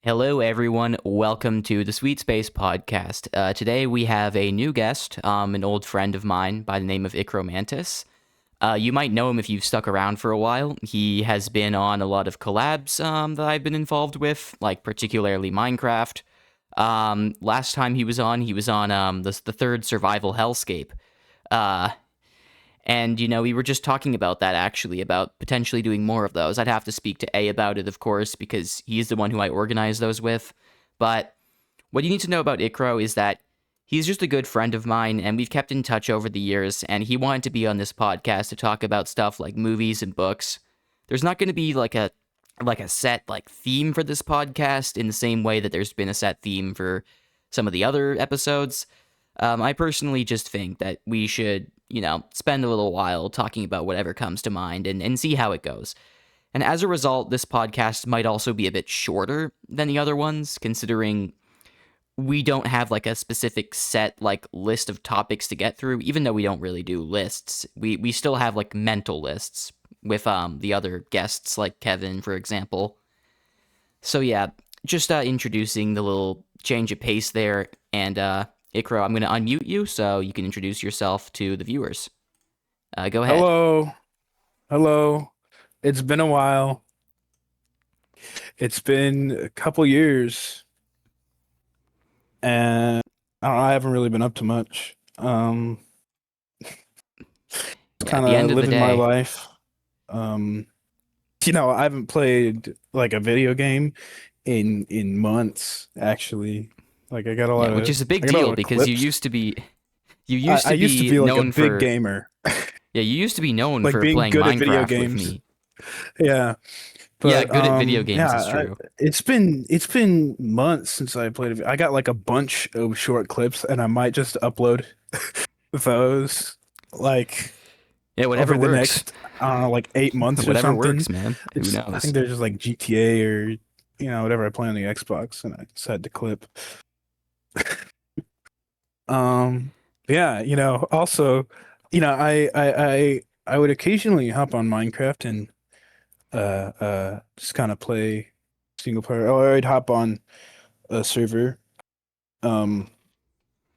Hello, everyone. Welcome to the Sweet Space Podcast. Today we have a new guest, an old friend of mine by the name of Icromantis. You might know him if you've stuck around for a while. He has been on a lot of collabs that I've been involved with, like particularly Minecraft. Last time he was on the third survival hellscape. Uh, and, we were just talking about that, actually, about potentially doing more of those. I'd have to speak to A about it, of course, because he's the one who I organize those with. But what you need to know about Icro is that he's just a good friend of mine, and we've kept in touch over the years, and he wanted to be on this podcast to talk about stuff like movies and books. There's not going to be like a set theme for this podcast in the same way that there's been a set theme for some of the other episodes. I personally just think that we should, spend a little while talking about whatever comes to mind and see how it goes. And as a result, this podcast might also be a bit shorter than the other ones, considering we don't have a specific set list of topics to get through, even though we don't really do lists. We still have mental lists with the other guests like Kevin, for example. So yeah, just introducing the little change of pace there, and Ikro, I'm going to unmute you so you can introduce yourself to the viewers. Go ahead. Hello. It's been a while. It's been a couple years, and I haven't really been up to much. Kind At the end of of the living my day, life. I haven't played a video game in months, actually. I got a lot which of is a big I got a lot deal of because clips. you I used to be a known big for gamer, yeah, you used to be known for being playing good at video Minecraft with games. me. Yeah. Yeah, But good at video games is yeah, true. it's been months since I played it. I got a bunch of short clips, and I might just upload those Yeah, whatever over the works. next 8 months or Whatever something. works, man. Who I knows? think there's just GTA or whatever I play on the Xbox, and I decided to clip. Um, yeah, also, I would occasionally hop on Minecraft and just kind of play single player, or I'd hop on a server. Um,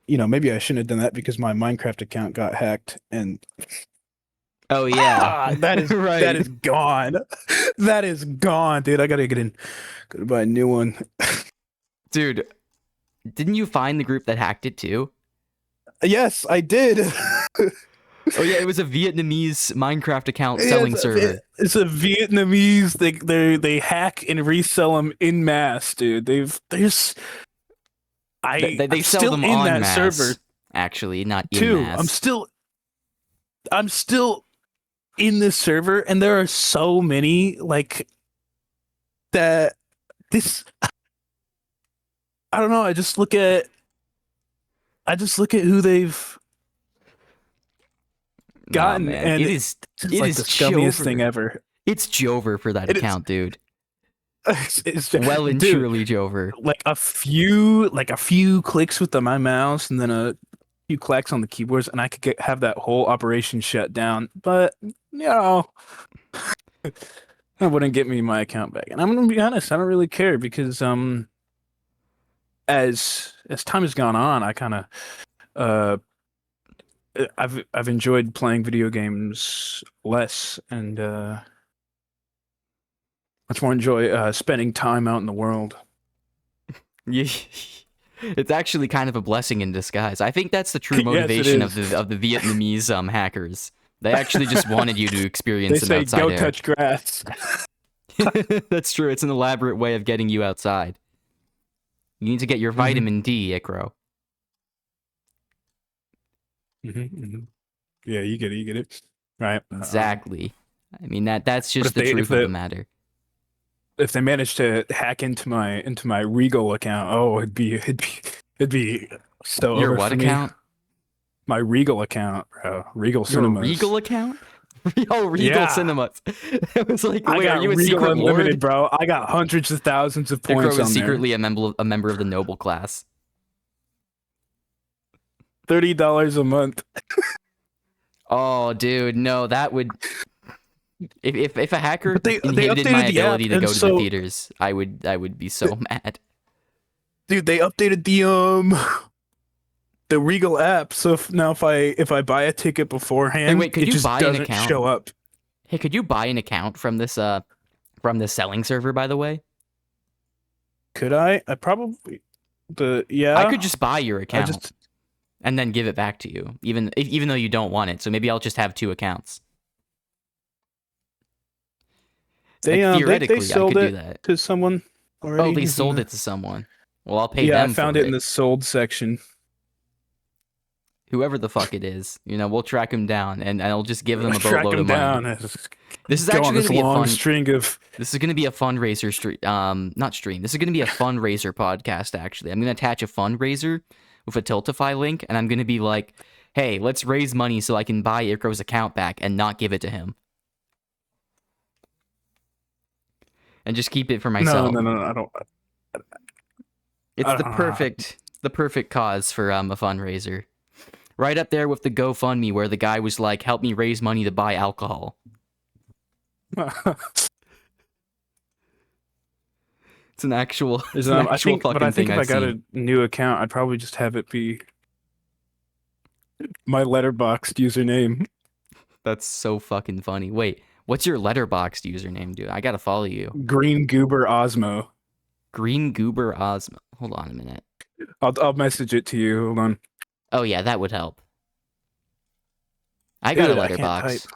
maybe I shouldn't have done that because my Minecraft account got hacked, and Oh yeah. that Right. is gone. That is gone, dude. I gotta gotta buy a new one. Dude, didn't you find the group that hacked it too? Yes, I did. Oh yeah, it was a Vietnamese Minecraft account Yeah, selling server. it's a Vietnamese. They hack and resell them in mass, dude. They I'm sell still them in en that server masse, actually, not in too. mass. I'm still in this server, and there are so many that. This I don't know. I just look at who they've Nah, gotten, man, and it's it like is the scummiest thing Jover. ever. It's Jover for that It is. account, dude. It's Well and dude. truly Jover. A few clicks with my mouse, and then a few clicks on the keyboards, and I could have that whole operation shut down. But that wouldn't get me my account back. And I'm gonna be honest, I don't really care because as time has gone on, I kind of uh I've enjoyed playing video games less, and much more enjoy spending time out in the world. Yeah. It's actually kind of a blessing in disguise. I think that's the true Yes, it motivation of is. the Vietnamese hackers. They actually just wanted you to They experience some say outside go air. touch grass. That's true. It's an elaborate way of getting you outside. You need to get your Hmm. vitamin D, Icro. Hmm. Yeah, you get it. You get it. Right. Exactly. I mean that's But just the truth of the matter. if they manage to hack into my Regal account, oh, it'd be so Your over what for me. account? My Regal account, bro. Regal Your Cinemas. Regal account? Oh, Regal Yeah, Cinemas. It was like, I wait, are got you a Regal secret Unlimited, lord? bro. I got hundreds of thousands of Icro points is on there. secretly a member of the noble class. $30 a month. Oh, dude, no, that would If a hacker But they inhibited my updated the app, ability to and go to the so theaters, I would be so mad. dude, they updated the Regal app. So now if I buy a ticket Hey, beforehand, wait, could it you just buy an doesn't account? show up. Hey, could you buy an account from this selling server, by the way? Could I? I probably I could yeah. just buy your I account just and then give it back to you, even though you don't want it. So maybe I'll just have 2 accounts. Like they theoretically, I sold could do it that. to someone Oh, already. they Is in sold the it to someone. Well, I'll pay Yeah, I them found for it in it. the sold section. Whoever the fuck it is, we'll track him down and I'll just give them a Track boatload him of money. down. This is Go on actually going this to be a long fun. string of. This is going to be a fundraiser stream. Not stream. This is going to be a fundraiser podcast. Actually, I'm going to attach a fundraiser with a Tiltify link, and I'm going to be like, "Hey, let's raise money so I can buy Icro's account back and not give it to him, and just keep it for No, myself." no, no, no. I don't. It's I don't know. the perfect cause for a fundraiser. Right up there with the GoFundMe where the guy was like, "Help me raise money to buy alcohol." It's an actual, it's an I actual think, but I fucking think thing if I I've got seen. a new account, I'd probably just have it be my letterboxed username. That's so fucking funny. Wait, what's your letterboxd username, dude? I gotta follow you. Green Goober Osmo. Green Goober Osmo. Hold on a minute. I'll message it to you. Hold on. Oh yeah, that would help. I got a Dude, I can't type. letterbox.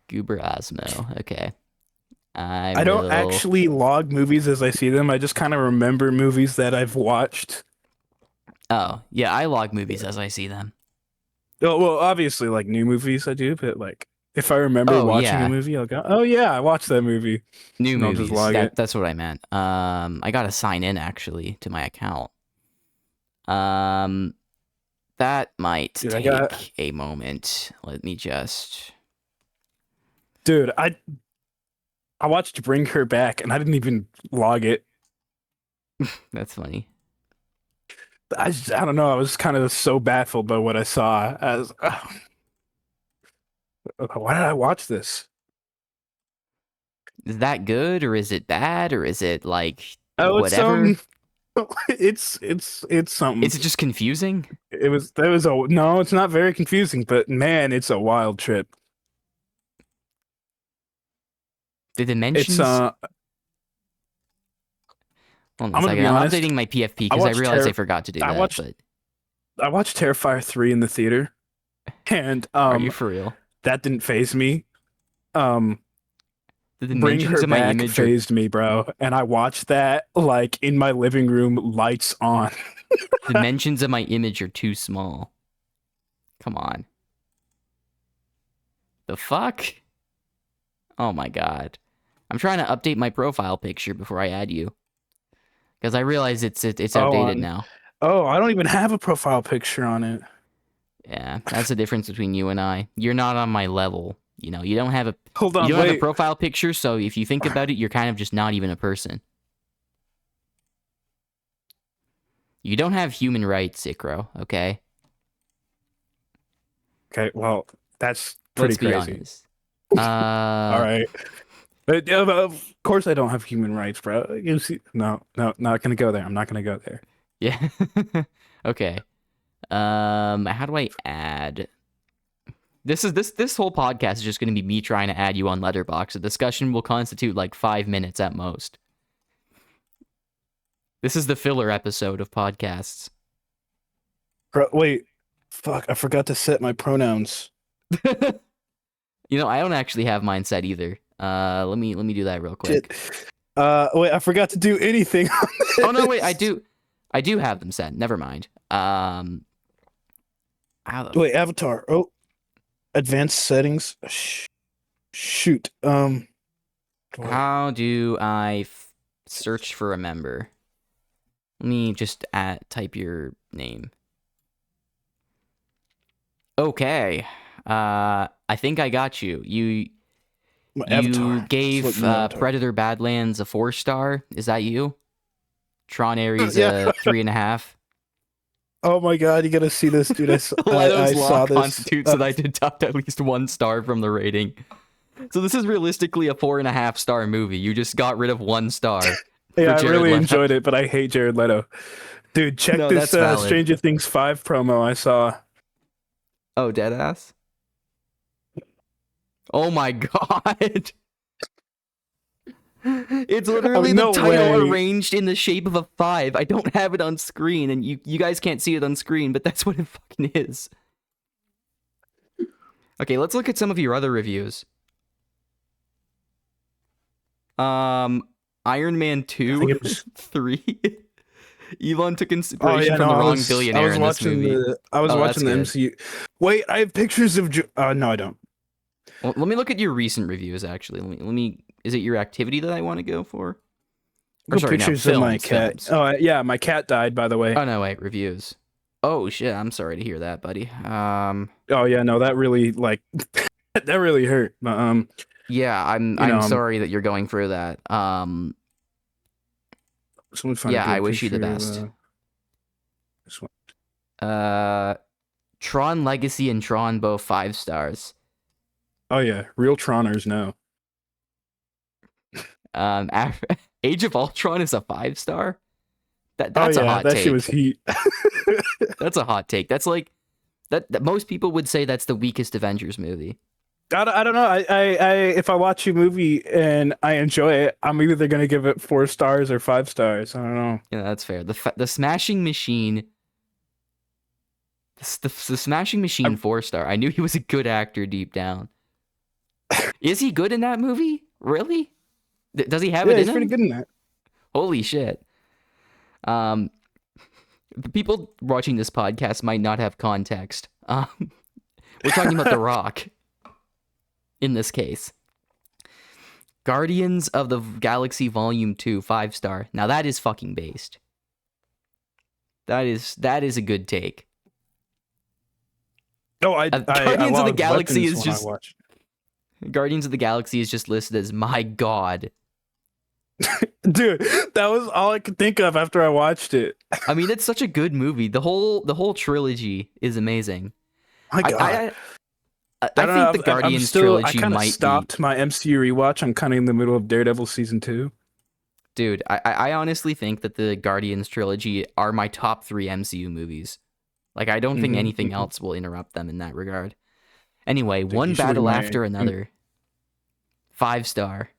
Goober Osmo. Okay. I I don't will. actually log movies as I see them. I just kind of remember movies that I've watched. Oh yeah, I log movies as I see them. Oh, well, obviously, like new movies I do, but like if I remember Oh watching a yeah, movie, I'll go, "Oh yeah, I watched that movie," new and I'll just movies. log it. That's what I meant. I gotta sign in actually to my account. Um, that might Dude, I got, take a moment. Let me just. dude, I watched Bring Her Back, and I didn't even log it. That's funny. I don't know. I was kind of so baffled by what I saw. As why did I watch this? Is that good or is it bad or is it like Oh, it's whatever? it's something. Is it just confusing? That was a no. It's not very confusing, but man, it's a wild trip. The It's dimensions. Hold on a I'm gonna second. be I'm honest. updating my PFP I because I watched realized I forgot to do I that. watched But I watched Terrifier 3 in the theater, and are you for real? that didn't phase me. Um, The Bring dimensions Her of my Back image are phased me, bro. And I watched that like in my living room, lights on. dimensions of my image are too small. Come on. The fuck? Oh my god. I'm trying to update my profile picture before I add you because I realize it's Oh, outdated now. I don't even have a profile picture on it. Yeah, that's the difference between you and I. You're not on my level. You don't have a Hold you on, don't have a wait. profile picture, so if you think about it, you're kind of just not even a person. You don't have human rights, Icro, okay? Okay, well, that's pretty Let's be crazy. honest. All right. But, of course, I don't have human rights, bro. You see, no, not gonna go there. I'm not gonna go there. Yeah. Okay. How do I add? This whole podcast is just going to be me trying to add you on Letterboxd. The discussion will constitute like 5 minutes at most. This is the filler episode of podcasts. Bro, wait, fuck! I forgot to set my pronouns. I don't actually have mine set either. Let me do that real quick. Shit. Wait, I forgot to do anything. Oh no, wait, I do have them set. Never mind. Wait, avatar. Oh, advanced settings. Shoot. How do I search for a member? Let me just type your name. Okay. I think I got you. You Avatar. gave Avatar. Predator Badlands a 4-star. Is that you? Tron Ares Yeah. 3.5. Oh my god, you gotta see this, dude. I Leto's law saw this. constitutes that I deduct at least 1 star from the rating. So this is realistically a 4.5 star movie. You just got rid of 1 star for Yeah, I Jared really Leto. enjoyed it, but I hate Jared Leto. Dude, check No, this that's valid. Stranger Things 5 promo I saw. Oh, deadass? Oh my god. It's literally the no title way. arranged in the shape of a 5. I don't have it on screen, and you guys can't see it on screen, but that's what it fucking is. Okay, let's look at some of your other reviews. Iron Man 2, 3. Elon took inspiration from the wrong billionaire in this movie. I was Oh, watching the that's MCU. Wait, I have pictures of. No, I don't. Well, let me look at your recent reviews. Actually, let me. Is it your activity that I want to go for? Or sorry, no, Pictures of my films, cat. films. Oh yeah, my cat died. By the way. Oh no, wait, reviews. Oh shit, I'm sorry to hear that, buddy. Oh yeah, no, that really that really hurt. Yeah, I'm sorry that you're going through that. Yeah, I wish you the best. This one. Tron Legacy and Tron both 5 stars. Oh yeah, real Troners know. Age of Ultron is a 5-star. That's a hot that take. shit was heat. That's a hot take. That's like that most people would say that's the weakest Avengers movie. I don't know. I if I watch a movie and I enjoy it, I'm either gonna give it 4 stars or 5 stars. I don't know. Yeah, that's fair. The Smashing Machine. The Smashing Machine 4-star. I knew he was a good actor deep down. Is he good in that movie? Really? Does he have it in him? Yeah, he's pretty good in that. Holy shit. The people watching this podcast might not have context. We're talking about The Rock in this case. Guardians of the Galaxy Volume 2, 5-star. Now that is fucking based. That is a good take. No, Guardians of the Galaxy is just... I watched. Guardians of the Galaxy is just listed as my god. Dude, that was all I could think of after I watched it. I mean, it's such a good movie. The whole trilogy is amazing. My god. I think the Guardians trilogy I kind of might stopped my MCU rewatch. I'm kind of in the middle of Daredevil season 2. Dude, I honestly think that the Guardians trilogy are my top 3 MCU movies. Like, I don't think anything else will interrupt them in that regard. Anyway, Dude, one battle after another. 5-star.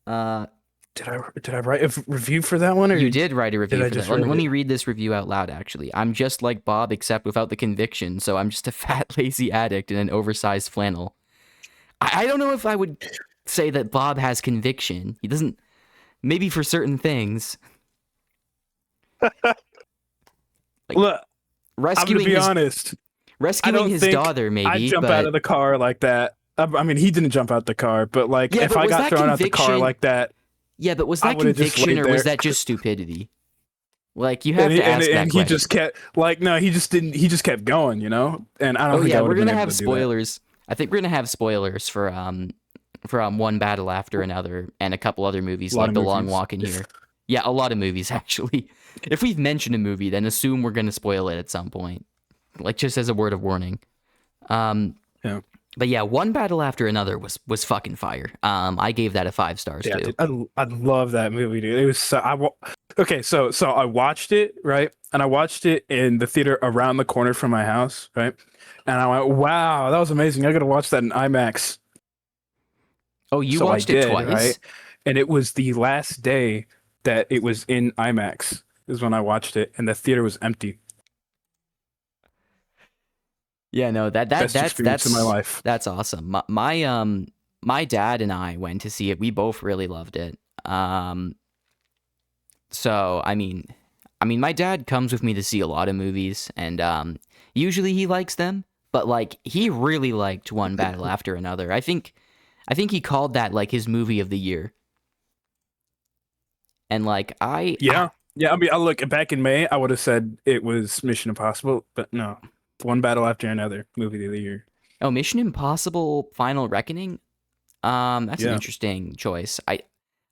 Did I write a review for that one? Or you did write a review for that. Let me read this review out loud, actually. I'm just like Bob, except without the conviction, so I'm just a fat, lazy addict in an oversized flannel. I don't know if I would say that Bob has conviction. He doesn't... Maybe for certain things. Like, look, rescuing I'm gonna be honest. Rescuing his daughter, maybe. I'd jump out of the car like that. I mean, he didn't jump out the car, but like, if I got thrown out the car like that... Yeah, but was that conviction or was that just stupidity? Like, you have to ask that question. He just kept, like, no, he just didn't, he just kept going, you know? And I don't think I would have been able to do that. We're gonna have spoilers. I think we're gonna have spoilers for One Battle After Another and a couple other movies like The Long Walk in Here. Yeah, a lot of movies, actually. If we've mentioned a movie, then assume we're gonna spoil it at some point. Like, just as a word of warning. Yeah. But yeah, One Battle After Another was fucking fire. I gave that a 5 stars too. Dude, I love that movie, dude. It was so so I watched it, right? And I watched it in the theater around the corner from my house, right? And I went, wow, that was amazing. I gotta watch that in IMAX. Oh, you watched it twice? Right? And it was the last day that it was in IMAX is when I watched it, and the theater was empty. Yeah, no, that's in my life. That's awesome. My dad and I went to see it. We both really loved it. So I mean, my dad comes with me to see a lot of movies, and usually he likes them, but like he really liked One Battle After Another. I think he called that like his movie of the year. And like yeah. I mean, I look back in May, I would have said it was Mission Impossible, but no. One Battle After Another, movie of the year. Oh, Mission Impossible Final Reckoning? That's an interesting choice. I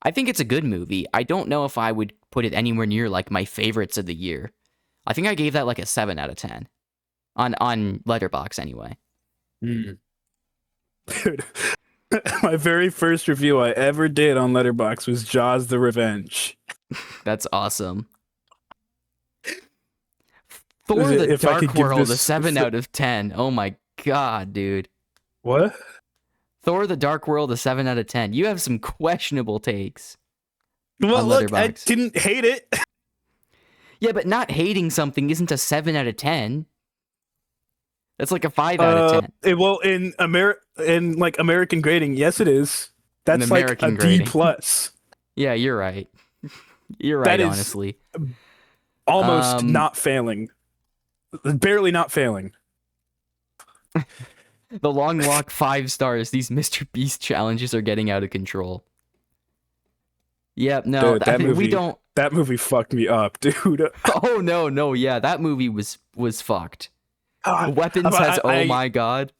think it's a good movie. I don't know if I would put it anywhere near like my favorites of the year. I think I gave that like a 7 out of 10 on Letterboxd anyway. Dude, my very first review I ever did on Letterboxd was Jaws: The Revenge. That's awesome. Thor: The If I Dark could give World, a this- 7 out of 10. Oh my god, dude. What? Thor: The Dark World, a 7 out of 10. You have some questionable takes. Well, on look, I Letterboxd. didn't hate it. Yeah, but not hating something isn't a 7 out of 10. That's like a 5 out of 10. Well, in like American grading, yes, it is. That's like American a grading. D plus. Yeah, you're right. You're That right, is- honestly. Almost not failing. Barely not failing. The Long Walk, 5 stars. These Mr. Beast challenges are getting out of control. Yep, no, Dude, that movie, we don't. That movie fucked me up, dude. Oh no, yeah, that movie was fucked. God. Weapons has oh my god.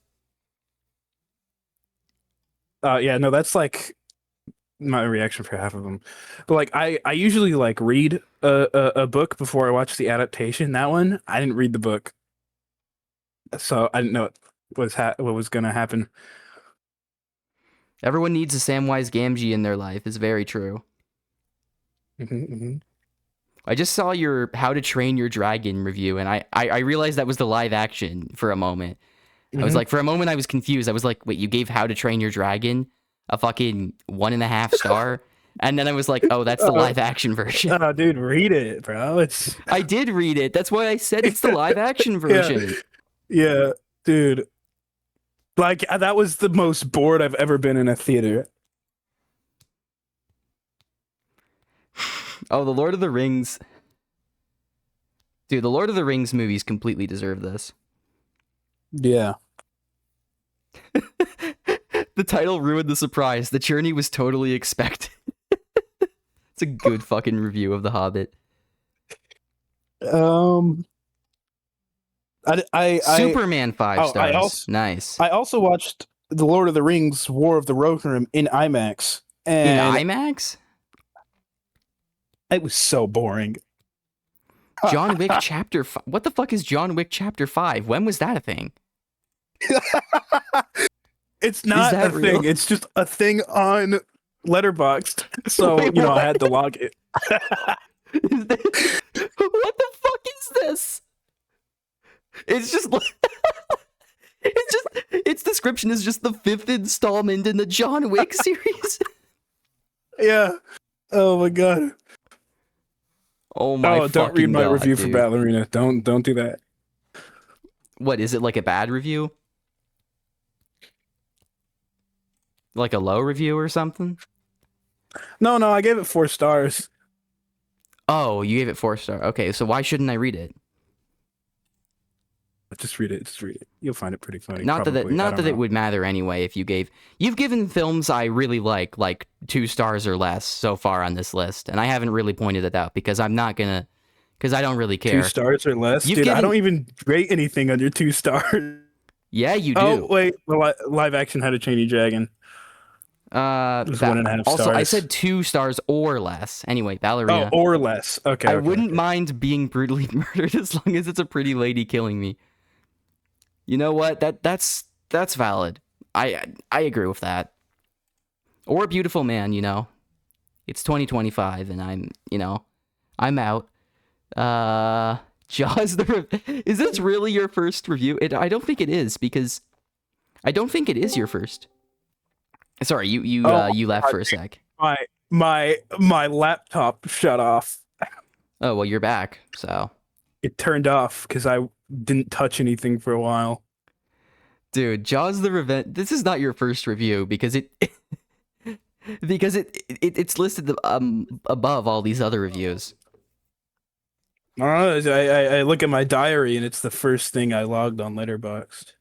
Yeah, no, that's like my reaction for half of them. But like, I usually like read a book before I watch the adaptation. That one, I didn't read the book, so I didn't know what was gonna happen. Everyone needs a Samwise Gamgee in their life. Is very true. I just saw your How to Train Your Dragon review, and I realized that was the live action for a moment. I was like, for a moment, I was confused. I was like, wait, you gave How to Train Your Dragon a fucking 1.5 star? And then I was like, oh, that's the live action version. Oh, dude, read it, bro. I did read it. That's why I said it's the live action version. Yeah, dude. Like, that was the most bored I've ever been in a theater. Oh, the Lord of the Rings. Dude, the Lord of the Rings movies completely deserve this. Yeah. The title ruined the surprise. The journey was totally expected. It's a good fucking review of The Hobbit. Superman 5 stars. Nice. I also watched The Lord of the Rings: War of the Rohirrim in IMAX. And In IMAX? it was so boring. John Wick Chapter 5. What the fuck is John Wick Chapter 5? When was that a thing? It's not that a real? thing. It's just a thing on Letterboxd. So, Wait, I what? had to log it. What the fuck is this? It's just like its description is just the 5th installment in the John Wick series. Yeah. Oh my god. Oh my don't read my God, review dude. for Ballerina. Don't do that. What is it, like a bad review? Like a low review or something? No, I gave it 4 stars. Oh, you gave it 4 star. Okay, so why shouldn't I read it? Just read it. You'll find it pretty funny. Not probably. that it would matter anyway if you've given films I really like 2 stars or less so far on this list, and I haven't really pointed it out because I don't really care. 2 stars or less, You've dude. I given- don't even rate anything under 2 stars. Yeah, you do. Oh wait, live action How to Train Your Dragon. It was 1.5 also, I stars. said 2 stars or less. Anyway, Oh, Ballerina. or less. Okay. I wouldn't mind being brutally murdered as long as it's a pretty lady killing me. You know what? That's valid. I agree with that. Or a beautiful man, you know. It's 2025 and I'm out. Jaws is this really your first review? I don't think it is because I don't think it is your first. Sorry, you left for a sec. My laptop shut off. Oh, well, you're back. So, It turned off because I didn't touch anything for a while. dude, Jaws the Revenge. This is not your first review because it's listed above all these other reviews. I look at my diary and it's the first thing I logged on Letterboxd.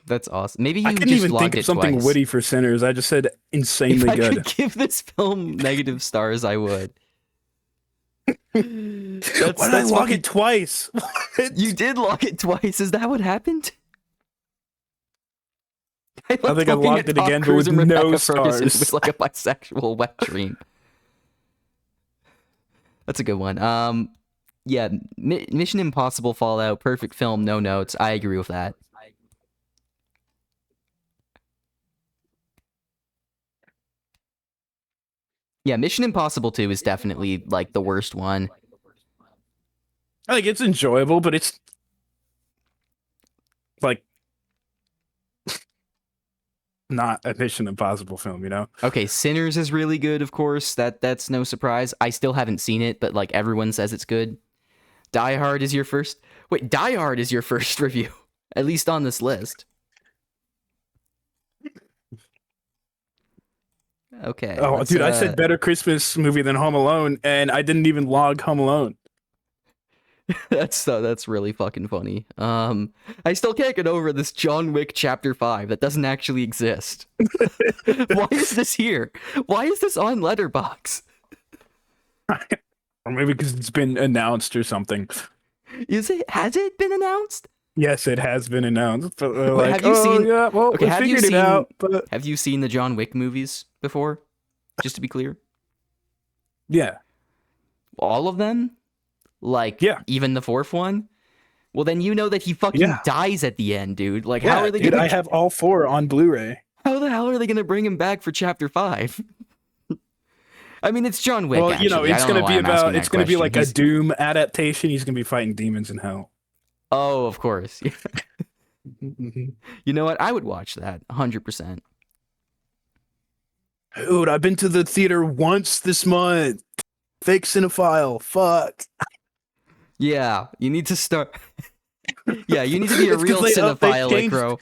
That's awesome. Maybe you I couldn't just even logged think it of something twice. witty for sinners. I just said insanely If I good. could give this film negative stars, I would. Why did I log it twice? You did log it twice. Is that what happened? I think I logged it again, but with no stars. It was like a bisexual wet dream. That's a good one. Yeah, Mission Impossible Fallout, perfect film, no notes. I agree with that. Yeah, Mission Impossible 2 is definitely like the worst one. Like it's enjoyable, but it's like not a Mission Impossible film, you know? Okay, Sinners is really good, of course. That's no surprise. I still haven't seen it, but like everyone says it's good. Die Hard is your first. Wait, Die Hard is your first review, at least on this list. Okay. Oh, dude, I said better Christmas movie than Home Alone, and I didn't even log Home Alone. That's really fucking funny. I still can't get over this John Wick Chapter 5 that doesn't actually exist. Why is this here? Why is this on Letterboxd? Or maybe because it's been announced or something. Is it? Has it been announced? Yes, it has been announced. But Wait, like, have you seen? Yeah, well, Okay, we figured it out. But have you seen the John Wick movies before? Just to be clear, yeah, all of them. Like, yeah, even the fourth one. Well, then you know that he fucking dies at the end, dude. Like, yeah, how are they dude, gonna? I have all 4 on Blu-ray. How the hell are they gonna bring him back for Chapter 5? I mean, it's John Wick. Well, actually. you know, it's gonna be about. It's gonna be like He's... a Doom adaptation. He's gonna be fighting demons in hell. Oh, of course. You know what? I would watch that 100%. Dude, I've been to the theater once this month. Fake cinephile. Fuck. Yeah, you need to start. Yeah, you need to be a It's 'cause real cinephile, Icro.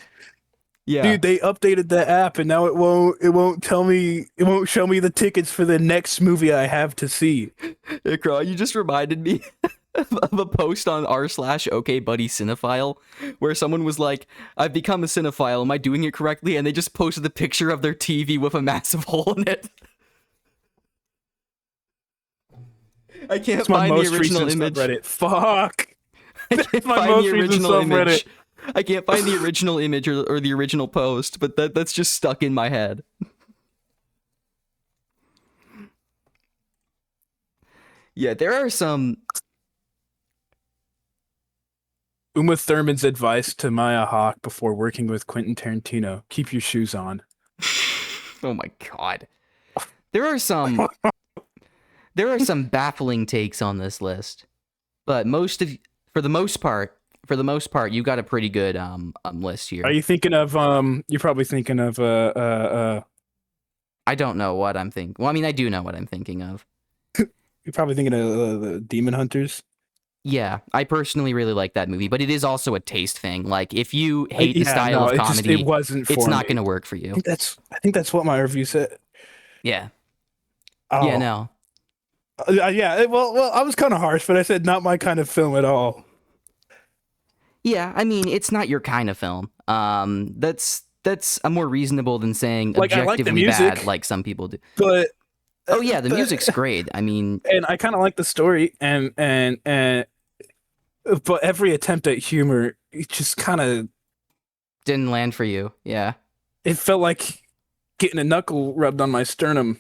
Yeah, dude, they updated the app, and now it won't tell me. It won't show me the tickets for the next movie I have to see. Icro, you just reminded me of a post on r/OKBuddyCinephile where someone was like, "I've become a cinephile. Am I doing it correctly?" And they just posted the picture of their TV with a massive hole in it. I can't find the original image. Subreddit. Fuck. I can't find the original image. I can't find the original image or the original post, but that's just stuck in my head. Yeah, there are some. Uma Thurman's advice to Maya Hawke before working with Quentin Tarantino: keep your shoes on. Oh my god. There are some baffling takes on this list. But for the most part, you got a pretty good list here. Are you thinking of you're probably thinking of I don't know what I'm thinking. Well, I mean, I do know what I'm thinking of. you're probably thinking of the Demon Hunters. Yeah, I personally really like that movie, but it is also a taste thing. Like, if you hate the style of comedy, it's not going to work for you. I think that's what my review said. Yeah. Oh. Yeah, no. Yeah, well, I was kind of harsh, but I said not my kind of film at all. Yeah, I mean, it's not your kind of film. That's a more reasonable than saying like, objectively like bad, like some people do. But oh yeah, the music's great. I mean, and I kind of like the story, and but every attempt at humor, it just kind of didn't land for you. Yeah, it felt like getting a knuckle rubbed on my sternum.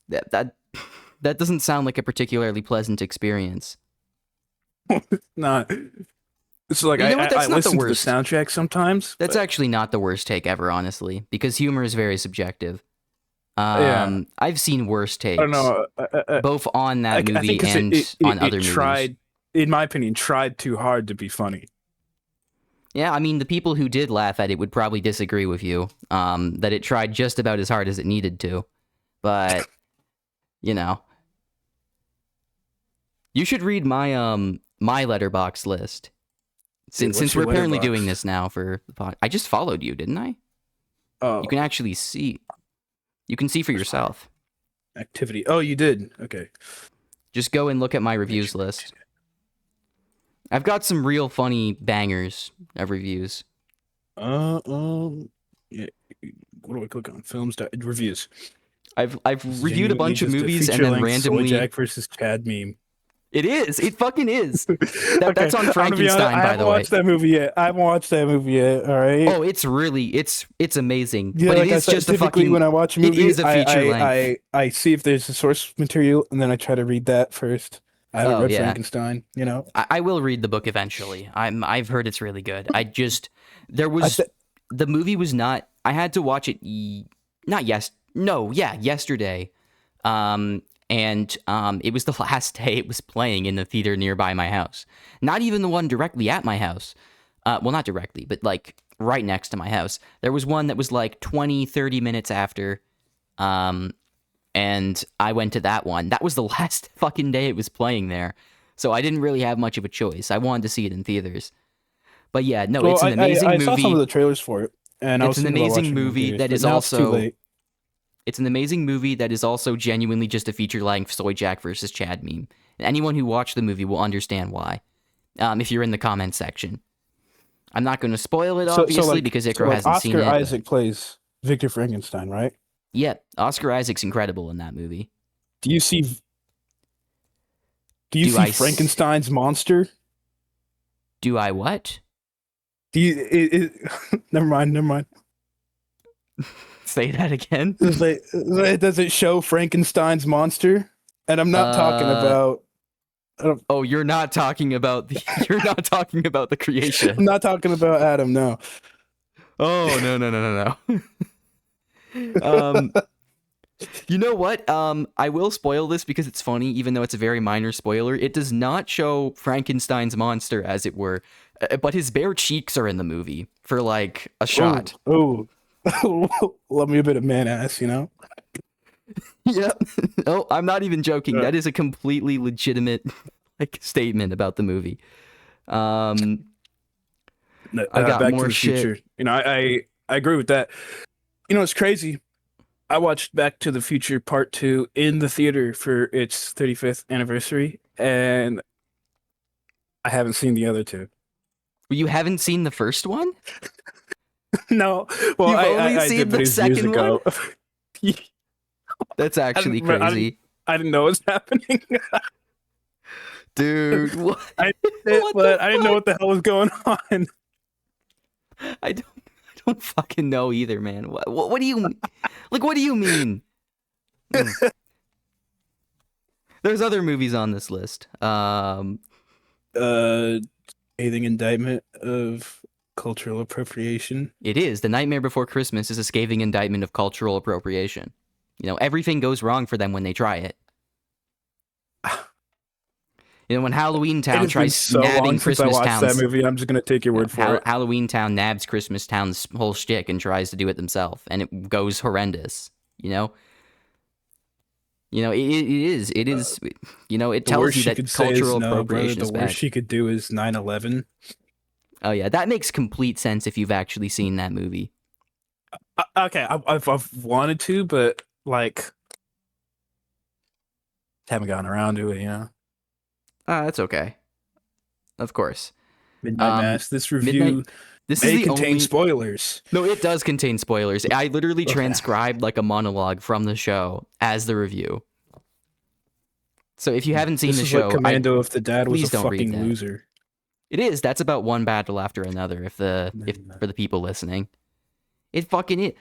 That doesn't sound like a particularly pleasant experience. Nah. It's like I listen to the soundtrack sometimes. That's actually not the worst take ever, honestly, because humor is very subjective. I've seen worse takes. I don't know, both on that movie and on other movies. In my opinion, tried too hard to be funny. Yeah, I mean, the people who did laugh at it would probably disagree with you. That it tried just about as hard as it needed to, but you know, you should read my my Letterboxd list. Since we're apparently doing this now for the pod, I just followed you, didn't I? Oh, you can actually see. You can see for yourself. Activity. Oh, you did. Okay. Just go and look at my reviews list. I've got some real funny bangers of reviews. Yeah. What do I click on? Films reviews. I've reviewed a bunch of movies and then randomly Jack versus Chad meme. It is. It fucking is. That's on I'm gonna be honest, Frankenstein, I by haven't the way. watched that movie yet. I haven't watched that movie yet. All right. Oh, it's really it's amazing. Yeah, But it like I is said, just a typically fucking. when I watch a It movie, is a feature length. I see if there's a source material, and then I try to read that first. I haven't Oh read yeah. Frankenstein, you know. I will read the book eventually. I've heard it's really good. There I was th- the movie was not. I had to watch it. Not yesterday. It was the last day it was playing in the theater nearby my house. Not even the one directly at my house. Well, not directly, but like right next to my house. There was one that was like 20, 30 minutes after. And I went to that one. That was the last fucking day it was playing there. So I didn't really have much of a choice. I wanted to see it in theaters. But yeah, no, well, it's an amazing I saw some of movie. the trailers for it, and I It's was an thinking about amazing watching it in movie theaters, that but is now it's too also late. it's an amazing movie that is also genuinely just a feature-length Soy Jack versus Chad meme. And anyone who watched the movie will understand why. If you're in the comments section. I'm not going to spoil it, obviously, because Icro hasn't seen Oscar it. Isaac plays Victor Frankenstein, right? Yeah, Oscar Isaac's incredible in that movie. Do you see Frankenstein's monster? Do I what? Do you? Never mind. Say that again? Does it show Frankenstein's monster? And I'm not talking about. Oh, you're not talking about the creation. I'm not talking about Adam. No. Oh no. You know what? I will spoil this because it's funny, even though it's a very minor spoiler. It does not show Frankenstein's monster, as it were, but his bare cheeks are in the movie for like a shot. Oh, love me a bit of man ass, you know. Yep. Oh, I'm not even joking. That is a completely legitimate like statement about the movie. I got Back more to the shit. Future. You know, I agree with that. You know, it's crazy. I watched Back to the Future Part 2 in the theater for its 35th anniversary, and I haven't seen the other two. You haven't seen the first one? No. Well, You've only I seen did, but the it was years second ago. That's actually crazy. I didn't know what was happening. Dude, what? I didn't know what the hell was going on. I don't fucking know either, man. What do you like? What do you mean? There's other movies on this list. Anything indictment of cultural appropriation. It is The Nightmare Before Christmas is a scathing indictment of cultural appropriation. You know, everything goes wrong for them when they try it. You know, when Halloween Town tries nabbing Christmas Town's that movie, I'm just gonna take your word for it. Halloween Town nabs Christmas Town's whole shtick and tries to do it themselves, and it goes horrendous. You know, it is. You know, it tells you that cultural appropriation is bad. The worst she could do is 9/11. Oh yeah, that makes complete sense if you've actually seen that movie. Okay, I've wanted to, but like, haven't gotten around to it. You know. That's okay. Of course. Midnight Mass. This review may contain spoilers. No, it does contain spoilers. I literally transcribed like a monologue from the show as the review. So if you haven't seen the show, like Commando if the dad was a don't read fucking that. loser. It is. That's about one battle after another. If for the people listening, it fucking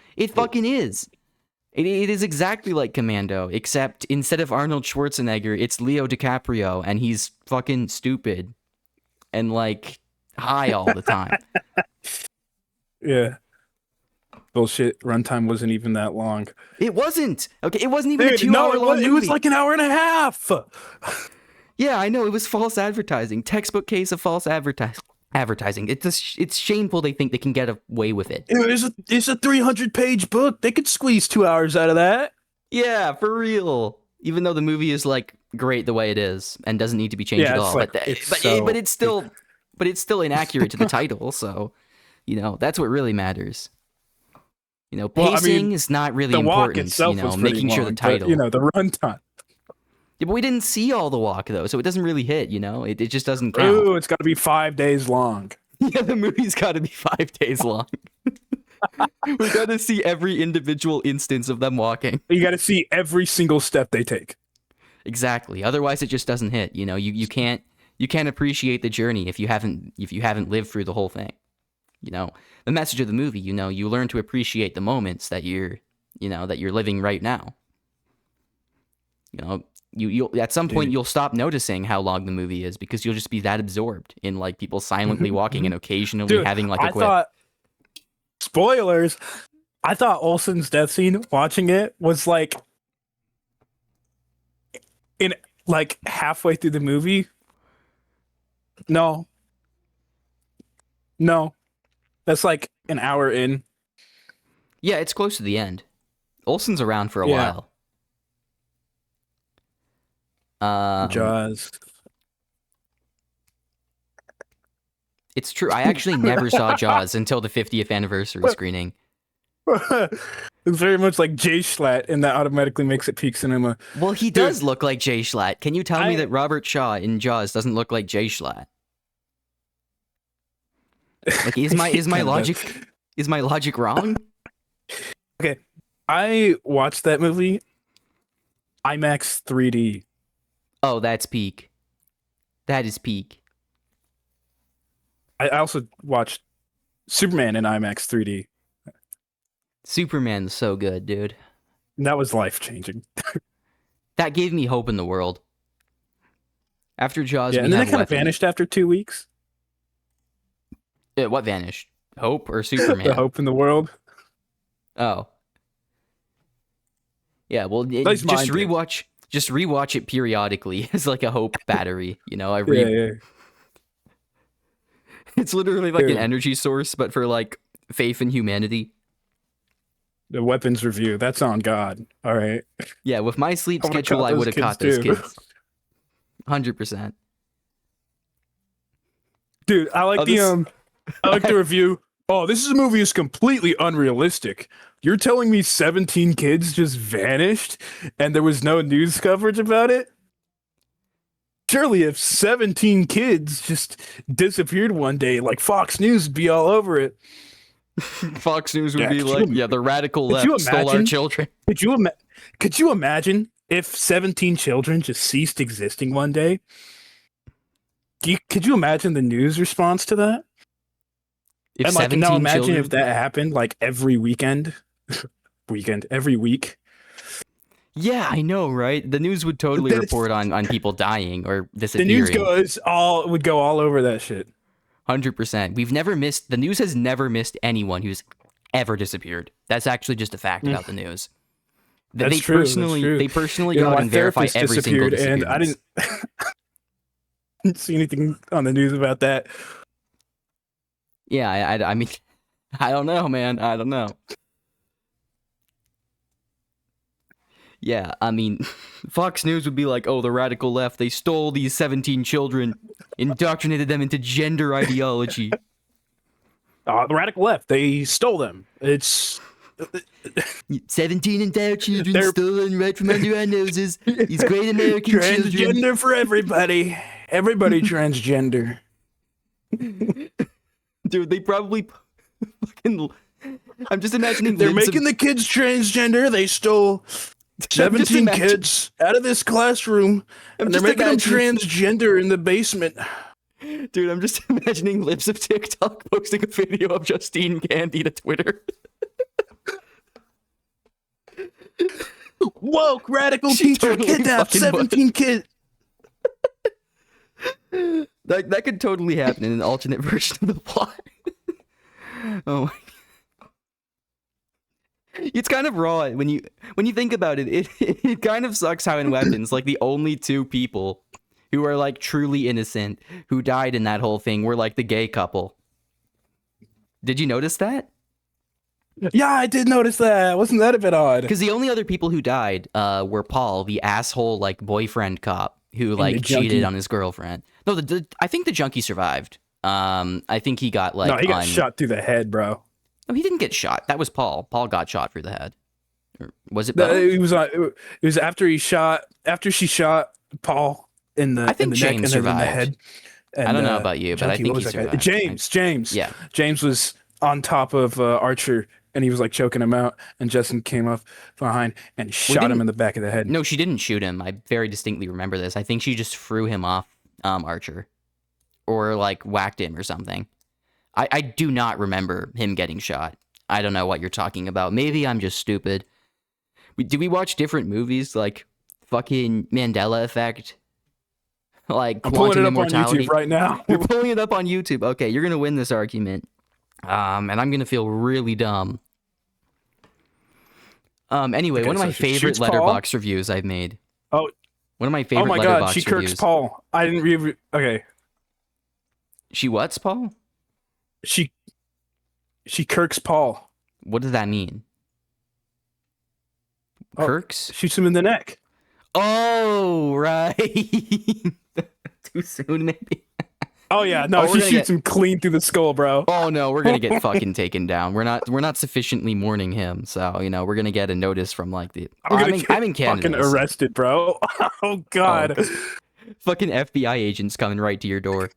is. It is exactly like Commando, except instead of Arnold Schwarzenegger, it's Leo DiCaprio, and he's fucking stupid and like high all the time. Yeah. Bullshit. Runtime wasn't even that long. It wasn't. Okay, it wasn't even a 2-hour long movie. It was like an hour and a half. Yeah, I know. It was false advertising. Textbook case of false advertising. It's shameful they think they can get away with it. It's a 300-page book. They could squeeze 2 hours out of that. Yeah, for real. Even though the movie is like great the way it is and doesn't need to be changed at all, but it's still inaccurate to the title. So, you know, that's what really matters. You know, pacing is not really important. Itself you know, was making long, sure the title. But, you know, the runtime. Yeah, but we didn't see all the walk though, so it doesn't really hit. You know, it just doesn't count. Ooh, it's got to be 5 days long. Yeah, the movie's got to be 5 days long. We got to see every individual instance of them walking. You got to see every single step they take. Exactly. Otherwise, it just doesn't hit. You know, you can't appreciate the journey if you haven't lived through the whole thing. You know, the message of the movie. You know, you learn to appreciate the moments that you're living right now. You know, you'll at some point you'll stop noticing how long the movie is because you'll just be that absorbed in like people silently walking and occasionally having like a quip. Spoilers. I thought Olsen's death scene watching it was like in like halfway through the movie. No. That's like an hour in. Yeah, it's close to the end. Olsen's around for a while. Jaws. It's true. I actually never saw Jaws until the 50th anniversary screening. It's very much like Jay Schlatt, and that automatically makes it peak cinema. Well, he does look like Jay Schlatt. Can you tell me that Robert Shaw in Jaws doesn't look like Jay Schlatt? Like, is my logic wrong? Okay, I watched that movie IMAX 3D. Oh, that's peak. That is peak. I also watched Superman in IMAX 3D. Superman's so good, dude. And that was life-changing. That gave me hope in the world. After Jaws, and then it kind of vanished after 2 weeks. What vanished? Hope or Superman? The hope in the world. Oh. Yeah, well, just rewatch it periodically as like a hope battery. You know, It's literally like an energy source, but for like faith in humanity. The weapons review, that's on God. All right. Yeah, with my sleep schedule, I would have caught those kids. 100%. Dude, I like the review. Oh, this is a movie is completely unrealistic. You're telling me 17 kids just vanished and there was no news coverage about it? Surely if 17 kids just disappeared one day, like Fox News would be all over it. Fox News would be like, the radical left stole our children. Could you imagine if 17 children just ceased existing one day? Could you imagine the news response to that? If imagine if that happened like every every week. Yeah, I know, right? The news would totally report on people dying or disappearing. The news would go all over that shit. 100%. The news has never missed anyone who's ever disappeared. That's actually just a fact about the news. They personally go out and verify every single disappearance. And I didn't see anything on the news about that. Yeah, I mean, I don't know, man. I don't know. Yeah, I mean, Fox News would be like, oh, the radical left, they stole these 17 children, indoctrinated them into gender ideology. The radical left, they stole them. It's 17 endowed children stolen right from under our noses. These great American children. Transgender for everybody. Everybody transgender. Dude, they probably fucking... I'm just imagining... They're making the kids transgender. They stole 17 kids out of this classroom, and they're making them transgender in the basement. Dude, I'm just imagining Lips of TikTok posting a video of Justine Gandy to Twitter. Woke radical teacher kidnapped 17 kids. That could totally happen in an alternate version of the plot. Oh my God. It's kind of raw when you think about it. It kind of sucks how in Weapons, like the only two people who are like truly innocent who died in that whole thing were like the gay couple. Did you notice that? Yeah, I did notice that. Wasn't that a bit odd? Because the only other people who died were Paul, the asshole like boyfriend cop who like cheated on his girlfriend. No, I think the junkie survived. I think he got like... No, he got shot through the head, bro. No, he didn't get shot. That was Paul. Paul got shot through the head. Or was it both? It was after she shot Paul in the, I think in the James neck and survived. in the head. And, I don't know about you, but I think he survived. James. Yeah. James was on top of Archer and he was like choking him out, and Justin came up behind and Well, shot him in the back of the head. no, she didn't shoot him. I very distinctly remember this. I think she just threw him off Archer, or like whacked him or something. I do not remember him getting shot. I don't know what you're talking about. Maybe I'm just stupid. Did we watch different movies like fucking Mandela Effect? Like I'm pulling Quantum it up on Immortality? YouTube right now. You're pulling it up on YouTube. Okay, you're gonna win this argument. And I'm gonna feel really dumb. Anyway, Okay, one of so my she favorite shoots Paul. Letterbox reviews I've made. Oh, One of my favorite oh my Letterbox God, she reviews. kirks Paul. I didn't read. Okay, She what's Paul? she kirks Paul. What does that mean? Oh, Kirks? Shoots him in the neck. Oh, right. Too soon, maybe. Oh yeah, no, we're she gonna shoots him clean through the skull, bro. Oh no, we're gonna get fucking taken down. We're not sufficiently mourning him, so we're gonna get a notice from like the. I'm in Canada. Fucking arrested, bro. Oh God, fucking FBI agents coming right to your door.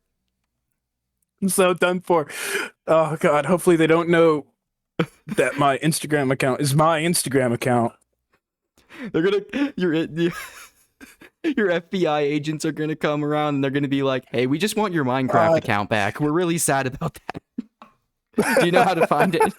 I'm so done for. Oh God, hopefully they don't know that my Instagram account is my Instagram account. They're gonna your FBI agents are gonna come around and they're gonna be like, "Hey, we just want your Minecraft account back. We're really sad about that. Do you know how to find it?"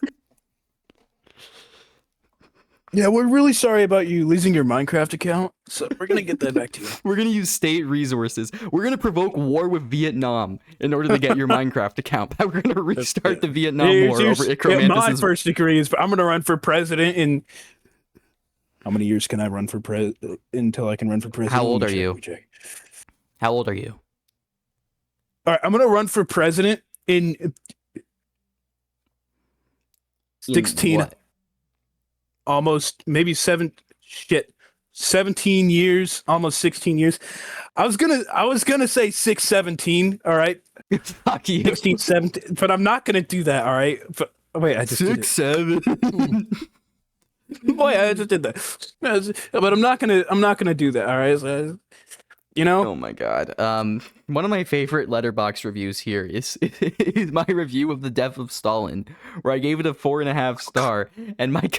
Yeah, we're really sorry about you losing your Minecraft account. So we're gonna get that back to you. We're gonna use state resources. We're gonna provoke war with Vietnam in order to get your Minecraft account back. We're gonna restart the Vietnam War over Icromantis. My first degree is I'm gonna run for president in. How many years can I run for until I can run for president? How old are you? How old are you? All right, I'm gonna run for president in 16. What? Almost maybe 17 years, almost 16 years. I was gonna say 617. All right, Fuck you. 16, 17, but I'm not gonna do that. All right, but wait, I just 6, 7. Boy, I just did that. But I'm not gonna do that. All right, so, Oh my God. One of my favorite Letterbox reviews here is my review of the death of Stalin, where I gave it a 4.5 star, and my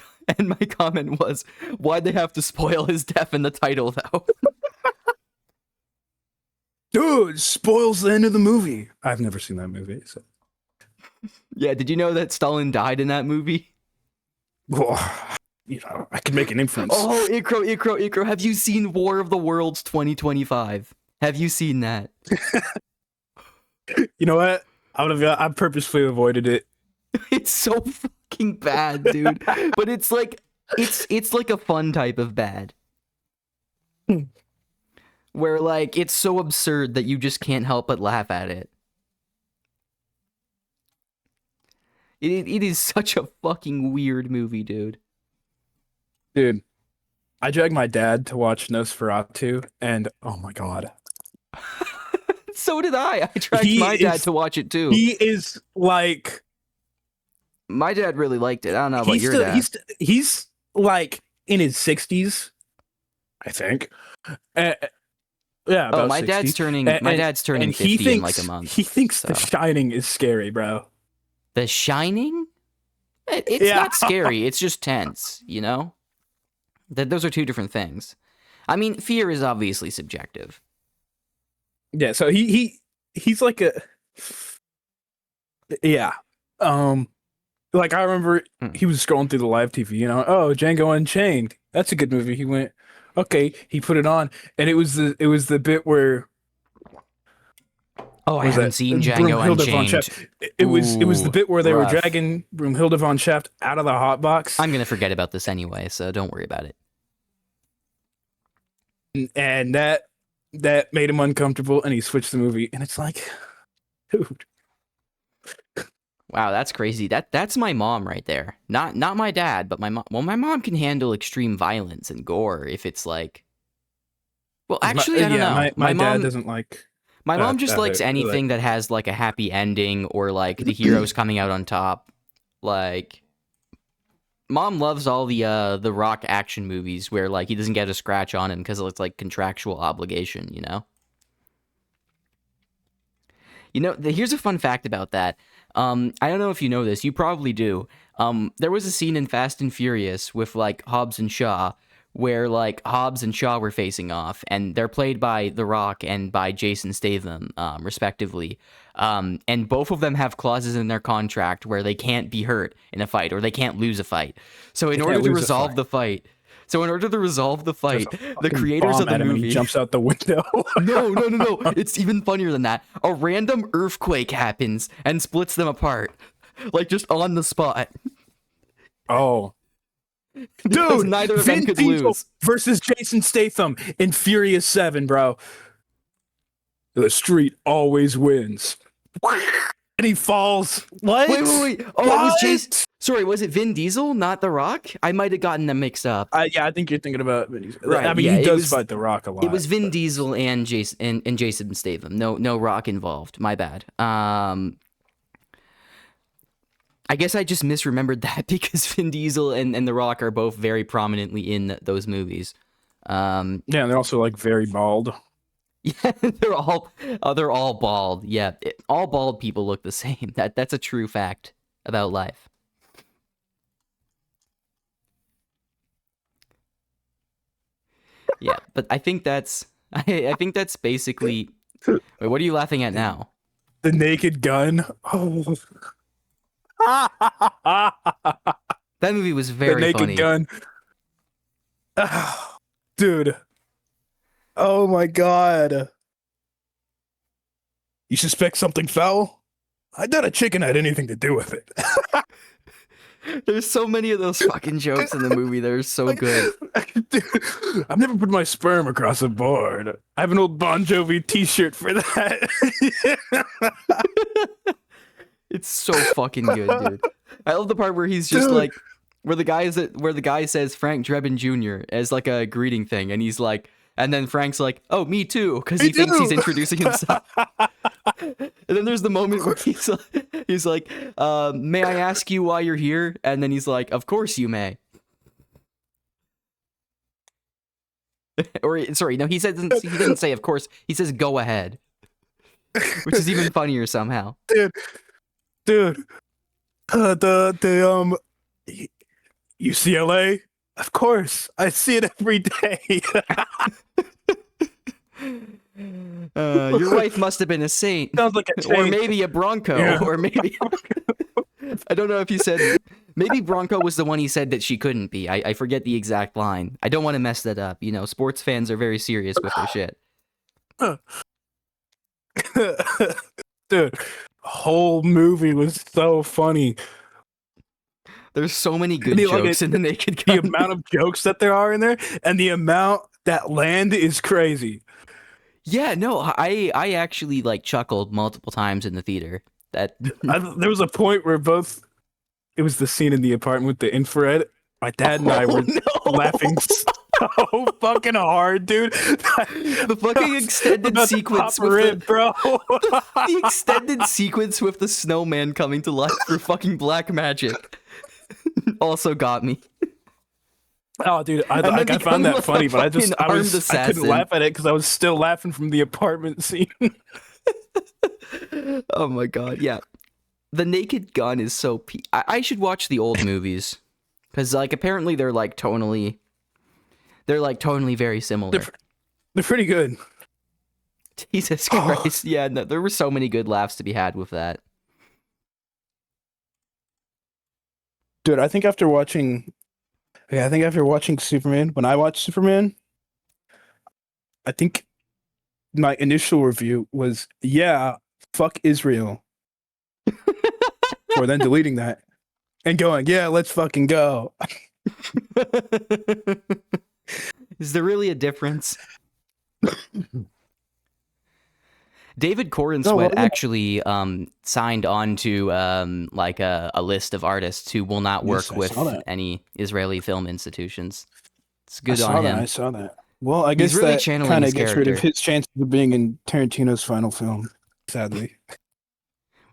comment was, "Why'd they have to spoil his death in the title, though?" Dude, spoils the end of the movie. I've never seen that movie. So. Yeah, did you know that Stalin died in that movie? Well, I can make an inference. Oh, Icro, have you seen War of the Worlds 2025? Have you seen that? You know what? I purposefully avoided it. It's so fucking bad, dude. But it's like a fun type of bad. Where like it's so absurd that you just can't help but laugh at it. It is such a fucking weird movie, dude. Dude, I dragged my dad to watch Nosferatu, and oh my God. So did I. I dragged my dad to watch it too. He is like... My dad really liked it. I don't know about your dad. He's like in his 60s, I think. Yeah. Oh, my 60s. dad's turning 50 in like a month. He thinks The Shining is scary, bro. The Shining? It's not scary. It's just tense, you know? Those are two different things. I mean, fear is obviously subjective. Yeah, so he's like a... Yeah. Like, I remember he was scrolling through the live TV, oh, Django Unchained. That's a good movie. He went, okay, he put it on, and it was the bit where... Oh, I haven't seen Django Unchained. It was the bit where they were dragging Broomhilda von Shaft out of the hot box. I'm gonna forget about this anyway, so don't worry about it. And that made him uncomfortable, and he switched the movie. And it's like, dude. Wow, that's crazy. That's my mom right there. Not my dad, but my mom. Well, my mom can handle extreme violence and gore if it's like. Well, actually, I don't know. My dad doesn't like. My mom just likes anything that has like a happy ending or like the hero's coming out on top. Like, Mom loves all the Rock action movies where like he doesn't get a scratch on him because it's like contractual obligation, you know? Here's a fun fact about that. I don't know if you know this. You probably do. There was a scene in Fast and Furious with like Hobbs and Shaw, where like Hobbs and Shaw were facing off, and they're played by The Rock and by Jason Statham, respectively. And both of them have clauses in their contract where they can't be hurt in a fight or they can't lose a fight. So in order to resolve the fight, the creators of the movie, he jumps out the window. no. It's even funnier than that. A random earthquake happens and splits them apart, like just on the spot. Oh. Dude, neither of them could lose. Versus Jason Statham in Furious 7, bro. The street always wins. And he falls. What? Wait. Oh, what? It was Jason. Sorry, was it Vin Diesel, not The Rock? I might have gotten them mixed up. Yeah, I think you're thinking about Vin Diesel. Right, I mean, he does fight The Rock a lot. It was Vin Diesel and Jason Statham. No Rock involved. My bad. I guess I just misremembered that because Vin Diesel and The Rock are both very prominently in those movies. Yeah, they're also like very bald. Yeah, they're all bald. Yeah, all bald people look the same. That's a true fact about life. Yeah, but I think that's basically. Wait, what are you laughing at now? The Naked Gun. Oh. That movie was very funny. The Naked Gun. Oh, dude. Oh my god. You suspect something fell? I doubt a chicken had anything to do with it. There's so many of those fucking jokes in the movie that are so good. Dude, I've never put my sperm across a board. I have an old Bon Jovi t-shirt for that. It's so fucking good, dude. I love the part where he's just like, where the guy says Frank Drebin Jr. as like a greeting thing, and he's like, and then Frank's like, "Oh, me too," because he thinks he's introducing himself. And then there's the moment where he's like, "May I ask you why you're here?" And then he's like, "Of course you may." Or sorry, no, he didn't say "of course." He says "go ahead," which is even funnier somehow. Dude, UCLA? Of course, I see it every day. Your wife must have been a saint. Sounds like a or maybe a Bronco, yeah. Or maybe I don't know if he said maybe Bronco was the one he said that she couldn't be. I forget the exact line. I don't want to mess that up. You know, sports fans are very serious with their shit. Dude, whole movie was so funny. There's so many good jokes in The Naked Gun. The amount of jokes that there are in there, and the amount that land is crazy. Yeah, no, I actually like chuckled multiple times in the theater. There was a point where it was the scene in the apartment with the infrared. My dad and I were laughing so fucking hard, dude. The fucking extended sequence with bro. The extended sequence with the snowman coming to life through fucking black magic also got me. Oh, dude, I found that funny, but I couldn't laugh at it because I was still laughing from the apartment scene. Oh my god, yeah. The Naked Gun is so I should watch the old movies because like apparently they're tonally very similar. They're pretty good. Jesus Christ. Yeah, no, there were so many good laughs to be had with that. Dude, I think after watching Superman, when I watched Superman, I think my initial review was, yeah, fuck Israel. Or then deleting that and going, yeah, let's fucking go. Is there really a difference? David Corenswet actually signed on to like a list of artists who will not work with any Israeli film institutions. It's good on him. I saw that. Well, I guess really that kind of gets rid of his chances of being in Tarantino's final film, sadly.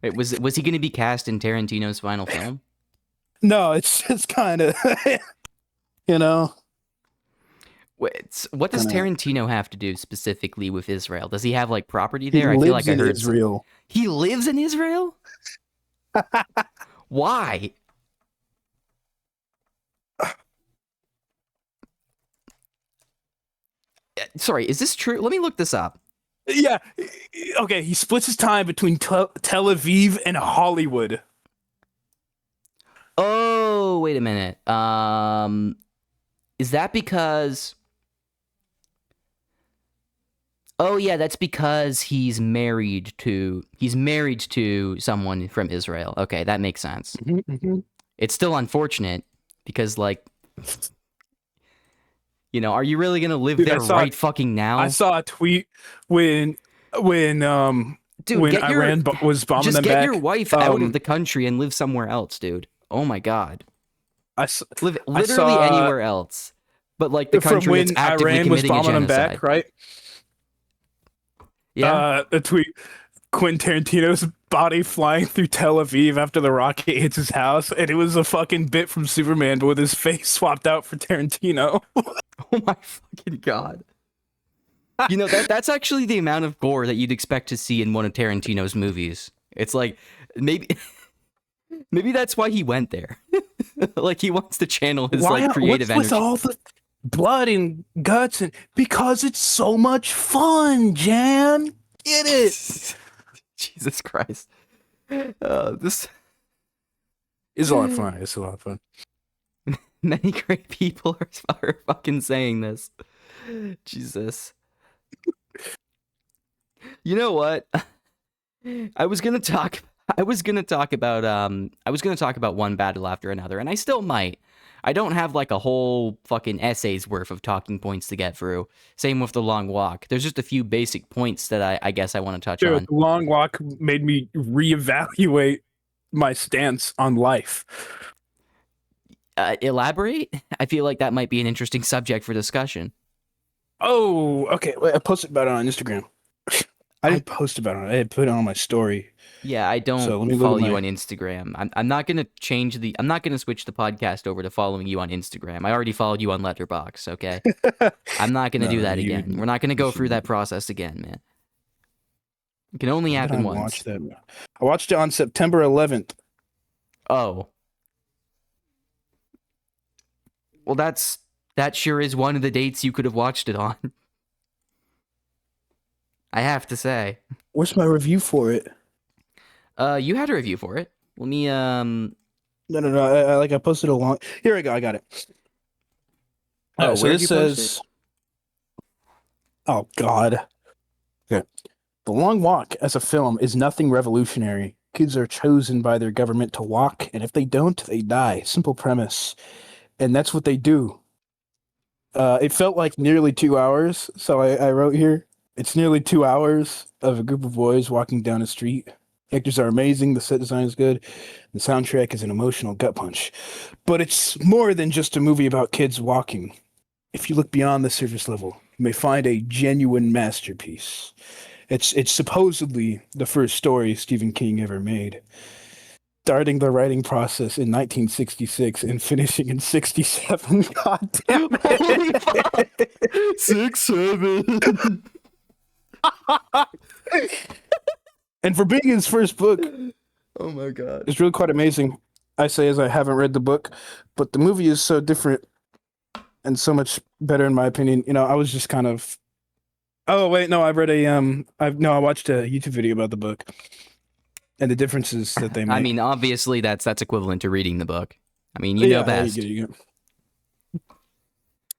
Wait, was he going to be cast in Tarantino's final film? No, it's kind of, you know. What does Tarantino have to do specifically with Israel? Does he have like property there? I feel like I heard Israel. He lives in Israel? Why? Sorry, is this true? Let me look this up. Yeah. Okay, he splits his time between Tel Aviv and Hollywood. Oh, wait a minute. Is that because? Oh yeah, that's because he's married to someone from Israel. Okay, that makes sense. Mm-hmm. It's still unfortunate because, like, are you really gonna live Dude, there right fucking now? I saw a tweet when Dude, when Iran was bombing just them get back. your wife out of the country and live somewhere else, dude. Oh my god, live literally anywhere else, but like the country that's actively Iran was committing a bombing them genocide. back, right? Yeah. A tweet: Quentin Tarantino's body flying through Tel Aviv after the rocket hits his house, and it was a fucking bit from Superman, but with his face swapped out for Tarantino. Oh my fucking god. That's actually the amount of gore that you'd expect to see in one of Tarantino's movies. It's like maybe that's why he went there. Like he wants to channel his creative energy. What's with all the blood and guts? And because it's so much fun, Jan. Get it? Jesus Christ. This is a lot of fun. It's a lot of fun. Many great people are fucking saying this. Jesus. You know what? I was gonna talk about one battle after another, and I still might. I don't have like a whole fucking essay's worth of talking points to get through. Same with The Long Walk. There's just a few basic points that I guess I want to touch on. The Long Walk made me reevaluate my stance on life. Elaborate? I feel like that might be an interesting subject for discussion. Oh, okay. I posted about it on Instagram. I didn't post about it. I put it on my story. Yeah, I don't follow you on Instagram. I'm not gonna I'm not gonna switch the podcast over to following you on Instagram. I already followed you on Letterboxd. Okay, I'm not gonna do that again. We're not gonna go through that process again, man. It can only happen once. I watched it on September 11th. Oh, well, that sure is one of the dates you could have watched it on. I have to say. Where's my review for it? You had a review for it. Let me No. I posted a long. Here we go. I got it. Oh, so this says. Oh God. Okay. The Long Walk as a film is nothing revolutionary. Kids are chosen by their government to walk, and if they don't, they die. Simple premise. And that's what they do. It felt like nearly 2 hours, so I wrote here. It's nearly 2 hours of a group of boys walking down a street. Actors are amazing, the set design is good, the soundtrack is an emotional gut punch. But it's more than just a movie about kids walking. If you look beyond the surface level, you may find a genuine masterpiece. It's supposedly the first story Stephen King ever made. Starting the writing process in 1966 and finishing in 67. God damn it. Holy fuck. 6-7. And for being his first book, oh my god, it's really quite amazing. I say as I haven't read the book, but the movie is so different and so much better in my opinion. I was just kind of. Oh wait, no, I read I watched a YouTube video about the book and the differences that they make. I mean, obviously that's equivalent to reading the book. I mean, you know best. You go.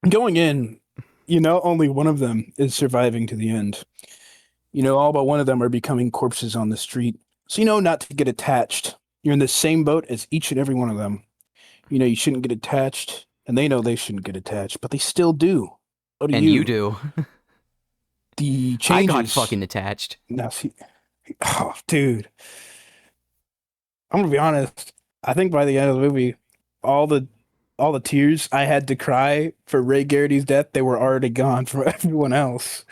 Going in, only one of them is surviving to the end. All but one of them are becoming corpses on the street. So not to get attached. You're in the same boat as each and every one of them. You shouldn't get attached, and they know they shouldn't get attached, but they still do. And you do. The changes. I got fucking attached. Now, see, oh, dude. I'm gonna be honest. I think by the end of the movie, all the tears I had to cry for Ray Garrity's death, they were already gone for everyone else.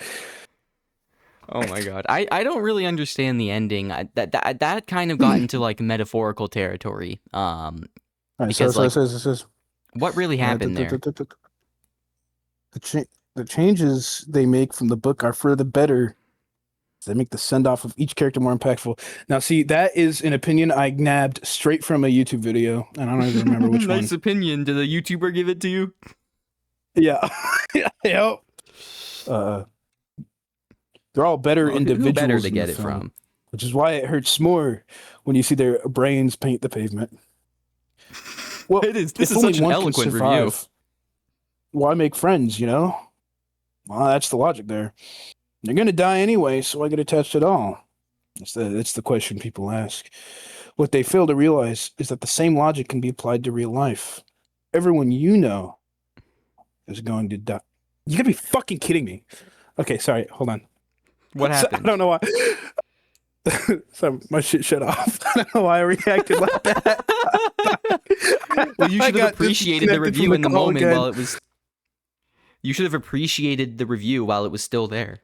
Oh my god, I don't really understand the ending. That kind of got into like metaphorical territory. Because what really happened there? The changes they make from the book are for the better. They make the send-off of each character more impactful. Now, see, that is an opinion I nabbed straight from a YouTube video, and I don't even remember which nice one. Opinion. Did a YouTuber give it to you? Yeah. Yep. Uh, they're all better Well, individuals who better to in get the it film, from? which is why it hurts more when you see their brains paint the pavement. Well, This if is only such an one can eloquent review. survive, why make friends, you know? Well, that's the logic there. They're gonna die anyway, so why get attached at all? That's the question people ask. What they fail to realize is that the same logic can be applied to real life. Everyone you know is going to die. You gotta be fucking kidding me. Okay, sorry, hold on. What So, I happened? don't know why. So my shit shut off. I don't know why I reacted like that. Well, you I should have got appreciated the disconnected from review in the call moment again. while it was. You should have appreciated the review while it was still there.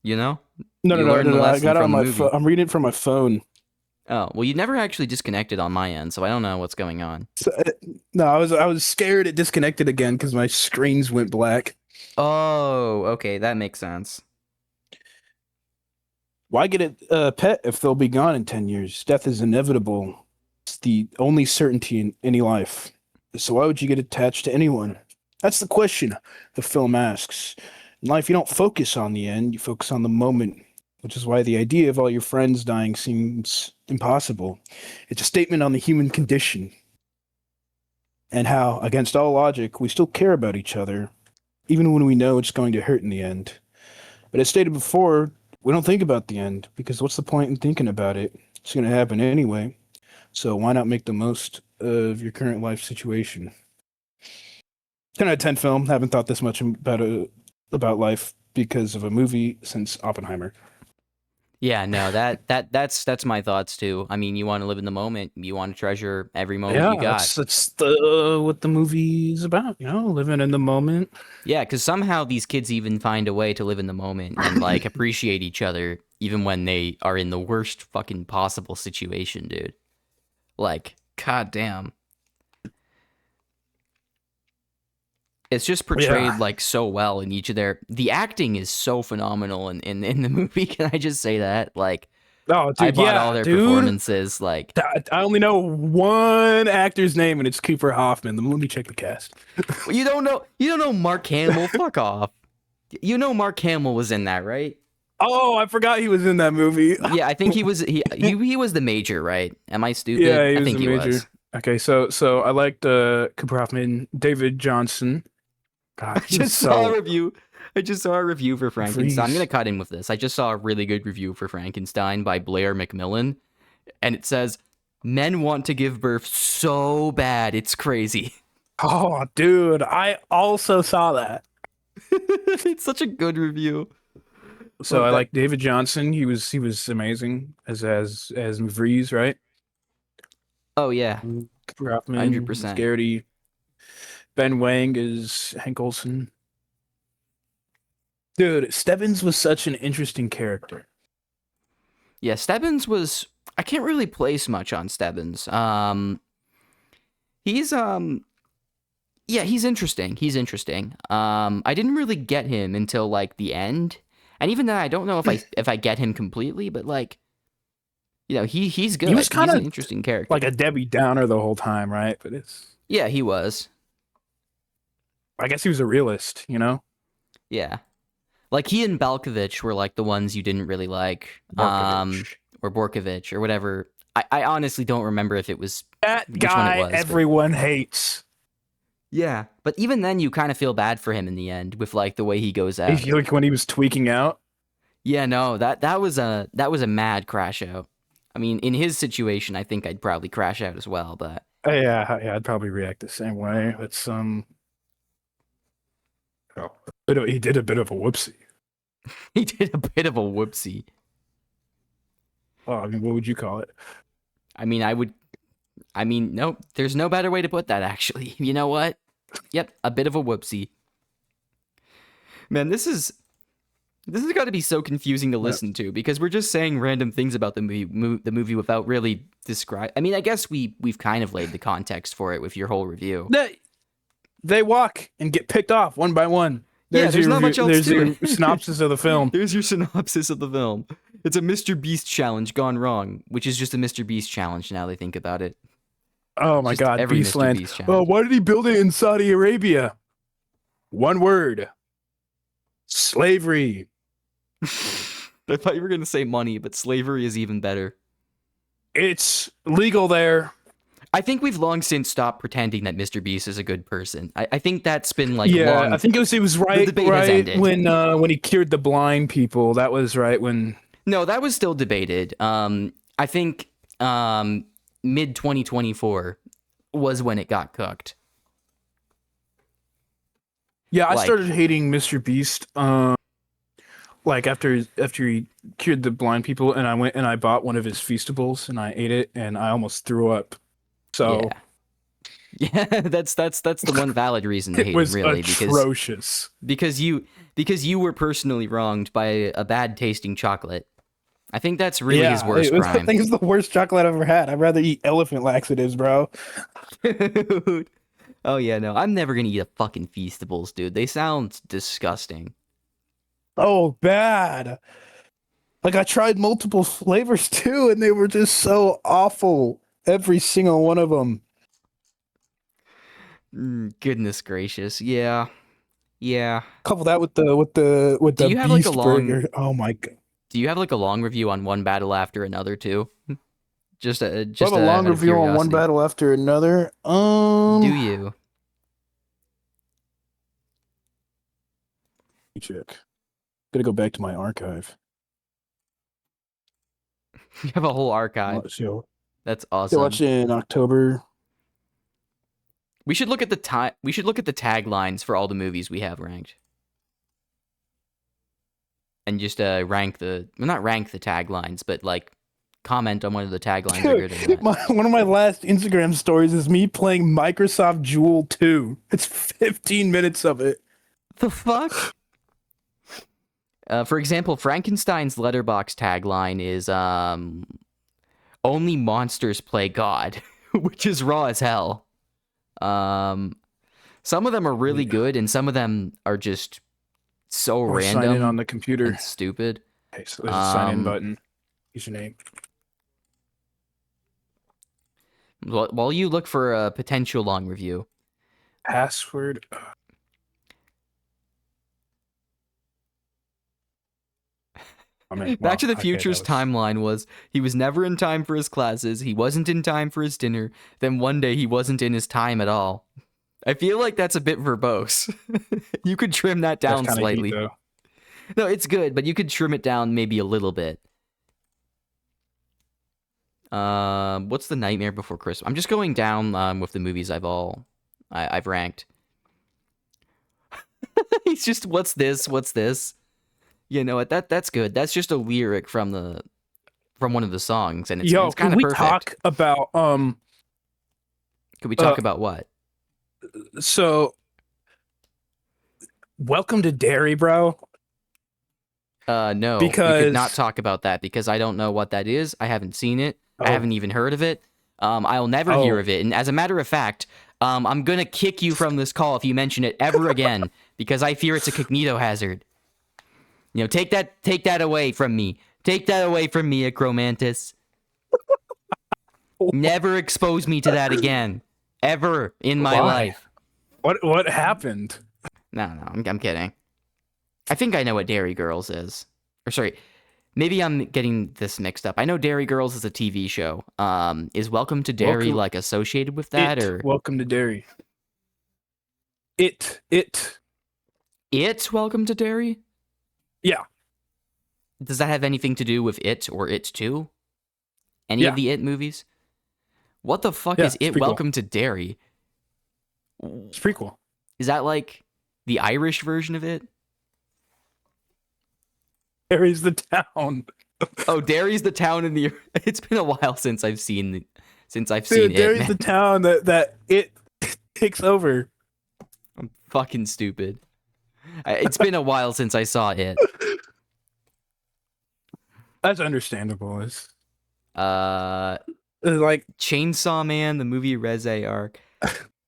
You know? No, You no, no, learned no, the no. I lesson got it on from the my movie. phone. I'm reading it from my phone. Oh, well, you never actually disconnected on my end, so I don't know what's going on. So, no, I was scared it disconnected again because my screens went black. Oh, okay, that makes sense. Why get a pet if they'll be gone in 10 years? Death is inevitable. It's the only certainty in any life. So why would you get attached to anyone? That's the question the film asks. In life, you don't focus on the end, you focus on the moment, which is why the idea of all your friends dying seems impossible. It's a statement on the human condition and how, against all logic, we still care about each other, even when we know it's going to hurt in the end. But as stated before, we don't think about the end because what's the point in thinking about it? It's going to happen anyway. So why not make the most of your current life situation? 10 out of 10 film. Haven't thought this much about life because of a movie since Oppenheimer. Yeah, no, that's my thoughts too. I mean, you want to live in the moment. You want to treasure every moment you got. That's what the movie is about, you know, living in the moment. Yeah, because somehow these kids even find a way to live in the moment and like appreciate each other even when they are in the worst fucking possible situation, dude. Like, goddamn. It's just portrayed Yeah. like so well in each of their. The acting is so phenomenal in the movie. Can I just say that? Like, Oh, I dude, bought all yeah, their dude. performances. Like, I only know one actor's name, and it's Cooper Hoffman. Let me check the cast. you don't know Mark Hamill. Fuck off. You know Mark Hamill was in that, right? Oh, I forgot he was in that movie. Yeah, I think he was he was the major, right? Am I stupid? Yeah, he I was think a he major. was. Okay, so I liked Cooper Hoffman, David Johnson. God, I he was just saw a so review. I just saw a review for Frankenstein. I'm freeze. gonna cut in with this. I just saw a really good review for Frankenstein by Blair McMillan, and it says, "Men want to give birth so bad, it's crazy." Oh, dude, I also saw that. It's such a good review. So Oh, I that. like David Johnson. He was amazing as Vries, right? Oh yeah, Cooper Hoffman is 100%. Garrity. Ben Wang is Hank Olson. Dude, Stebbins was such an interesting character. Yeah, Stebbins was. I can't really place much on Stebbins. He's Yeah, he's interesting. He's interesting. I didn't really get him until like the end, and even then, I don't know if I get him completely. But like, he's He was good. kind He's an of interesting character. like a Debbie Downer the whole time, right? But Yeah, he was. I guess he was a realist, you know? Yeah, like he and Balkovich were like the ones you didn't really like, Markovich. or Borkovich or whatever. I honestly don't remember if it was That which one it guy was, but everyone hates. yeah. But even then, you kind of feel bad for him in the end with like the way he goes out. Like when he was tweaking out. Yeah, no, that was a mad crash out. I mean, in his situation, I think I'd probably crash out as well, but Yeah, I'd probably react the same way. It's he did a bit of a whoopsie. he did a bit of a whoopsie. Oh, I mean, what would you call it? I mean, nope, there's no better way to put that, actually. You know what? Yep, a bit of a whoopsie. Man, this has got to be so confusing to listen to because we're just saying random things about the movie without really describe. I mean, I guess we've kind of laid the context for it with your whole review. They walk and get picked off one by one. There's not much else There's to your it. synopsis of the film. There's your synopsis of the film. It's a Mr. Beast challenge gone wrong, which is just a Mr. Beast challenge now they think about it. Oh my Just God, every Mr. Beastland. Beast Oh, challenge. why did he build it in Saudi Arabia? One word: Slavery. I thought you were gonna say money, but slavery is even better. It's legal there. I think we've long since stopped pretending that Mr. Beast is a good person. I think that's been like Yeah, long. I think it was right debate has ended. when he cured the blind people. That was right when. No, that was still debated. I think mid 2024 was when it got cooked. Yeah, I started hating Mr. Beast. Like after he cured the blind people, and I went and I bought one of his Feastables and I ate it, and I almost threw up. So yeah, that's the one valid reason to hate him, really, atrocious. because you were personally wronged by a bad tasting chocolate. I think that's really his worst crime. I think it's the worst chocolate I've ever had. I'd rather eat elephant laxatives, bro. Dude. Oh yeah, no, I'm never gonna eat a fucking Feastables, dude. They sound disgusting. Oh, bad. Like I tried multiple flavors too, and they were just so awful. Every single one of them. Goodness gracious, yeah. Couple that with the you have, like, beast a long- burger. Oh my god. Do you have like a long review on one battle after another too? just I have a long out of review on one curiosity. battle after another. Do you? Check. Gotta go back to my archive. You have a whole archive. That's awesome. I watched it in October. We should look at the We should look at the taglines for all the movies we have ranked, and just rank the not rank the taglines, but like comment on whether the taglines are good or not. One of my last Instagram stories is me playing Microsoft Jewel 2. It's 15 minutes of it. The fuck? For example, Frankenstein's Letterboxd tagline is "Only monsters play God," which is raw as hell. Some of them are really good, and some of them are just so random. Sign in on the computer. And stupid. Okay, so there's a sign in button. Use your name. While you look for a potential long review. Password. Back to the Future's timeline was he was never in time for his classes, he wasn't in time for his dinner, then one day he wasn't in his time at all. I feel like that's a bit verbose. You could trim that down slightly. Heat, no, it's good, but you could trim it down maybe a little bit. What's the Nightmare Before Christmas? I'm just going down with the movies I've ranked. He's just, what's this? What's this? You know what? That's good. That's just a lyric from one of the songs, and it's kind of perfect. Can we talk about Could we talk about what? So, Welcome to Derry, bro. No, we could not talk about that because I don't know what that is. I haven't seen it. I haven't even heard of it. I'll never hear of it. And as a matter of fact, I'm gonna kick you from this call if you mention it ever again because I fear it's a cognito hazard. You know, take that away from me. Take that away from me, Icromantis. Never expose me to that again, ever in my life. What happened? No, I'm kidding. I think I know what Dairy Girls is. Or sorry, maybe I'm getting this mixed up. I know Dairy Girls is a TV show. Is Welcome to Dairy like associated with that or Welcome to Dairy? It Welcome to Dairy? Yeah. Does that have anything to do with It or It 2? Any of the It movies? What the fuck is It Welcome to Dairy? It's prequel. Is that like the Irish version of it? Derry's the town. Oh, Derry's the town in the. It's been a while since I've seen it. Derry's the town that it takes over. I'm fucking stupid. It's been a while since I saw it. That's understandable. It's like Chainsaw Man, the movie Reze arc.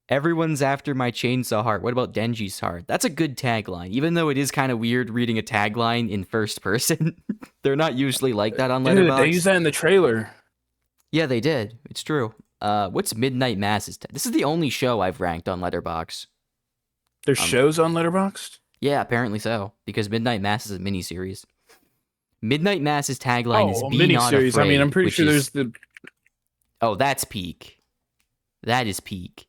Everyone's after my chainsaw heart. What about Denji's heart? That's a good tagline, even though it is kind of weird reading a tagline in first person. They're not usually like that on Letterboxd. They use that in the trailer. Yeah, they did. It's true. What's Midnight Mass? This is the only show I've ranked on Letterboxd. There's shows on Letterboxd? Yeah, apparently so, because Midnight Mass is a miniseries. Midnight Mass's tagline is Oh, a "Be not miniseries. I mean, I'm afraid," pretty which sure is there's the. that's peak. That is peak.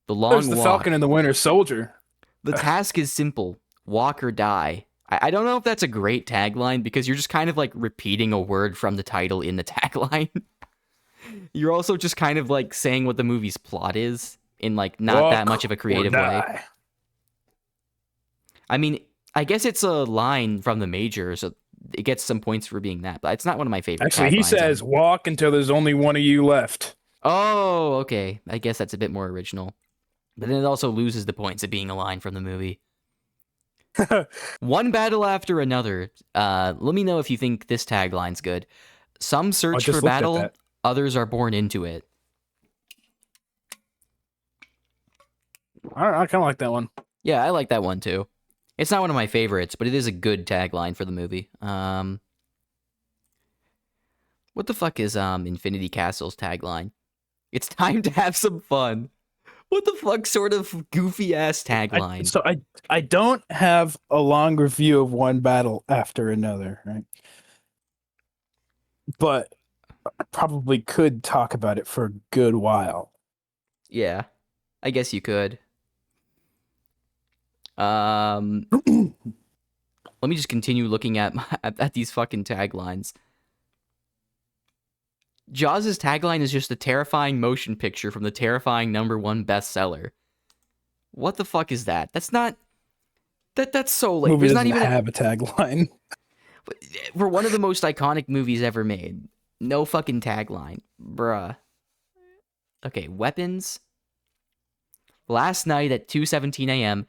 The There's long the Falcon walk. and the Winter Soldier. The task is simple: walk or die. I don't know if that's a great tagline because you're just kind of like repeating a word from the title in the tagline. You're also just kind of like saying what the movie's plot is in like not that much of Walk a or creative way. die. I mean, I guess it's a line from the Major, so it gets some points for being that, but it's not one of my favorite Actually, he taglines says, ever. "Walk until there's only one of you left." Oh, okay. I guess that's a bit more original. But then it also loses the points of being a line from the movie. One battle after another. Let me know if you think this tagline's good. Some search for just looked at battle, that. others are born into it. I kind of like that one. Yeah, I like that one too. It's not one of my favorites, but it is a good tagline for the movie. What the fuck is Infinity Castle's tagline? It's time to have some fun. What the fuck sort of goofy ass tagline? I don't have a long review of one battle after another, right? But I probably could talk about it for a good while. Yeah, I guess you could. Let me just continue looking at these fucking taglines. Jaws' tagline is just a terrifying motion picture from the terrifying #1 bestseller. What the fuck is that? That's not that's so late. Movie There's not doesn't even have a tagline. for one of the most iconic movies ever made. No fucking tagline. Bruh. Okay, weapons. Last night at 2:17 a.m.,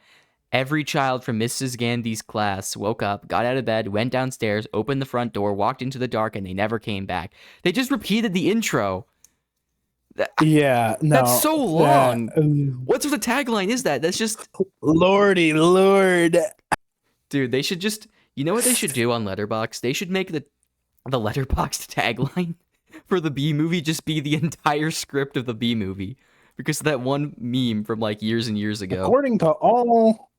every child from Mrs. Gandy's class woke up, got out of bed, went downstairs, opened the front door, walked into the dark, and they never came back. They just repeated the intro. Yeah, no. That's so long. That, What sort of tagline is that? That's just... Lordy Lord. Dude, they should just... You know what they should do on Letterboxd? They should make the Letterboxd tagline for the B movie just be the entire script of the B movie. Because of that one meme from like years and years ago. According to all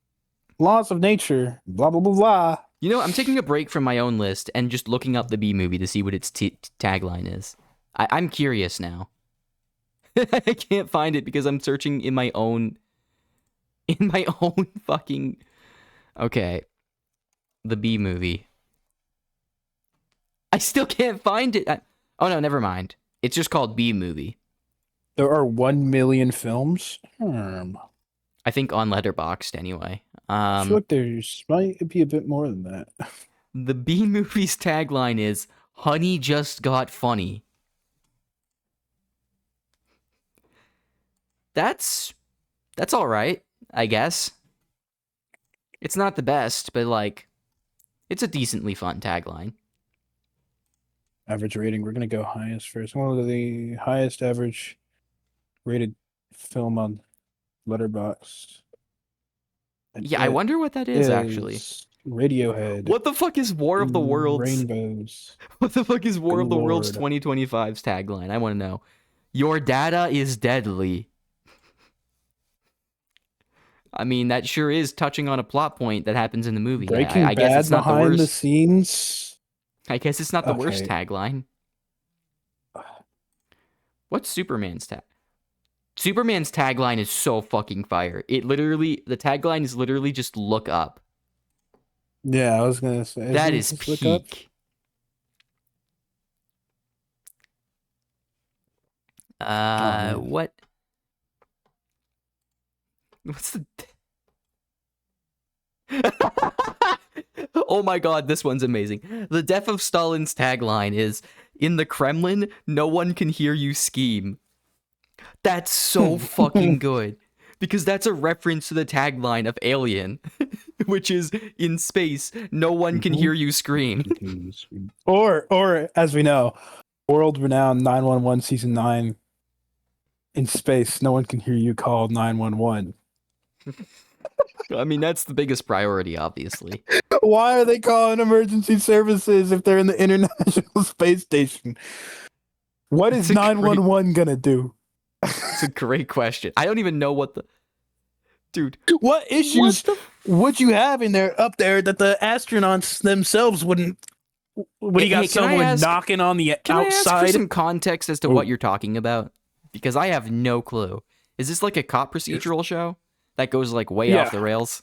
laws of nature, blah, blah, blah, blah. You know, I'm taking a break from my own list and just looking up the B movie to see what its tagline is. I'm curious now. I can't find it because I'm searching in my own fucking... Okay. The B movie. I still can't find it. Oh no, never mind. It's just called B movie. There are 1 million films. I think on Letterboxd anyway. I feel like there's might be a bit more than that. The B movie's tagline is "Honey just got funny." That's all right, I guess. It's not the best, but like, it's a decently fun tagline. Average rating. We're gonna go highest first. One of the highest average rated film on Letterboxd. Yeah, I wonder what that is actually. Radiohead. What the fuck is War of the Worlds? Rainbows. What the fuck is War Good of the Worlds Lord. 2025's tagline? I want to know. Your data is deadly. I mean, that sure is touching on a plot point that happens in the movie. Breaking I guess Bad it's not the behind the worst. scenes. I guess it's not the worst Okay. tagline. What's Superman's tag? Superman's tagline is so fucking fire. The tagline is literally just look up. Yeah, I was gonna say That is peak. What? What's the... Oh my god, this one's amazing. The Death of Stalin's tagline is, "In the Kremlin, no one can hear you scheme." That's so fucking good. Because that's a reference to the tagline of Alien, which is, "In space, no one can hear you scream." Or as we know, world-renowned 911 season 9. In space, no one can hear you call 911. I mean, that's the biggest priority, obviously. Why are they calling emergency services if they're in the International Space Station? What is 911 gonna do? It's a great question. I don't even know what the... Dude, What issues what would you have in there up there that the astronauts themselves wouldn't? When you got Hey, someone knocking on the can I ask for outside. some context as to what you're talking about? Because I have no clue. Is this like a cop procedural show that goes like way off Yeah, the rails?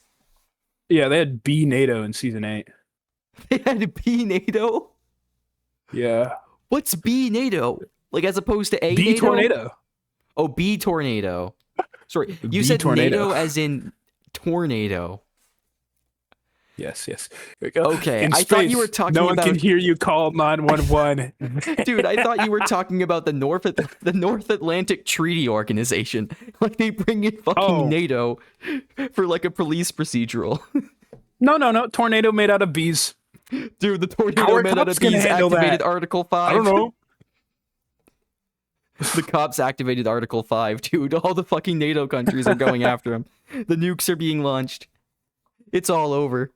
yeah, they had B NATO in season 8. They had B NATO? Yeah, What's B NATO? Like as opposed to A B NATO? tornado. Oh, B tornado. Sorry, you B said tornado. NATO as in tornado. Yes, yes. Here we go. Okay, In I thought you were space, no talking one can about hear you call 911. Dude, I thought you were talking about the North Atlantic Treaty Organization. Like they bring in fucking Oh. NATO for like a police procedural. No. Tornado made out of bees. Dude, the How tornado are made out cops of gonna bees handle activated that? Article 5. I don't know. The cops activated Article 5, dude. All the fucking NATO countries are going after him. The nukes are being launched. It's all over.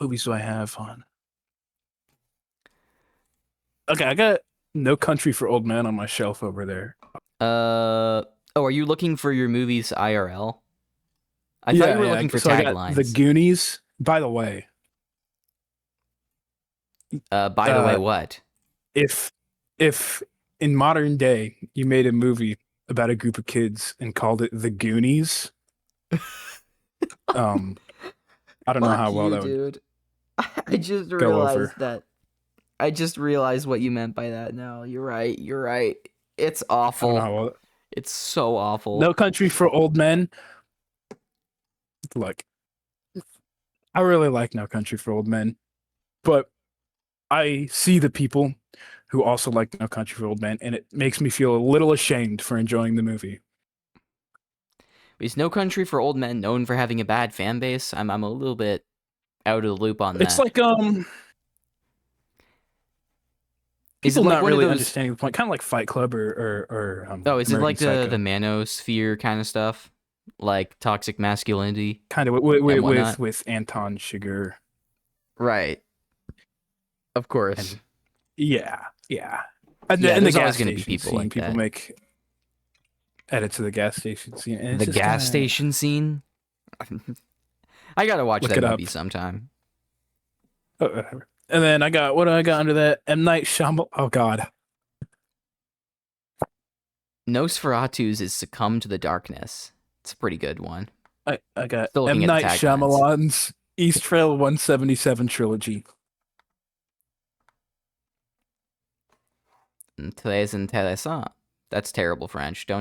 Movies do I have on? Okay, I got No Country for Old Men on my shelf over there. Oh, are you looking for your movies IRL? I thought you were looking for so I taglines. got The Goonies. By the way, By the way, what? if in modern day you made a movie about a group of kids and called it The Goonies, I don't know how well that would dude. I just go realized over. that. I just realized what you meant by that. No, you're right. You're right. It's I don't know awful. how well. It's so awful. No Country for Old Men. Look, I really like No Country for Old Men, but I see the people who also like No Country for Old Men, and it makes me feel a little ashamed for enjoying the movie. Is No Country for Old Men known for having a bad fan base? I'm a little bit out of the loop on that. It's like is it people like not one really of those... understanding the point, kind of like Fight Club or Oh, is it American like Psycho. the manosphere kind of stuff, like toxic masculinity, kind of and whatnot? with Anton Chigurh. Right. Of course. And yeah. And, Yeah, and the there's always gas gonna be station people scene, like people that. make edits of the gas station scene. And The it's just gas kinda, station scene. I gotta watch Look that it up. movie sometime. whatever. And then what do I got under that? M. Night Shyamalan. Oh God. Nosferatu's is Succumb to the Darkness. It's a pretty good one. I got Still looking M. at the Night taglines. Shyamalan's East Trail 177 trilogy. Très intéressant. That's terrible French. Do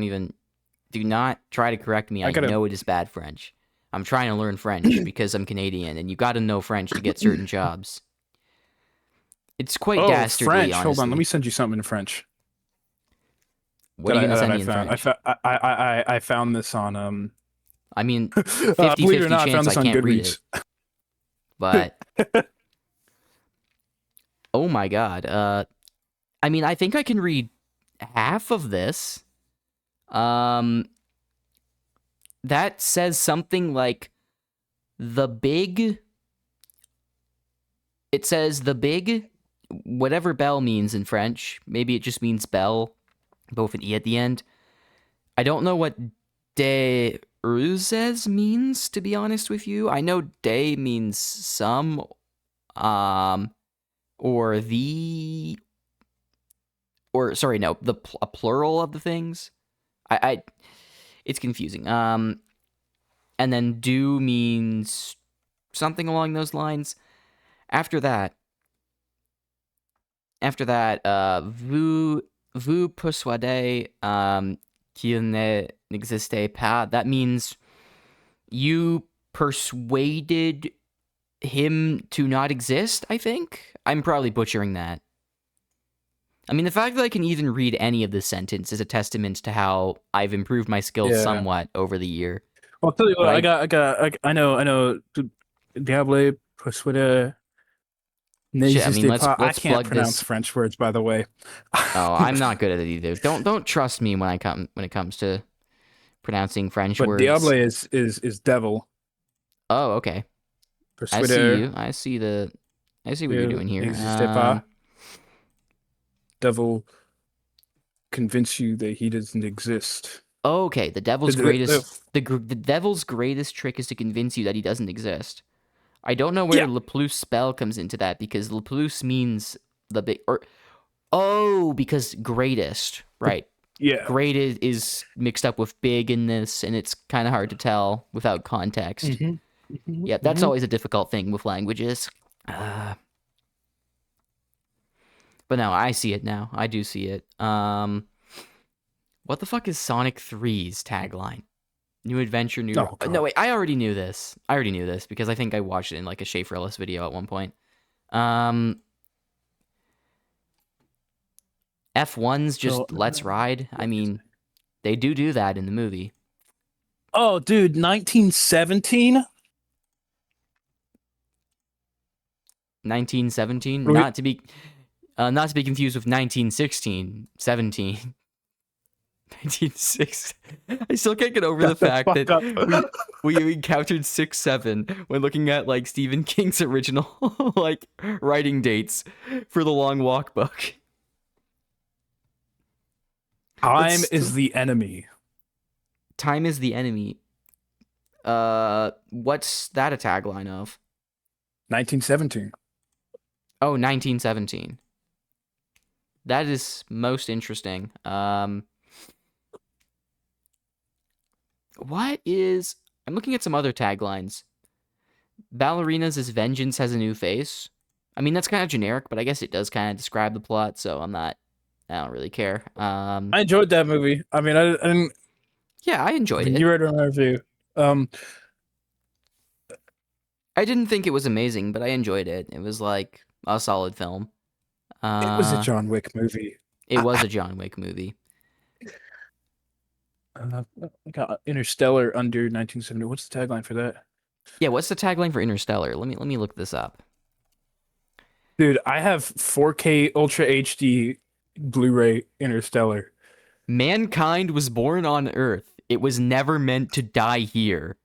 not try to correct me. I know it is bad French. I'm trying to learn French because I'm Canadian, and you gotta know French to get certain jobs. It's quite dastardly, French. honestly. Hold on, let me send you something in French. What are you gonna send me in French? I found this on I mean, believe 50-50 it or not, I found chance this I on can't read Goodreads. it. But oh my god. I mean, I think I can read half of this. That says something like it says the big, whatever bell means in French. Maybe it just means bell, but with an E at the end. I don't know what de ruses means, to be honest with you. I know de means some, or the, or sorry, no, a plural of the things. It's confusing. And then do means something along those lines. After that, vous persuadez qu'il n'existe pas. That means you persuaded him to not exist, I think. I'm probably butchering that. I mean, the fact that I can even read any of this sentence is a testament to how I've improved my skills somewhat over the year. I'll tell you what, Right? I know. Diable persuade. Shit, I mean, let's I can't plug pronounce this. French words, by the way. Oh, I'm not good at it either. Don't trust me when it comes to pronouncing French words. But Diable is devil. Oh, okay. I see you. I see what you're doing here. N'existe pas. Devil convince you that he doesn't exist. Okay, the The, devil's the, greatest the, the devil's greatest trick is to convince you that he doesn't exist. I don't know where yeah, Laplace spell comes into that because Laplace means the big or oh, because greatest, the, right? yeah. Great is mixed up with big in this, and it's kind of hard to tell without context. hmm hmm Yeah, that's hmm always a difficult thing with languages. Uh, but no, I see it now. I do see it. What the fuck is Sonic Three's tagline? New adventure, new. Oh No, god. wait. I already knew this. I already knew this because I think I watched it in like a Schaefer video at one point. Um, F1's So, just let's ride. I what is mean, it? they do that in the movie. Oh, dude, 1917. 1917, We not to be confused with 1916, 17. 1906. I still can't get over the got the fact fuck that up. we encountered 6-7 when looking at like Stephen King's original like writing dates for the Long Walk book. That's Time is still the enemy. time is the enemy. What's that a tagline of? 1917. Oh, 1917. That is most interesting. What is I'm looking at some other taglines. Ballerinas is vengeance has a new face. I mean, that's kind of generic, but I guess it does kind of describe the plot, so I don't really care. I enjoyed that movie. I mean, I didn't. Yeah, I I enjoyed mean, it. you read my review. Um, I didn't think it was amazing, but I enjoyed it. It was like a solid film. it was a Uh, John Wick movie. it was a John Wick movie. I got Interstellar under 1970. What's the tagline for that? Yeah, what's the tagline for Interstellar? Let me look this up. Dude, I have 4K Ultra HD Blu-ray Interstellar. Mankind was born on Earth. It was never meant to die here.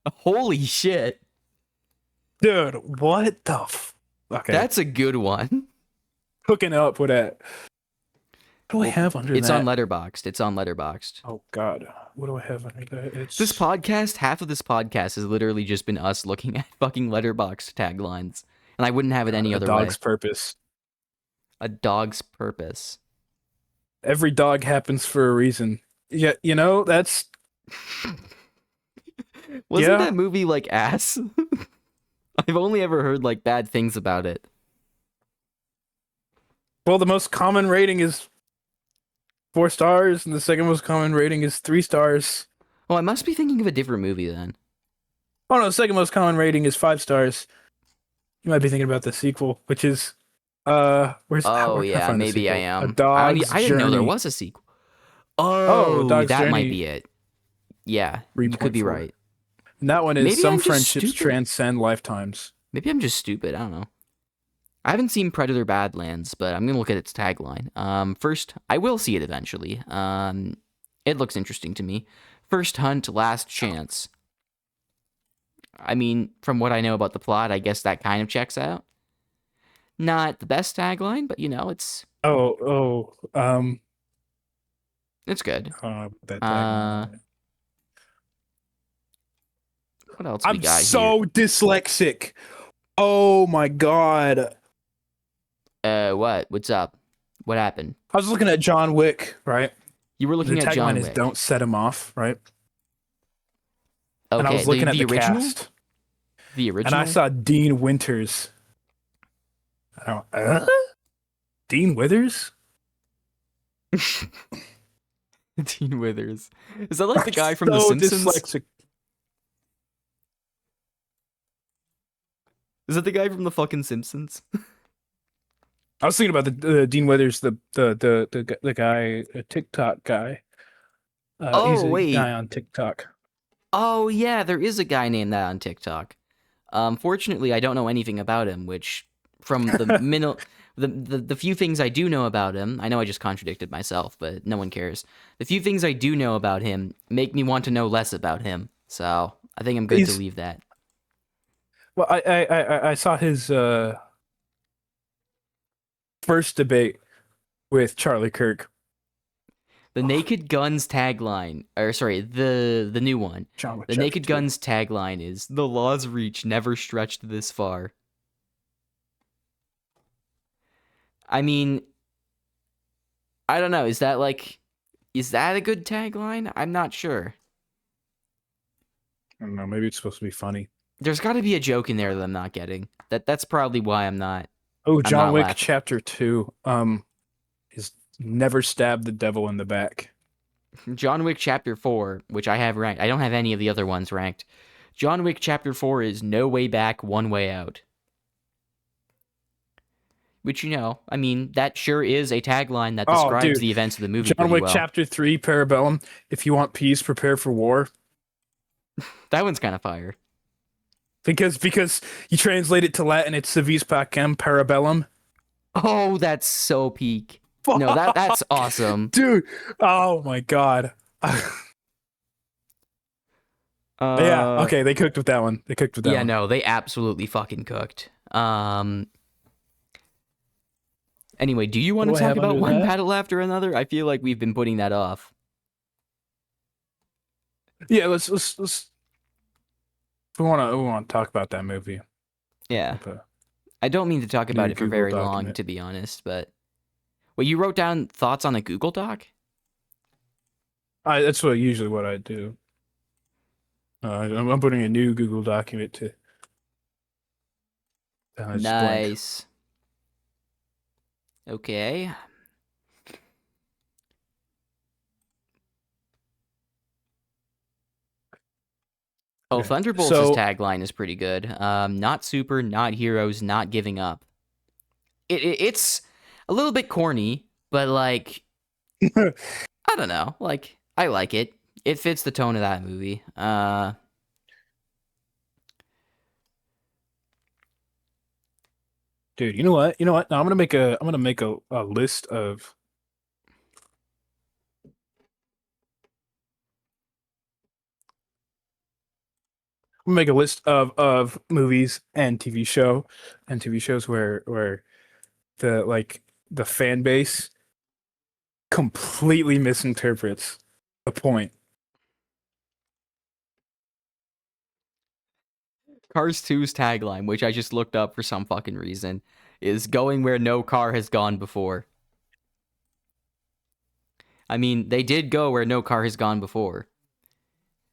Holy shit. Dude, what the f Okay, That's a good one. hooking up with that. What do I Well, have under it's on that? Letterboxd. It's on Letterboxd. Oh God, what do I have under that? This It's podcast, half of this podcast has literally just been us looking at fucking Letterboxd taglines. And I wouldn't have it any a other way. dog's purpose. A dog's purpose. Every dog happens for a reason. Yeah, that's Wasn't yeah. that movie like ass? I've only ever heard like bad things about it. Well, the most common rating is 4 stars, and the second most common rating is 3 stars. Well, I must be thinking of a different movie then. Oh no, the second most common rating is 5 stars. You might be thinking about the sequel, which is Oh where can I yeah, find the maybe I sequel? A am. Dog's I didn't know there Journey. was a sequel. Oh, Oh, Dog's that might Journey be it. Yeah, you could be 3.4. right. And that one is Maybe some I'm just friendships stupid. transcend lifetimes. Maybe I'm just stupid. I don't know. I haven't seen Predator Badlands, but I'm gonna look at its tagline. First, I will see it eventually. It looks interesting to me. First hunt, last chance. I mean, from what I know about the plot, I guess that kind of checks out. Not the best tagline, but Oh, it's good. that Uh, tagline. what else we I'm got here? so dyslexic. Oh my God. What? What's up? What happened? I was looking at John Wick, right? You were The looking at tagline John is Wick. "Don't set him off," right? And I Okay, was looking at the the original, cast, the and I original. saw Dean Winters. I don't, Dean Withers? Dean Withers. Is that like the guy from The So Simpsons? dyslexic. Is that the guy from the fucking Simpsons? I was thinking about the Dean Withers, the guy, a TikTok guy. He's Oh a guy wait. on TikTok. Oh yeah, there is a guy named that on TikTok. Fortunately, I don't know anything about him, which from the few things I do know about him, I know I just contradicted myself, but no one cares. The few things I do know about him make me want to know less about him. So I think I'm good to He's leave that. well, I saw his first debate with Charlie Kirk. The Naked Guns tagline, or sorry, the new one. John Wick The Chapter Naked 2. Guns tagline is "The law's reach never stretched this far." I mean, I don't know. Is that a good tagline? I'm not sure. I don't know. Maybe it's supposed to be funny. There's got to be a joke in there that I'm not getting. That's probably why I'm not. Oh, I'm John not Wick laughing. Chapter 2. Is never stab the devil in the back. John Wick Chapter 4, which I have ranked. I don't have any of the other ones ranked. John Wick Chapter 4 is no way back, one way out. Which, I mean, that sure is a tagline that Oh, describes dude. the events of the movie John pretty Wick well. Chapter 3, Parabellum. If you want peace, prepare for war. That one's kind of fire. Because you translate it to Latin, it's civis pacem parabellum. Oh, that's so peak. No, that's awesome. Dude. Oh my god. Yeah, okay, they cooked with that one. They cooked with that yeah, one. no, they absolutely fucking cooked. Anyway, do you want to talk about one battle after another? I feel like we've been putting that off. Yeah, let's we want to talk about that movie. Yeah. I don't mean to talk about it for very long, to be honest, but well, you wrote down thoughts on a Google Doc? That's usually what I do. I'm putting a new Google document to. Nice. Okay. Oh, Thunderbolts' tagline is pretty good. Not super, not heroes, not giving up. It's a little bit corny, but like, I don't know. Like, I like it. It fits the tone of that movie. Dude, you know what? Now I'm gonna make a list of. I'm gonna make a list of movies and TV shows where the fan base completely misinterprets a point. Cars 2's tagline, which I just looked up for some fucking reason, is going where no car has gone before. I mean, they did go where no car has gone before.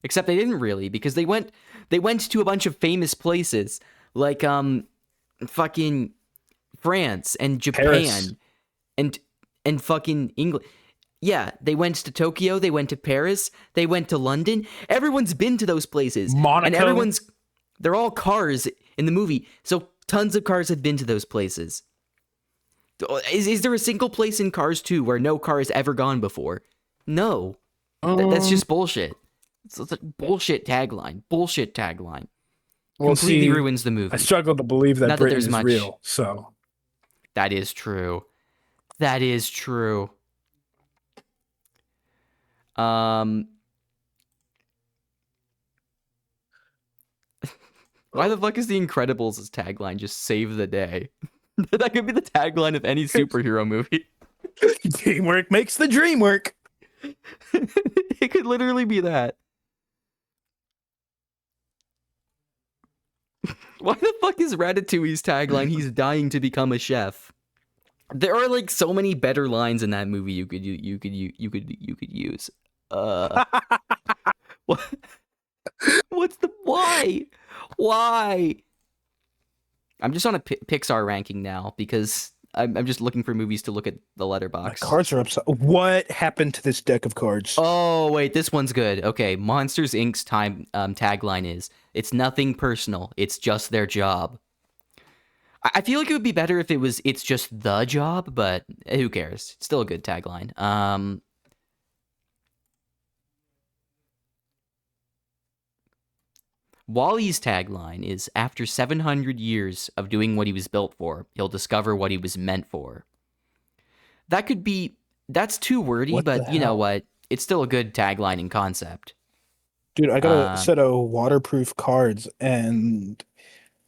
Except they didn't really, because they went to a bunch of famous places, like fucking France and Japan Paris. and fucking England. Yeah, they went to Tokyo, they went to Paris, they went to London. Everyone's been to those places. Monaco. And they're all cars in the movie, so tons of cars have been to those places. Is there a single place in Cars 2 where no car has ever gone before? No. That's just bullshit. It's a bullshit tagline. Bullshit tagline. Completely ruins the movie. I struggle to believe that Britain is real, so. That is true. That is true. Why the fuck is The Incredibles' tagline just save the day? That could be the tagline of any superhero movie. Teamwork makes the dream work. It could literally be that. Why the fuck is Ratatouille's tagline, he's dying to become a chef? There are like so many better lines in that movie you could use. What? What's the why? Why? I'm just on a Pixar ranking now because I'm just looking for movies to look at the letterbox. My cards are upside. What happened to this deck of cards? Oh wait, this one's good. Okay, Monsters Inc.'s tagline is "It's nothing personal. It's just their job." I feel like it would be better if "It's just the job," but who cares? It's still a good tagline. WALL-E's tagline is, after 700 years of doing what he was built for, he'll discover what he was meant for. That's too wordy, but you know what? It's still a good tagline and concept. Dude, I got a set of waterproof cards and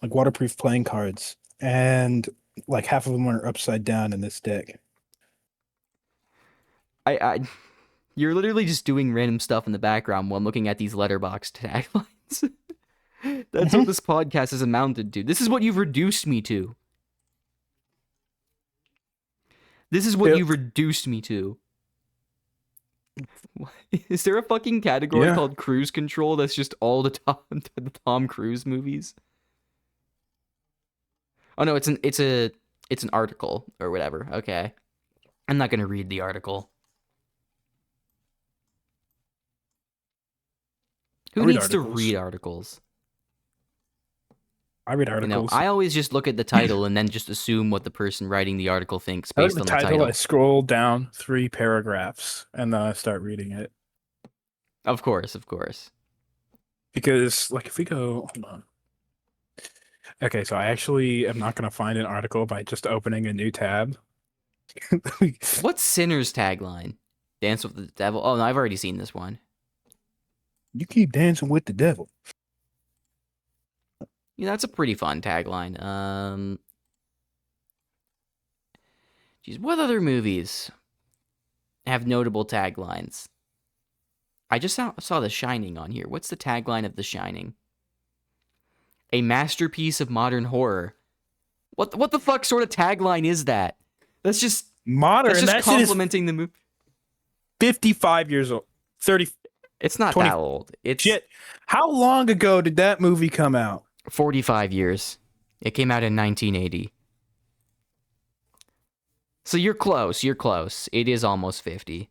like waterproof playing cards, and like half of them are upside down in this deck. You're literally just doing random stuff in the background while I'm looking at these letterbox taglines. That's what this podcast has amounted to. This is what you've reduced me to. This is what Yep. you've reduced me to. Is there a fucking category called cruise control that's just all the Tom Cruise movies? Oh no, it's an article or whatever. Okay. I'm not gonna read the article. Who needs to read articles? I read You articles. know, I always just look at the title and then just assume what the person writing the article thinks based on the title. I scroll down 3 paragraphs and then I start reading it. Of course. Because, like, if we go, hold on. Okay, so I actually am not going to find an article by just opening a new tab. What's Sinner's tagline? Dance with the devil? Oh, no, I've already seen this one. You keep dancing with the devil. Yeah, that's a pretty fun tagline. Geez, what other movies have notable taglines? I just saw The Shining on here. What's the tagline of The Shining? A masterpiece of modern horror. What the fuck sort of tagline is that? That's just modern. That's just that complimenting the movie. 55 years old. 30. It's not 20, that old. It's shit. How long ago did that movie come out? 45 years. It came out in 1980. So you're close. It is almost 50.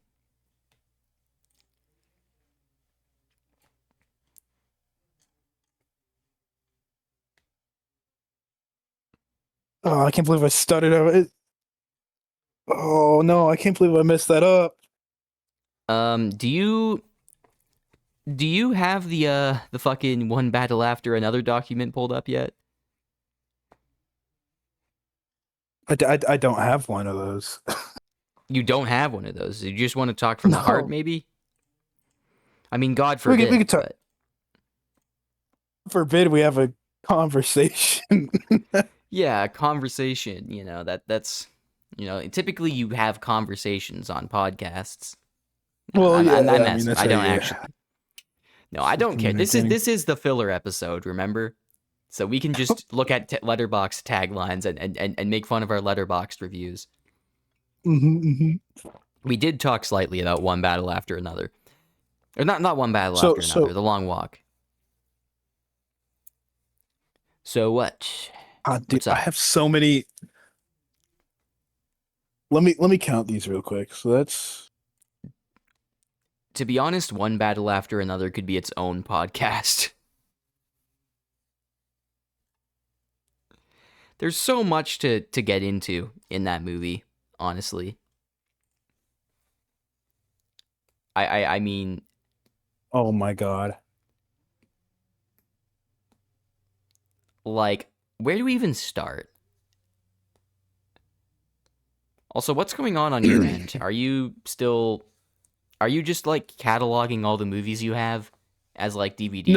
Oh, I can't believe I stuttered over it. Oh no, I can't believe I messed that up. Do you have the fucking One Battle After Another document pulled up yet? I don't have one of those. You don't have one of those. You just want to talk from the heart, maybe? I mean, God We forbid. could talk. Forbid we have a conversation. Yeah, a conversation. You know that's typically you have conversations on podcasts. Well, I don't actually. actually. No, I don't care. This is the filler episode. Remember, so we can just look at letterbox taglines and make fun of our letterboxed reviews. We did talk slightly about One Battle After Another, or not One Battle After Another. The Long Walk. So what? Dude, I have so many. Let me count these real quick. So that's. To be honest, One Battle After Another could be its own podcast. There's so much to get into in that movie, honestly. I mean... Oh my god. Like, where do we even start? Also, what's going on your end? Are you just, like, cataloging all the movies you have as, like, DVDs?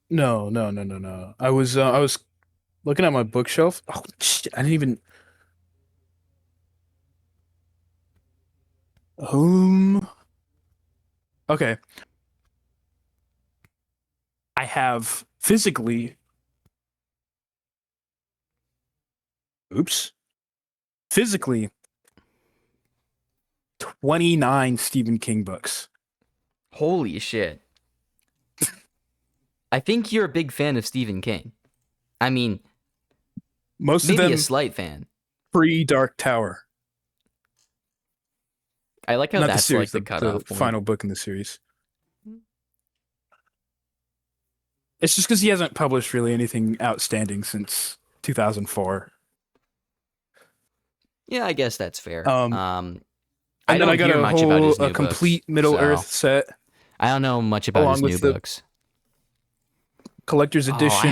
No. I was looking at my bookshelf. Oh, shit, I didn't even... Okay. I have physically... Physically 29 Stephen King books. Holy shit. I think you're a big fan of Stephen King. I mean, most maybe of them a slight fan. Pre-Dark Tower. I like how that's series, like the cutoff the final book in the series. It's just because he hasn't published really anything outstanding since 2004. Yeah, I guess that's fair. And I then I got a complete Middle Earth set. I don't know much about his new books. Collector's edition.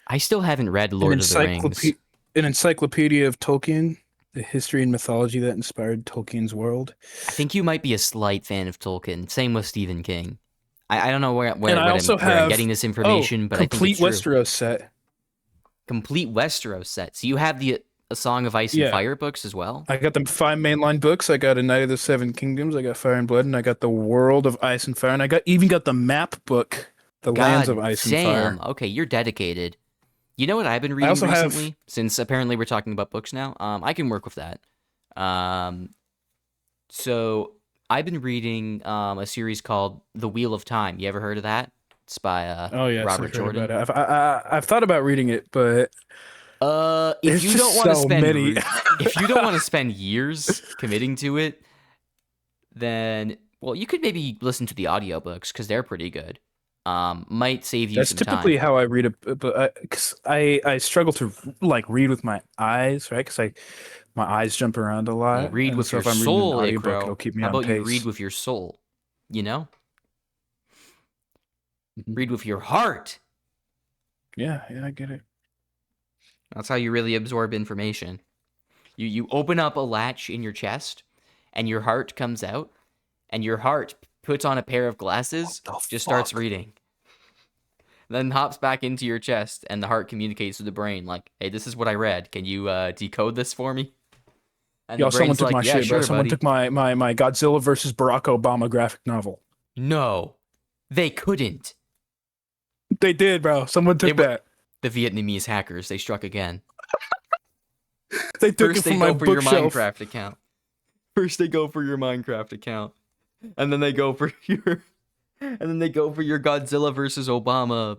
I still haven't read Lord of the Rings. An encyclopedia of Tolkien, the history and mythology that inspired Tolkien's world. I think you might be a slight fan of Tolkien. Same with Stephen King. I don't know where I'm getting this information, but I think it's true. Complete Westeros set. Complete Westeros set. So you have A Song of Ice and Yeah. Fire books as well? I got the 5 mainline books. I got A Knight of the Seven Kingdoms. I got Fire and Blood, and I got the World of Ice and Fire, and I got even got the map book, the Lands of God Ice and damn. Fire. Okay, you're dedicated. You know what I've been I reading also have recently? Since apparently we're talking about books now. I can work with that. Um, so I've been reading a series called The Wheel of Time. You ever heard of that? It's by oh yes, Robert I've heard about Jordan. it. I've thought about reading it, but If there's you just don't want to so spend many. if you don't want to spend years committing to it, then well, you could maybe listen to the audiobooks because they're pretty good. Might save you That's some time. typically how I read it, but because I struggle to like read with my eyes, right? Because I my eyes jump around a Well, lot, read and with so your if I'm reading an soul, audiobook, Icro. it'll keep me How on about you read pace. with your soul? You know? Mhm. Read with your heart. Yeah, yeah, I get it. That's how you really absorb information. You open up a latch in your chest and your heart comes out and your heart puts on a pair of What glasses, the just starts fuck? reading. Then hops back into your chest and the heart communicates to the brain like, "Hey, this is what I read. Can you decode this for me?" And the Yo, someone brain's took like, my "Yeah, shit, bro. sure, Someone buddy." took my Godzilla versus Barack Obama graphic novel. No. They couldn't. They did, bro. Someone They took were that. the Vietnamese hackers. They struck again. They took it First they from my go for your bookshelf. Minecraft account. First they go for your Minecraft account. And then they go for your Godzilla versus Obama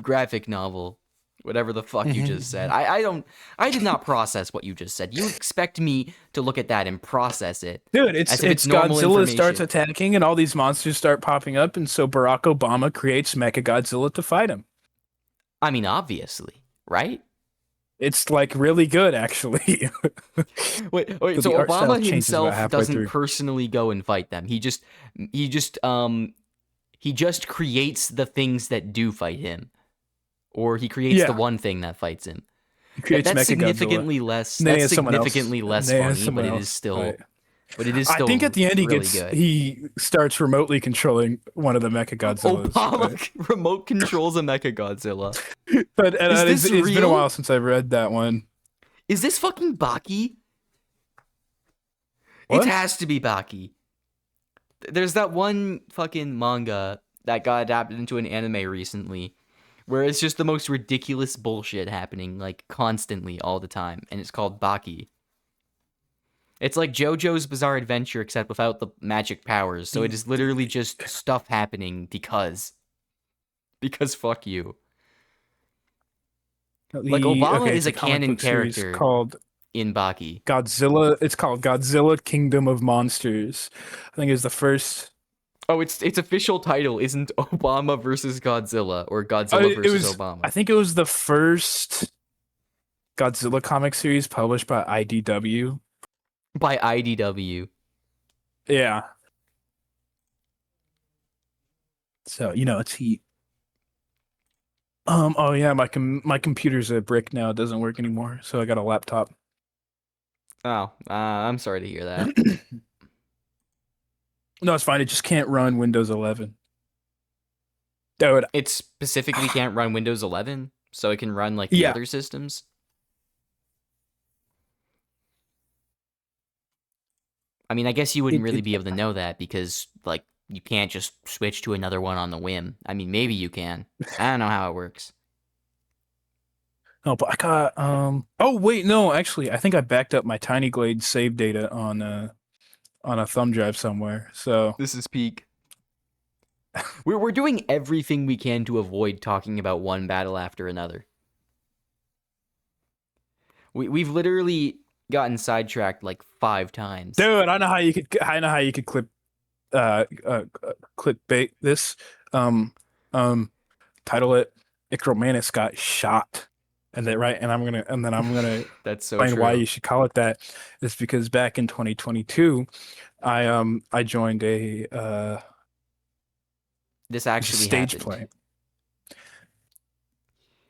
graphic novel. Whatever the fuck you just said. I did not process what you just said. You expect me to look at that and process it Dude, as if it's it's normal Godzilla starts information. attacking and all these monsters start popping up, and so Barack Obama creates Mechagodzilla to fight him. I mean, obviously, right? It's like really good, actually. Wait. But the So art style Obama changes about himself halfway doesn't through. personally go and fight them. He just he just creates the things that do fight him, or he creates the Yeah, one thing that fights him. he creates That's Mechagodzilla, significantly less. and then he That's has someone else, significantly and less then he has funny, someone else. Right. but it is I think at still the end really good. he starts remotely controlling one of the Mechagodzillas. Obama Right? remote controls a Mechagodzilla. But Is this it's been a while real? since I've read that one. Is this fucking Baki? It What? has to be Baki. There's that one fucking manga that got adapted into an anime recently where it's just the most ridiculous bullshit happening like constantly all the time, and it's called Baki. It's like JoJo's Bizarre Adventure except without the magic powers. So it is literally just stuff happening because fuck you. Like Obama is It's a a comic canon book series character called in Baki. Godzilla. It's called Godzilla Kingdom of Monsters. I think it's the first. Oh, its official title isn't Obama versus Godzilla or Oh, Godzilla it versus was. Obama. I think it was the first Godzilla comic series published by IDW. By IDW. Yeah. So it's heat. Oh yeah, my computer's a brick now. It doesn't work anymore. So I got a laptop. Oh, I'm sorry to hear that. No, it's fine. It just can't run Windows 11. Dude, It specifically can't run Windows 11, so it can run like the yeah. other systems. I mean, I guess you wouldn't It, really it be able to know that because like you can't just switch to another one on the whim. I mean, maybe you can. I don't know how it works. No, but I got oh wait, no, actually I think I backed up my TinyGlade save data on a thumb drive somewhere. So This is peak. We're doing everything we can to avoid talking about one battle after another. We've literally gotten sidetracked like 5 times. dude, I know how you could clickbait this. Um Title it Icromantis got shot. And then right, and I'm gonna That's so explain why true. you should call it that. It's because back in 2022, I joined This actually stage happened. play.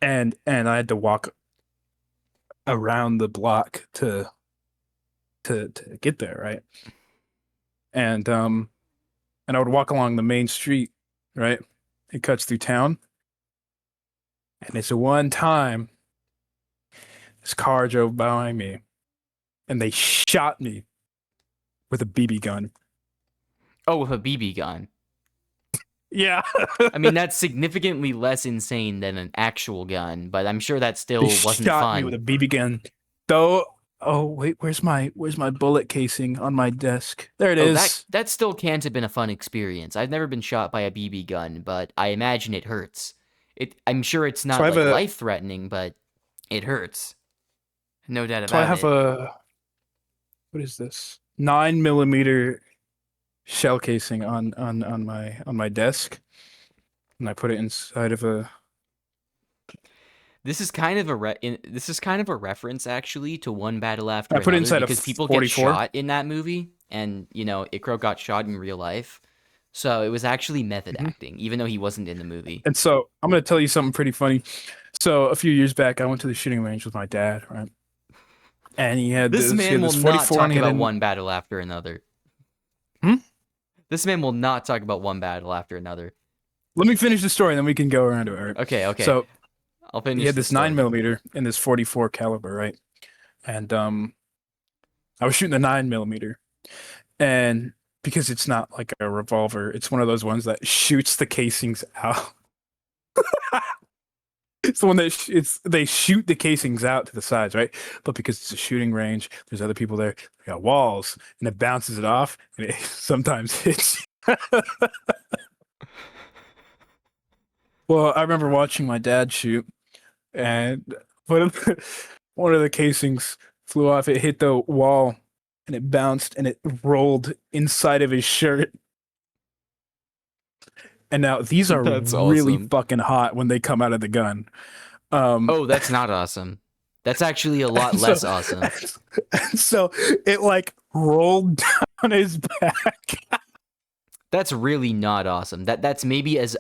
And I had to walk around the block to get there, right? And I would walk along the main street, right? It cuts through town. And it's the one time This car drove by me, and they shot me with a BB gun. Oh, with a BB gun. Yeah. I mean, that's significantly less insane than an actual gun, but I'm sure that still They wasn't shot fun. me with a BB gun. Though, oh wait, where's my bullet casing on my desk? There it is. That still can't have been a fun experience. I've never been shot by a BB gun, but I imagine it hurts. I'm sure it's So I not have like a life-threatening, but it hurts. No doubt so I about have it. a what is this? 9mm shell casing on my desk, and I put it inside of a. This is kind of a reference actually to One Battle After I put it Another inside a because people get 44. shot in that movie, and Icaro got shot in real life, so it was actually method Mhm. acting, even though he wasn't in the movie. And so I'm gonna tell you something pretty funny. So a few years back, I went to the shooting range with my dad, right? And he had This this man will not 44, and talk he had about an. One Battle After Another. Hmm? This man will not talk about One Battle After Another. Let me finish the story, and then we can go around to it. Right? Okay. So I'll he finish had the this story. 9mm and this 44 caliber, right? And I was shooting the 9mm, and because it's not like a revolver, it's one of those ones that shoots the casings out. It's the one that they shoot the casings out to the sides, right? But because it's a shooting range, there's other people there. They got walls, and it bounces it off, and it sometimes hits. Well, I remember watching my dad shoot, and one of the casings flew off. It hit the wall, and it bounced, and it rolled inside of his shirt. And now these are That's really awesome. fucking hot when they come out of the gun. Oh, that's not awesome. That's actually a lot And so, less awesome. and so it like rolled down his back. That's really not awesome. That's maybe as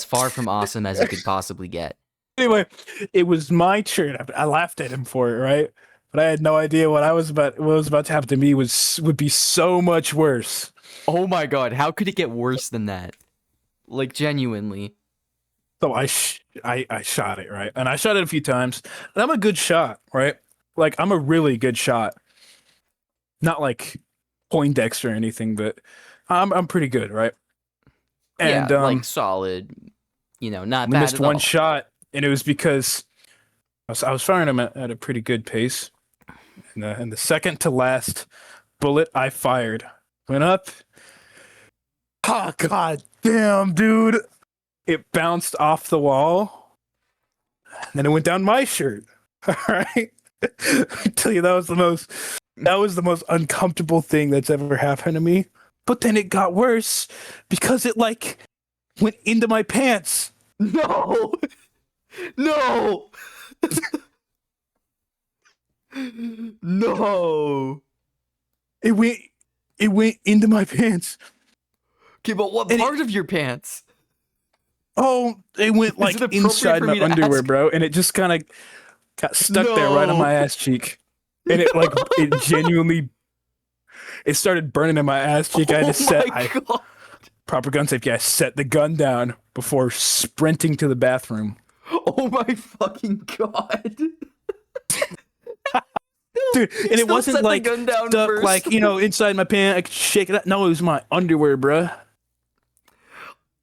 far from awesome as it could possibly get. Anyway, it was my turn. I laughed at him for it, right? But I had no idea what was about to happen to me would be so much worse. Oh my god, how could it get worse than that? Like genuinely. So I shot it, right? And I shot it a few times. And I'm a good shot, right? Like I'm a really good shot. Not like Poindexter or anything, but I'm pretty good, right? Yeah, And like solid. Not we bad missed at one all. shot, and it was because I was firing them at a pretty good pace. And the second to last bullet I fired went up. Oh god damn, dude! It bounced off the wall, and then it went down my shirt. All right, I tell you that was the most uncomfortable thing that's ever happened to me. But then it got worse because it like went into my pants. No! No! No! It went into my pants. Okay, but what And part of your pants? Oh, it went like it appropriate inside for my me to underwear, ask? bro, and it just kind of got stuck there right on No! my ass cheek. And it like it genuinely it started burning in my ass cheek. I had to Oh my god! proper gun safety. I set the gun down before sprinting to the bathroom. Oh my fucking god! Dude, You and it still wasn't set the like gun down stuck first. like, inside my pants. I could shake it out. No, it was my underwear, bruh.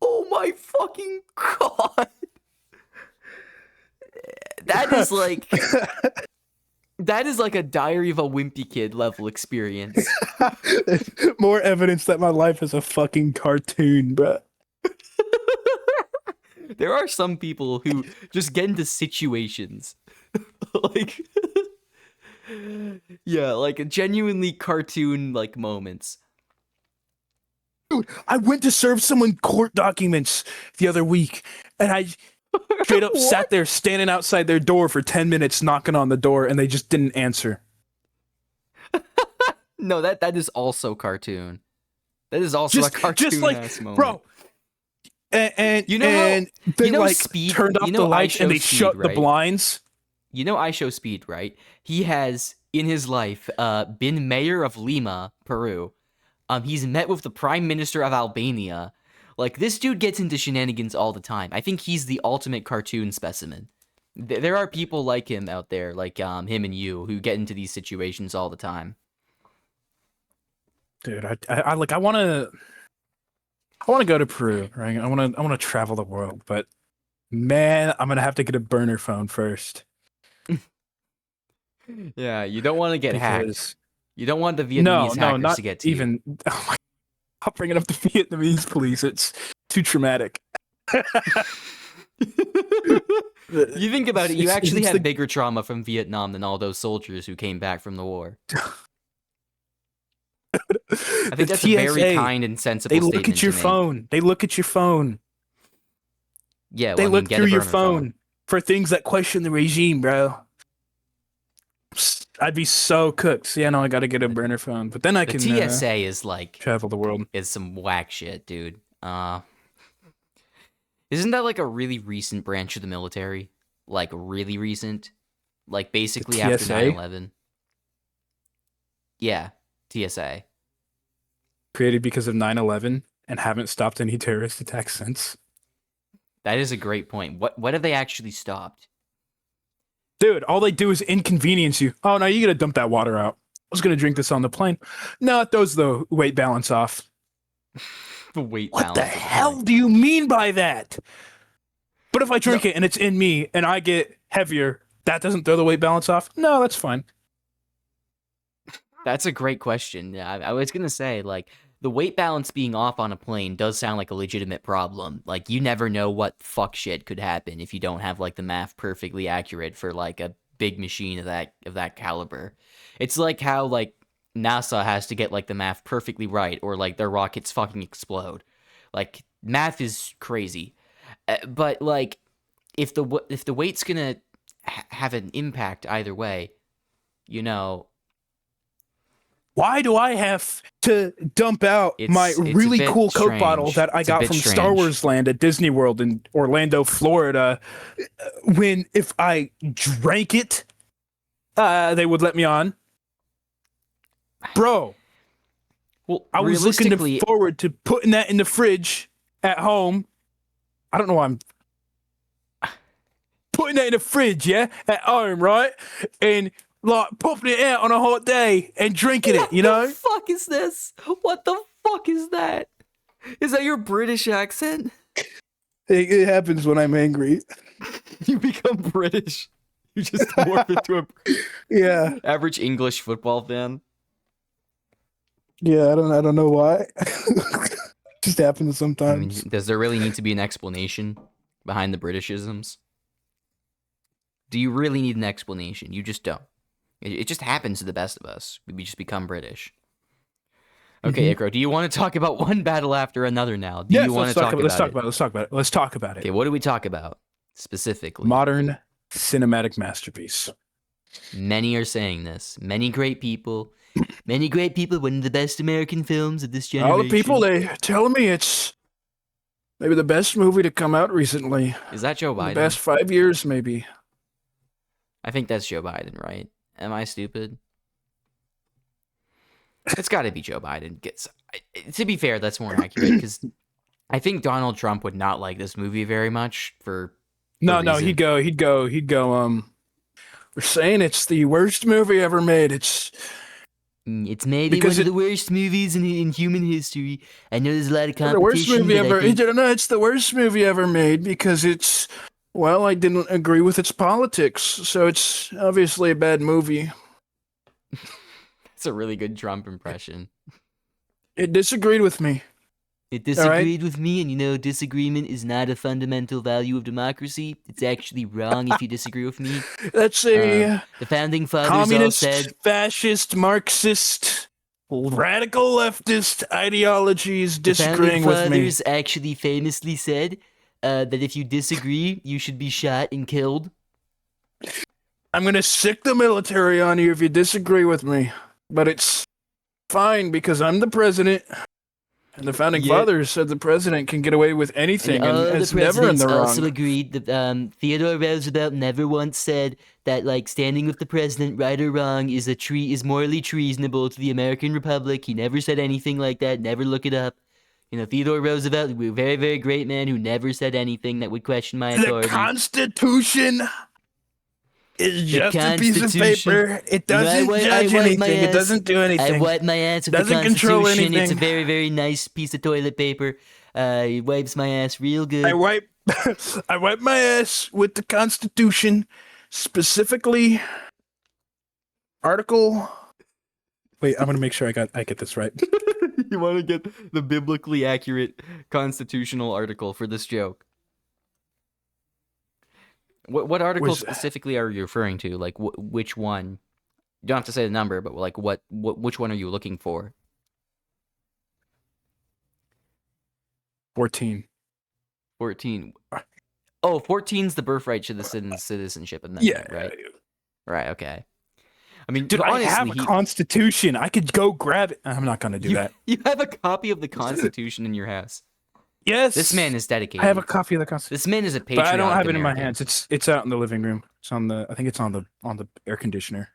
Oh my fucking god! That is like a Diary of a Wimpy Kid level experience. More evidence that my life is a fucking cartoon, bruh. There are some people who just get into situations like yeah, like genuinely cartoon like moments. Dude, I went to serve someone court documents the other week, and I straight up sat there standing outside their door for 10 minutes knocking on the door, and they just didn't answer. No, that is also cartoon. That is also a cartoon ass moment. Bro. And they like Speed, turned off the lights and they shut the right? blinds. I Show Speed, right? He has in his life been mayor of Lima, Peru. He's met with the prime minister of Albania. Like, this dude gets into shenanigans all the time. I think he's the ultimate cartoon specimen. There are people like him out there, like him and you, who get into these situations all the time. Dude, I like I want to go to Peru, right? I want to travel the world, but man, I'm gonna have to get a burner phone first Yeah, you don't want to get hacked. because You don't want the no, Vietnamese no, hackers not to get to you. even. Oh my, I'll bring it up to Vietnamese police. It's too traumatic. You think about it, you actually it's have the- bigger trauma from Vietnam than all those soldiers who came back from the war. I think that's a very kind and sensible They statement look at your to make. phone. They look at your phone. Yeah, They well, I mean, look get through a your burner phone for things that question the regime, bro. I'd be so cooked. So, yeah, no, I got to get a burner phone, but then I The can TSA is like travel the world. is some whack shit, dude. Isn't that like a really recent branch of the military? Like really recent? Like basically after TSA? 9/11. Yeah, TSA. Created because of 9/11 and haven't stopped any terrorist attacks since. That is a great point. What have they actually stopped? Dude, all they do is inconvenience you. Oh, no, you got to dump that water out. I was going to drink this on the plane. No, it throws the weight balance off. The weight What the balance of hell plane. do you mean by that? But if I drink it and it's in me and I get heavier, that doesn't throw the weight balance off? No, that's fine. That's a great question. Yeah, I was gonna say, like, the weight balance being off on a plane does sound like a legitimate problem. Like, you never know what fuck shit could happen if you don't have like the math perfectly accurate for like a big machine of that caliber. It's like how like NASA has to get like the math perfectly right, or like their rockets fucking explode. Like, math is crazy, but like if the weight's gonna have an impact either way, you know. Why do I have to dump out my It's a really bit cool Coke bottle strange. that I It's a got bit from Star strange. Wars Land at Disney World in Orlando, Florida, when if I drank it, they would let me on? Bro, Well, I was looking realistically, forward to putting that in the fridge at home. I don't know why I'm putting that in the fridge, yeah, at home, right? And like popping it out on a hot day and drinking it, you What know? the fuck is this? What the fuck is that? Is that your British accent? It happens when I'm angry. You become British. You just morph into a Yeah, average English football fan. yeah. I don't know why. Just happens I mean, sometimes. does there really need to be an explanation behind the Britishisms? Do you really need an explanation? You just don't. It just happens to the best of us. We just become British. Okay, Icro, do you want to talk about one battle after another now? Do Yes, you want let's to talk talk about. Let's talk it? about it. Let's talk about it. Let's talk about Okay, it. what do we talk about specifically? Modern cinematic masterpiece. Many are saying this. Many great people. Many great people. One of the best American films of this generation. All the people they telling me it's maybe the best movie to come out recently. Is that Joe Biden? The best 5 years, maybe. I think that's Joe Biden, right? Am I stupid? It's got to be Joe Biden. To be fair, that's more accurate because I think Donald Trump would not like this movie very much for. No, reason. he'd go. We're saying it's the worst movie ever made. It's maybe because one of the worst movies in human history. I know there's a lot of the worst competition. movie but I ever. think- No, it's the worst movie ever made because it's. Well, I didn't agree with its politics, so it's obviously a bad movie. It's a really good Trump impression. It disagreed with me. It disagreed with me, and disagreement is not a fundamental value of democracy. It's actually wrong if you disagree with me. That's a The founding fathers communist, all said, fascist, Marxist, radical leftist ideologies the founding disagreeing with me. fathers actually famously said that if you disagree, you should be shot and killed. I'm gonna sick the military on you if you disagree with me, but it's fine because I'm the president. And the founding fathers said the president can get away with anything, and it's never in the wrong. Also agreed that Theodore Roosevelt never once said that like standing with the president, right or wrong, is morally treasonable to the American Republic. He never said anything like that. Never look it up. Theodore Roosevelt, a very, very great man who never said anything that would question my The authority. Constitution It's The just a piece of Constitution. paper. It You know, doesn't I judge wipe my anything. It ass. doesn't do I anything. wipe my ass with the Doesn't control Constitution. It's a anything. very, very nice piece of toilet paper. It wipes my ass real I good. wipe I wipe my ass with the Constitution, specifically Article. Wait, I'm gonna make sure I get this right. You want to get the biblically accurate constitutional article for this joke. What article specifically are you referring to? Like, which one? You don't have to say the number, but like, which one are you looking for? 14. 14. Oh, 14's the birthright to the citizenship amendment, Yeah, right? Right, okay. I mean, dude, honestly, I have a Constitution. I could go grab it. I'm not gonna do that. You have a copy of the Constitution in your house. Yes, This man is dedicated. I have a copy of the Constitution. This man is a patriotic But I don't have it in my American. hands. It's out in the living room. It's on the. I think it's on the air conditioner.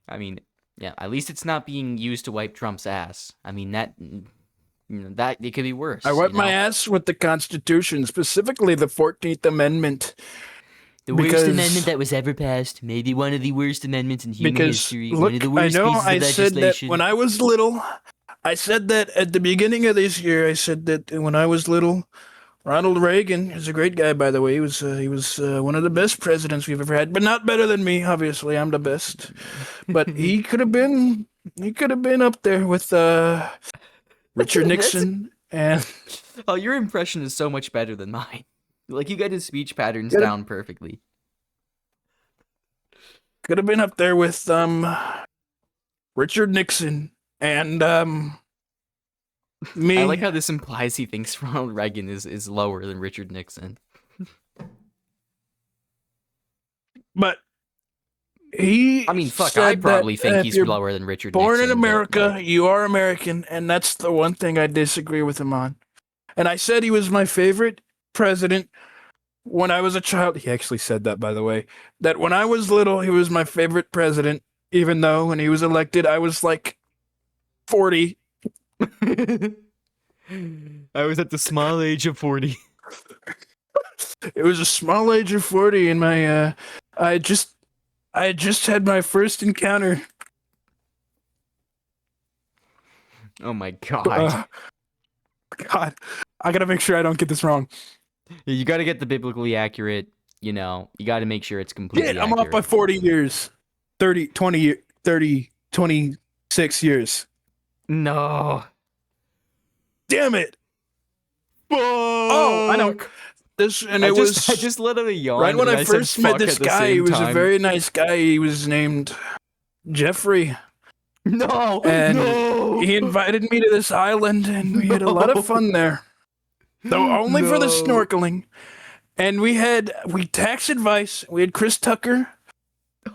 I mean, yeah. At least it's not being used to wipe Trump's ass. I mean that it could be worse. I wipe my ass with the Constitution, specifically the 14th Amendment. The worst amendment that was ever passed. Maybe one of the worst amendments in human history. Look, One of the worst I know pieces of I said that legislation. when I was little. I said that at the beginning of this year. I said that when I was little, Ronald Reagan is a great guy, by the way. He was one of the best presidents we've ever had, but not better than me. Obviously, I'm the best. But he could have been up there with Richard Nixon and. Oh, your impression is so much better than mine. Like, you got his speech patterns down perfectly. Could have been up there with Richard Nixon and me. I like how this implies he thinks Ronald Reagan is lower than Richard Nixon. But he. I mean, fuck, said I probably that think if he's you're lower than Richard born Nixon. in America, you are American, and that's the one thing I disagree with him on. And I said he was my favorite president when I was a child. He actually said that, by the way, that when I was little, he was my favorite president, even though when he was elected, I was like 40. I was at the small age of 40. It was a small age of 40, and my I had just had my first encounter. Oh my god. God, I gotta make sure I don't get this wrong. You gotta get the biblically accurate, you gotta make sure it's completely Yeah, I'm accurate. off by 40 years. 26 years. No. Damn it. Oh, I know. I just let out a yawn. right when and I said first met fuck this at the guy. same He was a time. very nice guy. He was named Jeffrey. No. And no. he invited me to this island, and we had a lot of fun there. Though only for the No. snorkeling. And we tax advice. We had Chris Tucker.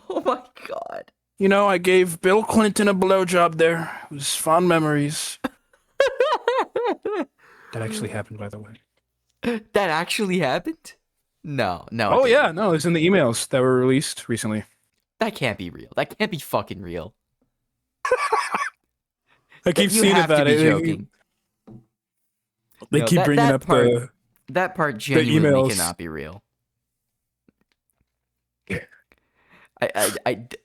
Oh my god. You know, I gave Bill Clinton a blowjob there. It was fond memories. That actually happened, by the way. That actually happened? No. Oh, it yeah. didn't. No, it's in the emails that were released recently. That can't be real. That can't be fucking real. I keep You seeing have about to be it. joking. They No, keep bringing that up part- That part genuinely emails. cannot be real.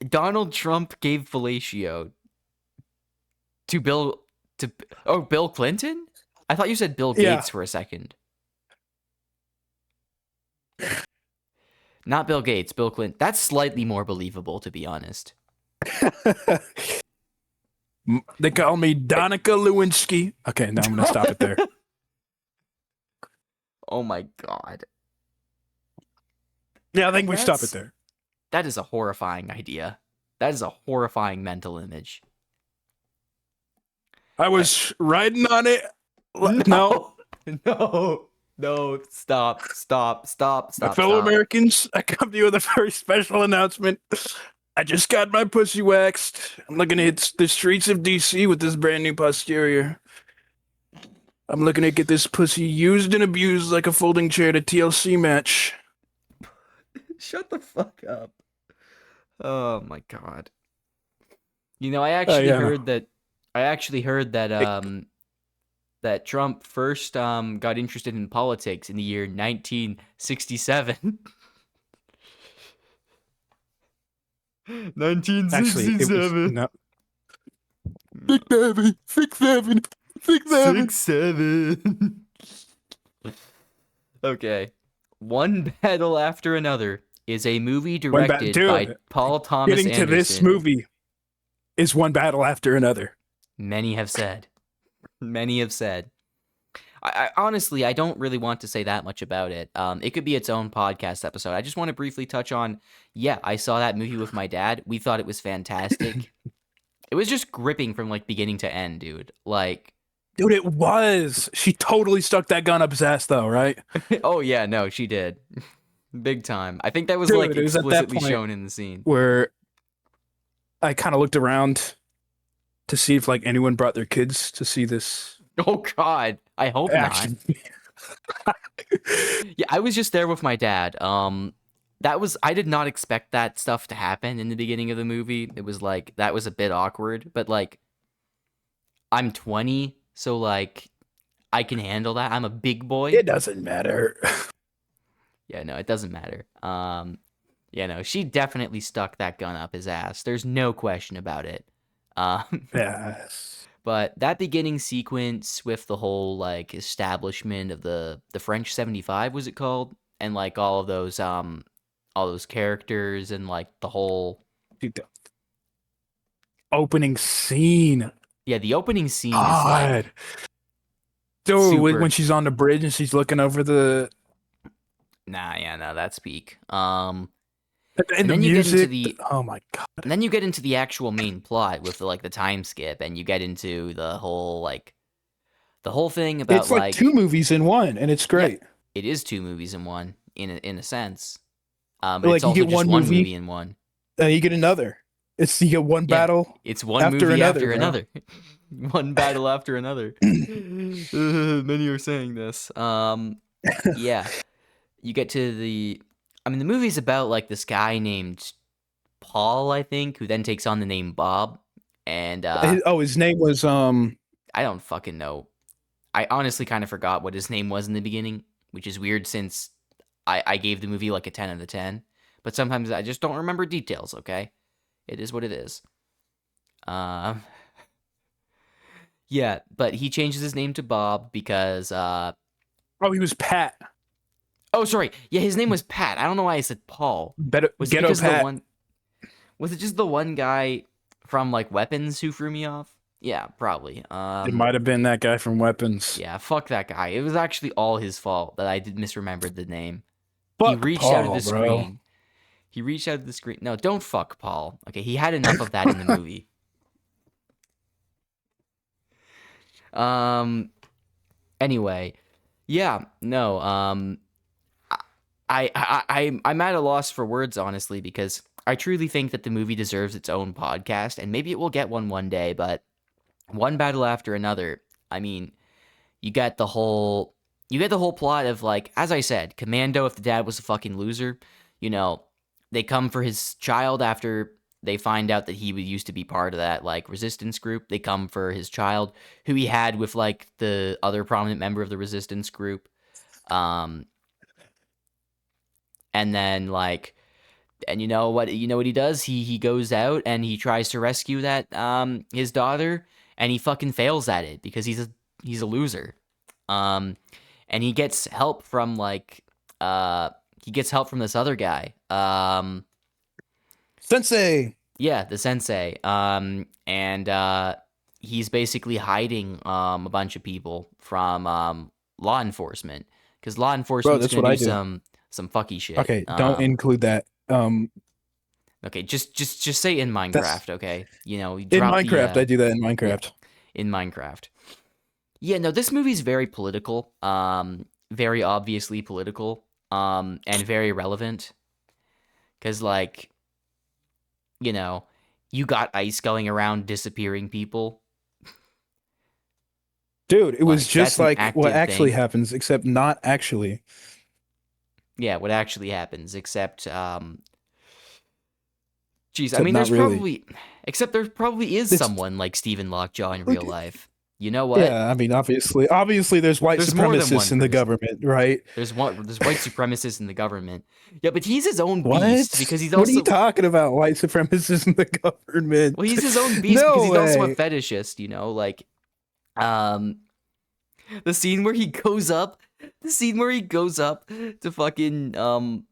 Donald Trump gave fellatio to Bill Clinton? I thought you said Bill Yeah. Gates for a second. Not Bill Gates, Bill Clinton. That's slightly more believable, to be honest. They call me Donica Lewinsky. Okay, now I'm going to stop it there. Oh my god. Yeah, I think we stop That's- it there. That is a horrifying idea. That is a horrifying mental image. I was riding on it. No. No, stop. My fellow Americans, I come to you with a very special announcement. I just got my pussy waxed. I'm looking to hit the streets of DC with this brand new posterior. I'm looking to get this pussy used and abused like a folding chair at a TLC match. Shut the fuck up. Oh my god. I actually heard that that Trump first got interested in politics in the year 1967. Actually, it was 1967. no. 6'7", 6'7", 6'7". 6'7". Okay. One Battle After Another is a movie One bat, directed by dude. Paul Thomas Getting to this Anderson. movie is one battle after another. Many have said. Many have said. I honestly, I don't really want to say that much about it. It could be its own podcast episode. I just want to briefly touch on, yeah, I saw that movie with my dad. We thought it was fantastic. It was just gripping from like beginning to end, dude. Like, Dude, it was. She totally stuck that gun up his ass, though, right? oh yeah, no, she did. Big time. I think that was like Dude, it was at that explicitly point shown in the scene. where I kind of looked around to see if like anyone brought their kids to see this Oh god, I hope not. action. Yeah, I was just there with my dad. I did not expect that stuff to happen in the beginning of the movie. It was like that was a bit awkward, but like I'm 20, so like I can handle that. I'm a big boy. It doesn't matter. Yeah, no, it doesn't matter. Yeah, no, she definitely stuck that gun up his ass. There's no question about it. Yes. But that beginning sequence with the whole like establishment of the French 75, was it called? And like all those characters and like the whole, Dude, the opening scene. yeah, the opening scene is like God. Dude, super. when she's on the bridge and she's looking over the Nah, yeah, no, that's peak. and the then you get into music. the Oh my God. and then you get into the actual main plot with like the time skip, and you get into the whole thing about It's like two movies in one, and it's great. yeah, it is two movies in one in a sense. But Like it's you also get just one one movie, movie in one. and you get another. It's you get one Yeah, battle it's one after movie another, after bro. another. One battle after another. Many are saying this. Yeah. You get to the the movie's about like this guy named Paul, I think, who then takes on the name Bob. And His name was I don't fucking know. I honestly kind of forgot what his name was in the beginning, which is weird since I gave the movie like a 10 out of 10. But sometimes I just don't remember details, okay? It is what it is. Yeah, but he changes his name to Bob because he was Pat. oh, sorry. Yeah, his name was Pat. I don't know why I said Paul. Was it Ghetto because Pat. was it just the one guy from like Weapons who threw me off? Yeah, probably. It might have been that guy from Weapons. Yeah, fuck that guy. It was actually all his fault that I did misremembered the name. He Fuck reached Paul, out of the bro. screen. He reached out of the screen. No, don't fuck Paul. Okay, he had enough of that in the movie. Anyway, yeah, no. I'm at a loss for words, honestly, because I truly think that the movie deserves its own podcast, and maybe it will get one day. But one battle after another. I mean, you get the whole plot of like, as I said, Commando. If the dad was a fucking loser, they come for his child after they find out that he used to be part of that like resistance group. They come for his child, who he had with like the other prominent member of the resistance group. And then like, and you know what he does? He goes out and he tries to rescue that his daughter, and he fucking fails at it because he's a loser. And he gets help from like this other guy. Sensei. Yeah, the sensei. And he's basically hiding a bunch of people from law enforcement, because law enforcement's that's gonna what I do do. some fucky shit. Okay, don't include that. Okay, just say in Minecraft, okay? You In drop Minecraft, I do that in Minecraft. Yeah, in Minecraft. Yeah, no, this movie's very political, very obviously political, and very relevant. Because, like, you got ICE going around disappearing people. Dude, it was Like, just that's an like what active actually thing. happens, except not actually. Yeah, what actually happens, except, geez, I Except mean, not really. except there probably is It's someone like Stephen Lockjaw in real life. You know what? Yeah, I mean, obviously, there's white There's more than supremacists one in the person. government, right? There's white supremacists in the government. Yeah, but he's his own beast What? because he's What are you also talking about? White supremacists in the well, government? he's his own beast because No he's also a way. fetishist, you know, like um the scene where he goes up to fucking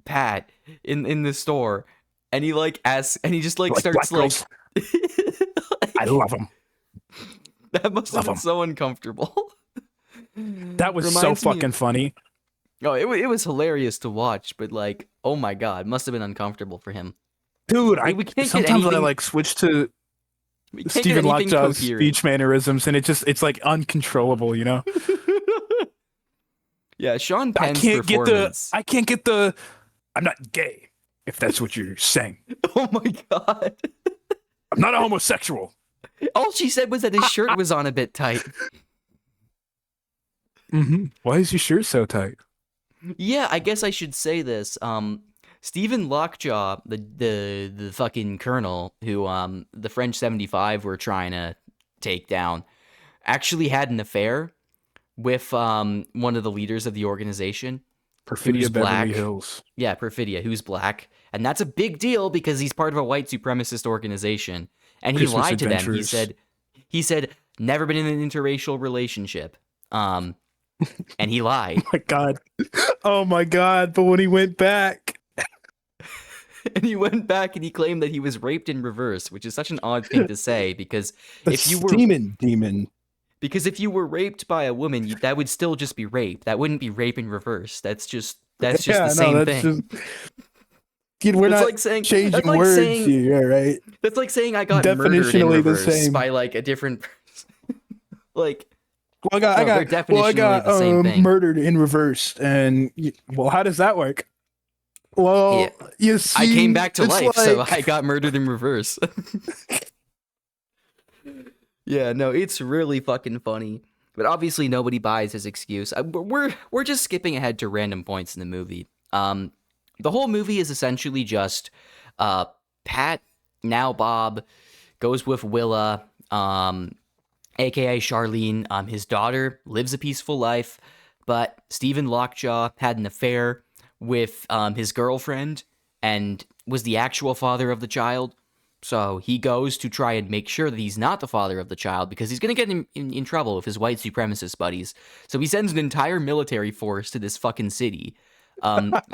Pat in the store and he like asks and he just like Like starts black like girls, I love them. that must have Love been them. so uncomfortable. That was so Reminds me fucking funny. oh it was hilarious to watch, but like oh my god, must have been uncomfortable for him. Dude, We can't get sometimes I anything like switch to we can't get Stephen anything Lockjaw's coherent. speech mannerisms, and it's like uncontrollable, you know? Yeah, Sean I Penn's can't get the performance. I can't get the I'm not gay, if that's what you're saying. Oh my god. I'm not a homosexual. All she said was that his shirt was on a bit tight. Why is your shirt so tight? Yeah, I guess I should say this. Stephen Lockjaw, the fucking colonel who the French 75 were trying to take down, actually had an affair with one of the leaders of the organization. Perfidia Who's Beverly black. Hills. Yeah, Perfidia, who's black. And that's a big deal because he's part of a white supremacist organization. And he Christmas lied to them. Adventurers. He said, never been in an interracial relationship. And he lied. My God. Oh my God. But when he went back. And he went back and he claimed that he was raped in reverse, which is such an odd thing to say because The if you were demon. if you were raped by a woman, that would still just be rape. That wouldn't be rape in reverse. That's just the same thing. Dude, we're That's not like saying, changing that's like words saying, here, right? That's like saying I got murdered in Definitionally the reverse same. by like a different person. Like Well, they're I definitionally got the same thing. murdered in reverse, and well, how does that work? Well, Yeah. you see, I came back to it's life, so like- I got murdered in reverse. Yeah, no, it's really fucking funny. But obviously nobody buys his excuse. We're just skipping ahead to random points in the movie. The whole movie is essentially just Pat, now Bob, goes with Willa, aka Charlene. His daughter lives a peaceful life, but Stephen Lockjaw had an affair with his girlfriend and was the actual father of the child. So he goes to try and make sure that he's not the father of the child because he's going to get in trouble with his white supremacist buddies. So he sends an entire military force to this fucking city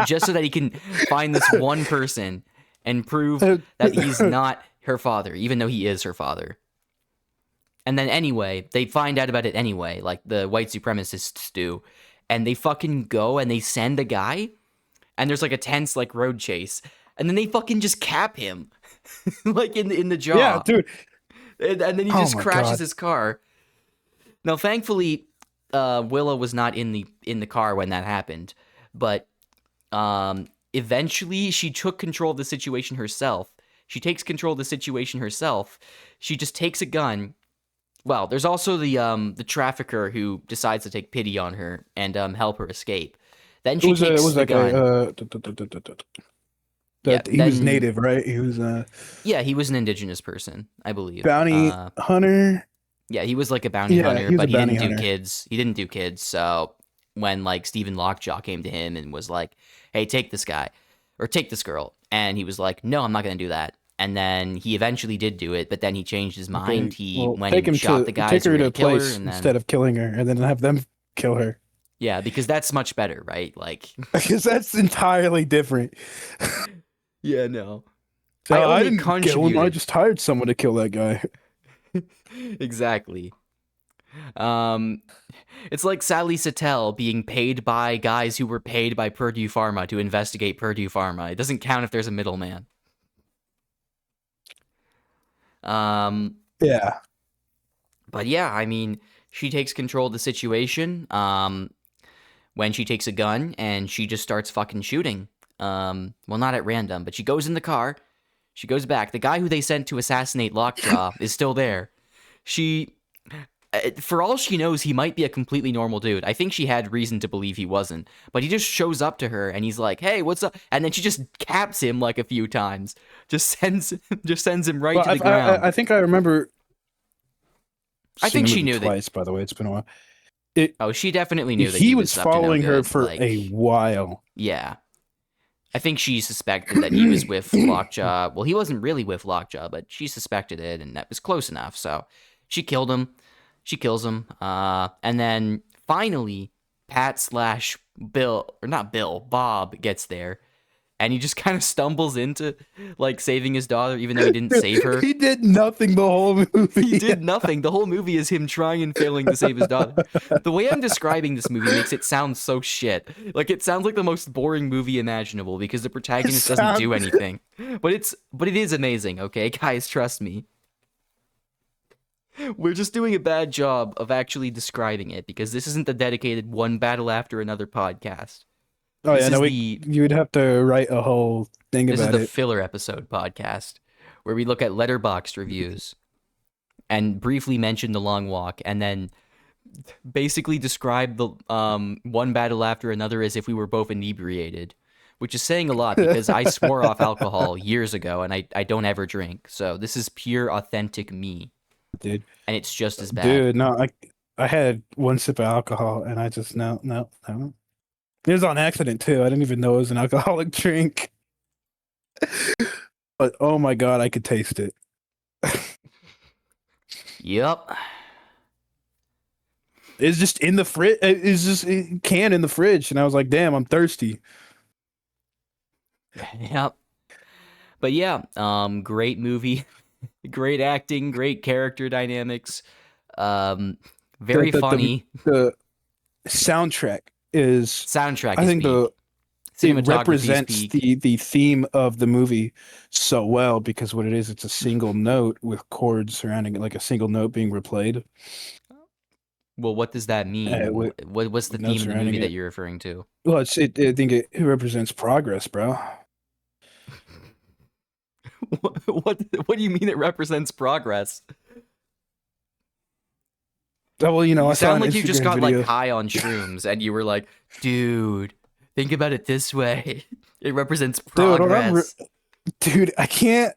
just so that he can find this one person and prove that he's not her father, even though he is her father. And then anyway, they find out about it anyway, like the white supremacists do. And they fucking go and they send a guy and there's like a tense like road chase. And then they fucking just cap him. Like in the jaw. Yeah, dude. And then he Oh just my crashes God. his car. Now, thankfully, Willow was not in the car when that happened, but eventually she took control of the situation herself. She takes control of the situation herself. She just takes a gun. Well, there's also the trafficker who decides to take pity on her and help her escape. Then she takes the gun. He was native, right? He was Yeah, he was an indigenous person, I believe. bounty hunter. Yeah, he was like a bounty hunter, he was but a he didn't bounty do hunter. kids. He didn't do kids. So when like Stephen Lockjaw came to him and was like, "Hey, take this guy or take this girl," and he was like, "No, I'm not gonna do that." And then he eventually did do it, but then he changed his mind. Okay, He well, went take and him shot to the guys take who her were to gonna a kill her, place and then instead of killing her, and then have them kill her. yeah, because that's much better, right? Like, Because that's entirely different. yeah, no, So I I only didn't kill him. I contributed. just hired someone to kill that guy. Exactly. It's like Sally Satel being paid by guys who were paid by Purdue Pharma to investigate Purdue Pharma. It doesn't count if there's a middleman. Yeah. But yeah, I mean, she takes control of the situation. When she takes a gun and she just starts fucking shooting. Well, not at random, but she goes in the car. She goes back. The guy who they sent to assassinate Lockjaw is still there. For all she knows, he might be a completely normal dude. I think she had reason to believe he wasn't. But he just shows up to her and he's like, "Hey, what's up?" And then she just caps him like a few times. Just sends him right to the ground. I think I remember. I seen think the she movie knew that. twice, by the way. It's been a while. It Oh, she definitely knew that he he was was up to no following her good. for Like, a while. yeah. I think she suspected that he was with Lockjaw. Well, he wasn't really with Lockjaw, but she suspected it, and that was close enough. So she killed him. She kills him. And then finally, Pat slash Bill, or not Bill, Bob gets there. And he just kind of stumbles into, like, saving his daughter, even though he didn't save her. He did nothing the whole movie. He did nothing. The whole movie is him trying and failing to save his daughter. The way I'm describing this movie makes it sound so shit. Like, it sounds like the most boring movie imaginable because the protagonist doesn't do anything. But it is amazing, okay? Guys, trust me. We're just doing a bad job of actually describing it because this isn't the dedicated one battle after another podcast. Oh This yeah, is no, the you would have to write a whole thing this is about the it. filler episode podcast where we look at letterboxd reviews and briefly mention The Long Walk and then basically describe the one battle after another as if we were both inebriated, which is saying a lot because I swore off alcohol years ago and I don't ever drink. So this is pure authentic me. Dude, And it's just as bad. dude, no, I had one sip of alcohol and I just no. It was on accident too. I didn't even know it was an alcoholic drink. But oh my god, I could taste it. Yep. It's just in the fridge. It's just a can in the fridge, and I was like, "Damn, I'm thirsty." Yep. But yeah, great movie, great acting, great character dynamics, very funny. The soundtrack is Soundtrack I is think peak. it Cinematography represents is peak. the theme of the movie so well because what it is, it's a single note with chords surrounding it, like a single note being replayed. Well, what does that mean? With What's the notes theme of the surrounding movie that it. you're referring to? Well, I think it represents progress, bro. What do you mean it represents progress? Oh, well, you know, You I saw sound an like you just Instagram got video. like high on shrooms and you were like, dude, think about it this way. It represents progress. Dude, I can't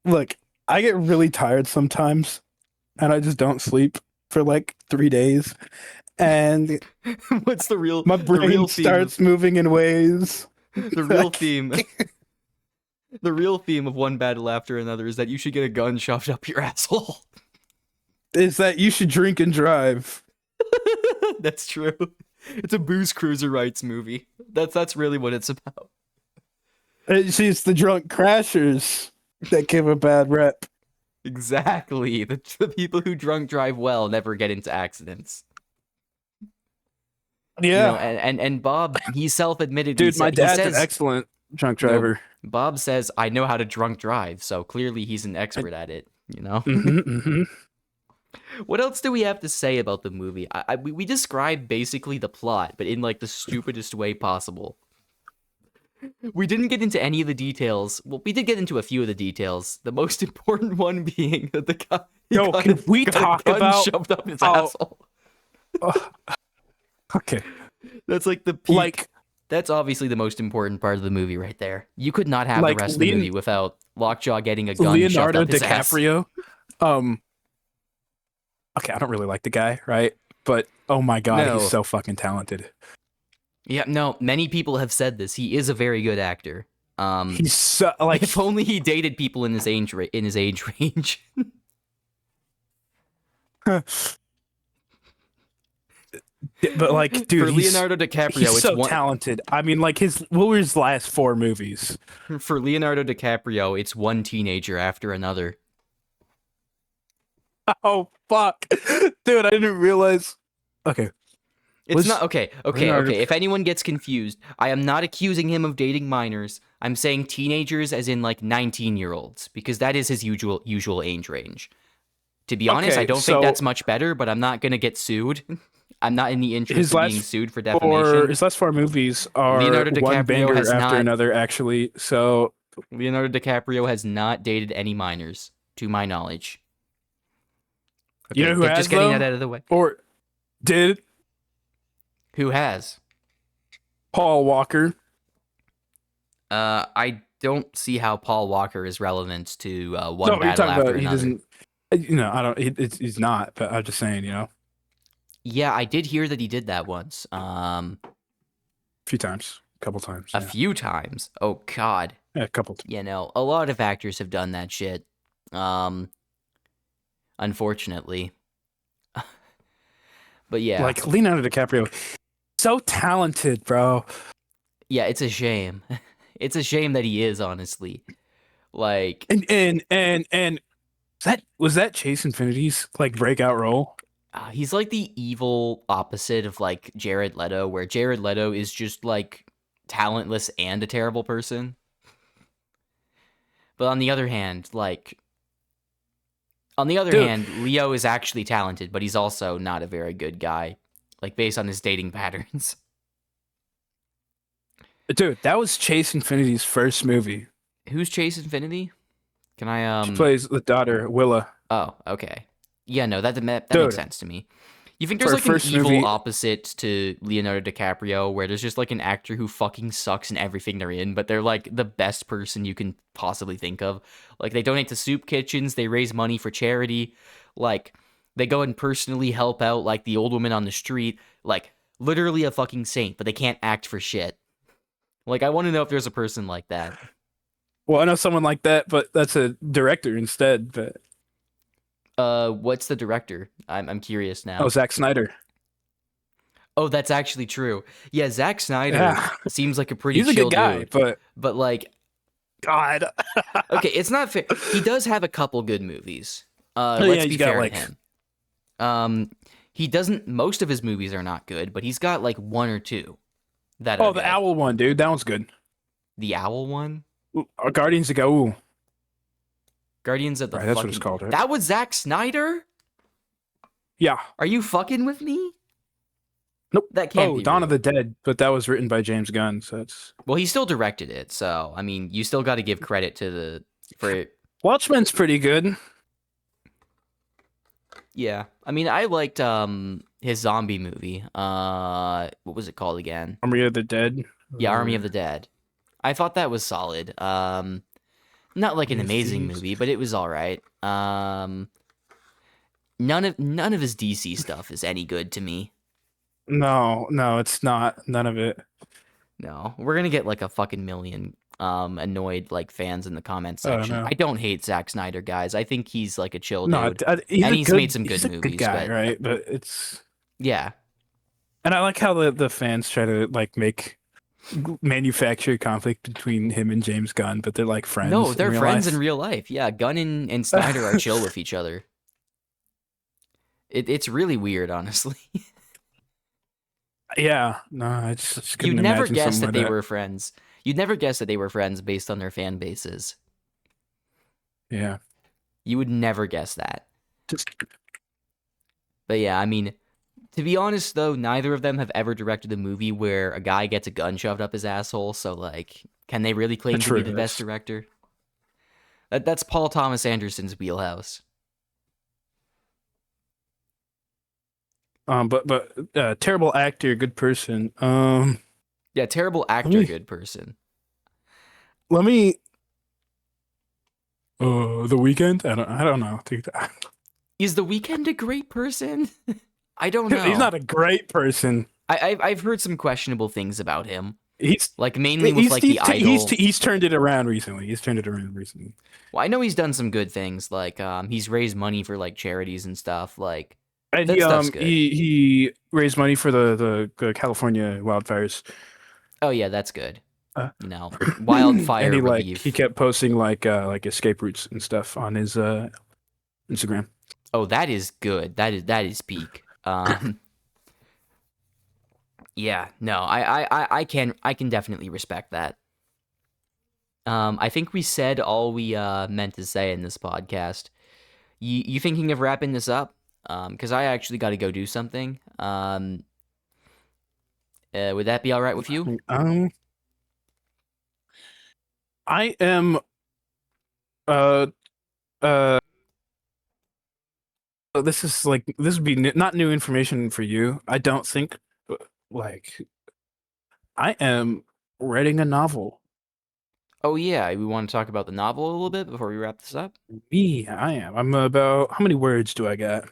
look. I get really tired sometimes, and I just don't sleep for like 3 days, and What's the real my the brain real theme starts moving in ways. the real theme the real theme of one battle after another is that you should get a gun shoved up your asshole. Is that you should drink and drive. That's true. It's a booze cruiser rights movie. That's really what it's about. See, it's the drunk crashers that give a bad rep. Exactly. The people who drunk drive well never get into accidents. Yeah, You know, and Bob, he self-admitted. dude, my he dad's says, an excellent drunk you know, driver. Bob says, "I know how to drunk drive," so clearly he's an expert at it. You know. What else do we have to say about the movie? We described basically the plot, but in like the stupidest way possible. We didn't get into any of the details. Well, we did get into a few of the details. The most important one being that the guy Yo, can we talk about shoved up his how- asshole? Okay, That's like the peak. like That's obviously the most important part of the movie right there. You could not have Like the rest of the movie without Lockjaw getting a gun shoved Leonardo up his ass. DiCaprio. Okay, I don't really like the guy, right? But oh my god, No. he's so fucking talented. Yeah, no, many people have said this. He is a very good actor. He's so like If only he dated people in his age range. but like, dude, For he's, Leonardo DiCaprio, he's it's so one. talented. I mean, like what were his last 4 movies? For Leonardo DiCaprio, it's one teenager after another. Oh fuck, dude, I didn't realize. Okay, It's Was not okay. Leonardo- If anyone gets confused, I am not accusing him of dating minors. I'm saying teenagers, as in like 19-year-olds, because that is his usual age range. To be honest, Okay, I don't so- think that's much better, but I'm not gonna get sued. I'm not in the interest His of being last sued for Or defamation. his last 4 movies are Leonardo one DiCaprio banger has after not- another, actually. So Leonardo DiCaprio has not dated any minors, to my knowledge. Okay, You know who has, just getting though? that out of the way. or did Who has? Paul Walker? I don't see how Paul Walker is relevant to one No, you're battle talking after about he another. doesn't. I don't. He's not. But I'm just saying, Yeah, I did hear that he did that once. a few times, a couple times. A Yeah, few times. Oh God. yeah, a couple. A lot of actors have done that shit. Um, Unfortunately. But yeah. Like Leonardo DiCaprio, so talented, bro. Yeah, it's a shame. It's a shame that he is, honestly. Like, And was that Chase Infinity's like breakout role? he's like the evil opposite of like Jared Leto, where Jared Leto is just like talentless and a terrible person. But on the other Dude, hand, Leo is actually talented, but he's also not a very good guy, like based on his dating patterns. dude, that was Chase Infinity's first movie. Who's Chase Infinity? Can I She plays the daughter, Willa. Oh, okay. Yeah, no, that makes Dude, sense to me. You think for there's her like an first evil movie, opposite to Leonardo DiCaprio where there's just like an actor who fucking sucks in everything they're in, but they're like the best person you can possibly think of. Like they donate to soup kitchens, they raise money for charity, like they go and personally help out like the old woman on the street, like literally a fucking saint, but they can't act for shit. Like I want to know if there's a person like that. well, I know someone like that, but that's a director instead. But What's the director? I'm curious oh, now. Zack Snyder. Oh, that's actually true. Yeah, Zack Snyder Yeah, seems like a pretty he's a chill good guy, dude. but But like, God, okay, it's not fair. He does have a couple good movies. yeah, Let's he's be got fair to like, him. He doesn't. Most of his movies are not good, but he's got like one or two that are oh, the good. owl one, dude, that one's good. The Owl one, Guardians of Go. Ooh. Guardians of the Right, that's what it's fucking. called, right? That was Zack Snyder. Yeah. Are you fucking with me? Nope. That can't Oh, be Dawn of real. the Dead, but that was written by James Gunn, so it's Well, he still directed it, so I mean, you still got to give credit to the for. Watchmen's pretty good. Yeah, I mean, I liked his zombie movie. What was it called again? Army of the Dead. Yeah, Army of Or the Dead. I thought that was solid. Not like an Army of amazing Thieves. movie, but it was all right. None of his DC stuff is any good to me. No, no, it's not. None of it. No, we're gonna get like a fucking million annoyed like fans in the comment Oh section. no. I don't hate Zack Snyder, guys. I think he's like a chill No, dude, he's and a he's good. made some good He's a good movies. guy, But right? But it's yeah, and I like how the fans try to like make manufacture conflict between him and James Gunn, but they're like no, friends in they're real friends in life. real life. Yeah, Gunn and Snyder are chill with each other. It's really weird, honestly. Yeah, no, I just You'd couldn't never imagine guess something that like they that. were friends. You'd never guess that they were friends based on their fan bases. Yeah, You would never guess that. just But yeah, I mean, to be honest though, neither of them have ever directed a movie where a guy gets a gun shoved up his asshole. So like, can they really claim to be true. the best director? That's Paul Thomas Anderson's wheelhouse. But terrible actor, good person. Yeah, terrible Let actor, me good person. let me. The Weekend. I don't know. Dude. Is The Weeknd a great person? I don't He's know. not a great person. I've heard some questionable things about him. He's Like mainly with like the Idol. he's turned it around recently. He's turned it around recently. Well, I know he's done some good things. Like he's raised money for like charities and stuff. Like And that stuff's good. he raised money for the California wildfires. Oh yeah, that's good. Uh, You know, and wildfire he relief. kept posting like escape routes and stuff on his Instagram. Oh, that is good. That is peak. Yeah, no, I can definitely respect that. I think we said all we meant to say in this podcast. You thinking of wrapping this up? Because I actually got to go do something. Would that be all right with you? I am uh uh this would be not new information for you. I don't think like I am writing a novel. Oh yeah, we want to talk about the novel a little bit before we wrap this up. Me, I am. I'm about, how many words do I got?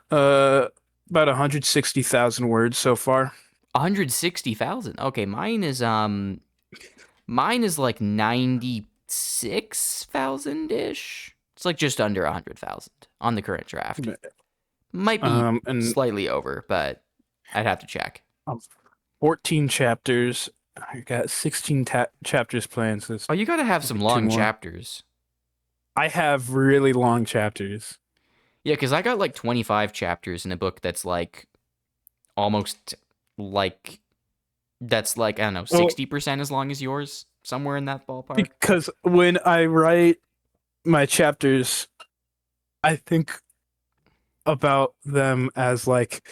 Uh, about 160,000 words so far. 160,000. Okay, mine is like 96,000 ish. It's like just under 100,000 on the current draft. Might be And slightly over, but I'd have to check. um, 14 chapters. I got 16 chapters planned, so it's Oh, you gotta have some maybe two long more. chapters. I have really long chapters. Yeah, because I got like 25 chapters in a book that's like almost like that's like I don't know, Well, 60% as long as yours, somewhere in that ballpark. because when I write my chapters, I think about them as like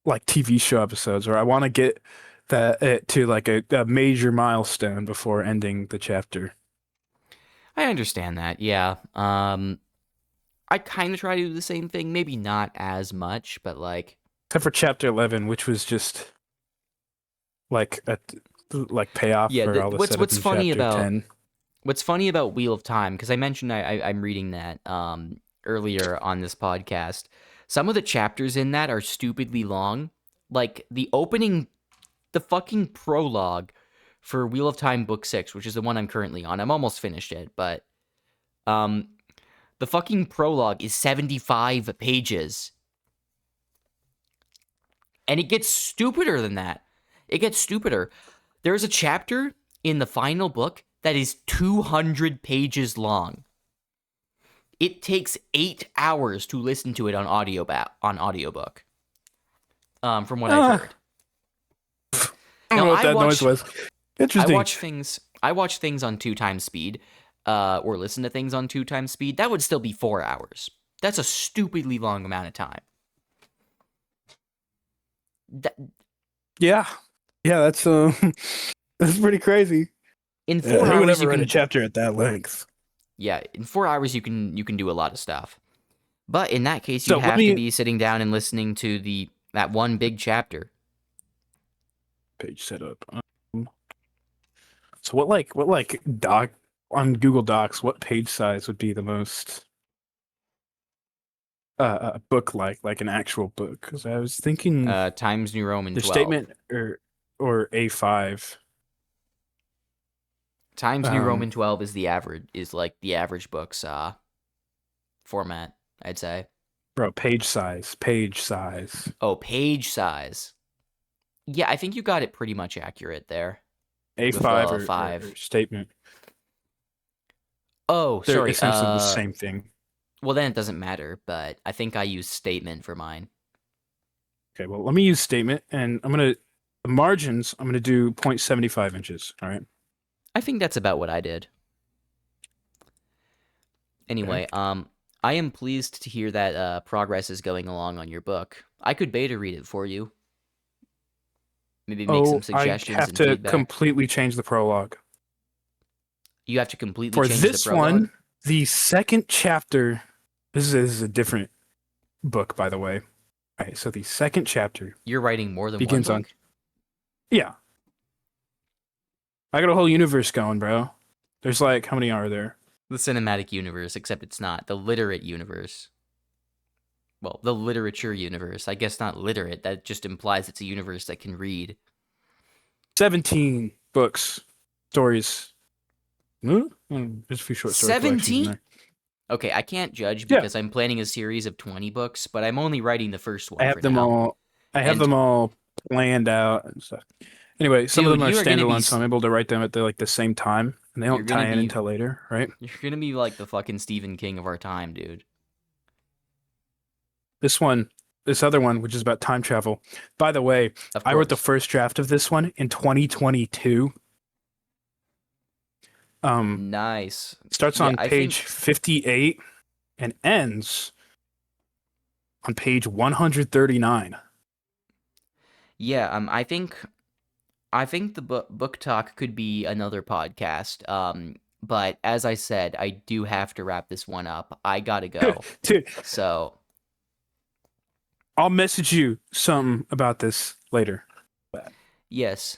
TV show episodes, or I want to get that it to like a major milestone before ending the chapter. I understand that. Yeah. I kind of try to do the same thing, maybe not as much, but like Except for chapter 11, which was just like a like payoff yeah, for all the what's setup what's in funny chapter about 10. what's funny about Wheel of Time, because I mentioned I'm reading that earlier on this podcast. Some of the chapters in that are stupidly long. Like the fucking prologue for Wheel of Time Book 6, which is the one I'm currently on. I'm almost finished it, but um the fucking prologue is 75 pages. And it gets stupider than that. It gets stupider. There's a chapter in the final book that is 200 pages long. It takes 8 hours to listen to it on audiobook. From what I've Ah, heard. I don't Now know what that noise was. I Interesting. watch things on 2 times speed, or listen to things on 2 times speed. That would still be 4 hours. That's a stupidly long amount of time. That, Yeah, yeah, that's that's pretty crazy. in Yeah, 4 who would hours ever you write a can chapter at that length? yeah, in 4 hours you can do a lot of stuff. But in that case, you'd So let have to me be sitting down and listening to that one big chapter. page setup. So what doc on Google Docs? What page size would be the most book like an actual book? Because I was thinking Times New Roman the 12. statement or A5. Times New Roman 12 is like the average book's format, I'd say. Bro, page size. Oh, page size. Yeah, I think you got it pretty much accurate there with A5 the or 5. statement. Oh, They're sorry. essentially the same thing. Well, then it doesn't matter, but I think I use statement for mine. Okay, well, let me use statement, and the margins, I'm gonna do 0.75 inches. All right. I think that's about what I did. Anyway, Okay. I am pleased to hear that progress is going along on your book. I could beta read it for you. Maybe make some Oh, I suggestions have and to feedback. completely change the prologue. You have to completely For change the this prologue. one, the second chapter, this is a different book, by the way. All right, so the second chapter You're writing more than begins one on, book? yeah. I got a whole universe going, bro. There's like, how many are there? The cinematic universe, except it's not. The literate universe. Well, the literature universe. I guess not literate. That just implies it's a universe that can read. 17 books, stories. There's a few short story collections in 17? there. Okay, I can't judge Yeah, because I'm planning a series of 20 books, but I'm only writing the first I one have for them now. all. I have And them all planned out and stuff. Anyway, some of dude, them are you are gonna be standalone, so I'm able to write them at the same time, and they you're don't gonna tie in be until later, right? you're gonna be like the fucking Stephen King of our time, dude. This other one, which is about time travel. By the way, Of I wrote the course. first draft of this one in 2022. Nice. Starts Yeah, on I page think 58 and ends on page 139. yeah, I think the book talk could be another podcast. But as I said, I do have to wrap this one up. I gotta go. Dude, So I'll message you something about this later. yes,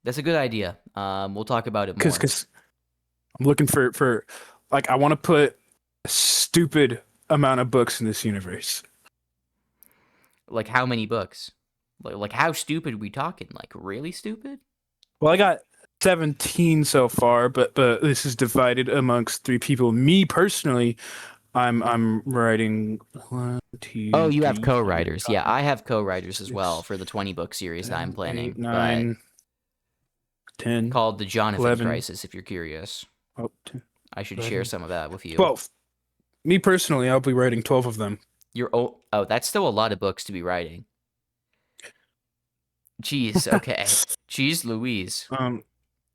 That's a good idea. We'll talk about it more. Because I'm looking for like I want to put a stupid amount of books in this universe. Like how many books? Like how stupid are we talking? Like really stupid? Well, I got 17 so far, but this is divided amongst three people. Me personally, I'm writing one, Oh, two, you have three, four, co-writers. Yeah, five, I have co-writers as well six, for the 20-book series that I'm 7, 8, planning, but 9, 10, called the Jonathan 11, Crisis if you're curious. oh, 10, I should share 11, some of that with you. 12. Me personally, I'll be writing 12 of them. Oh, that's still a lot of books to be writing. Jeez, okay. Jeez Louise.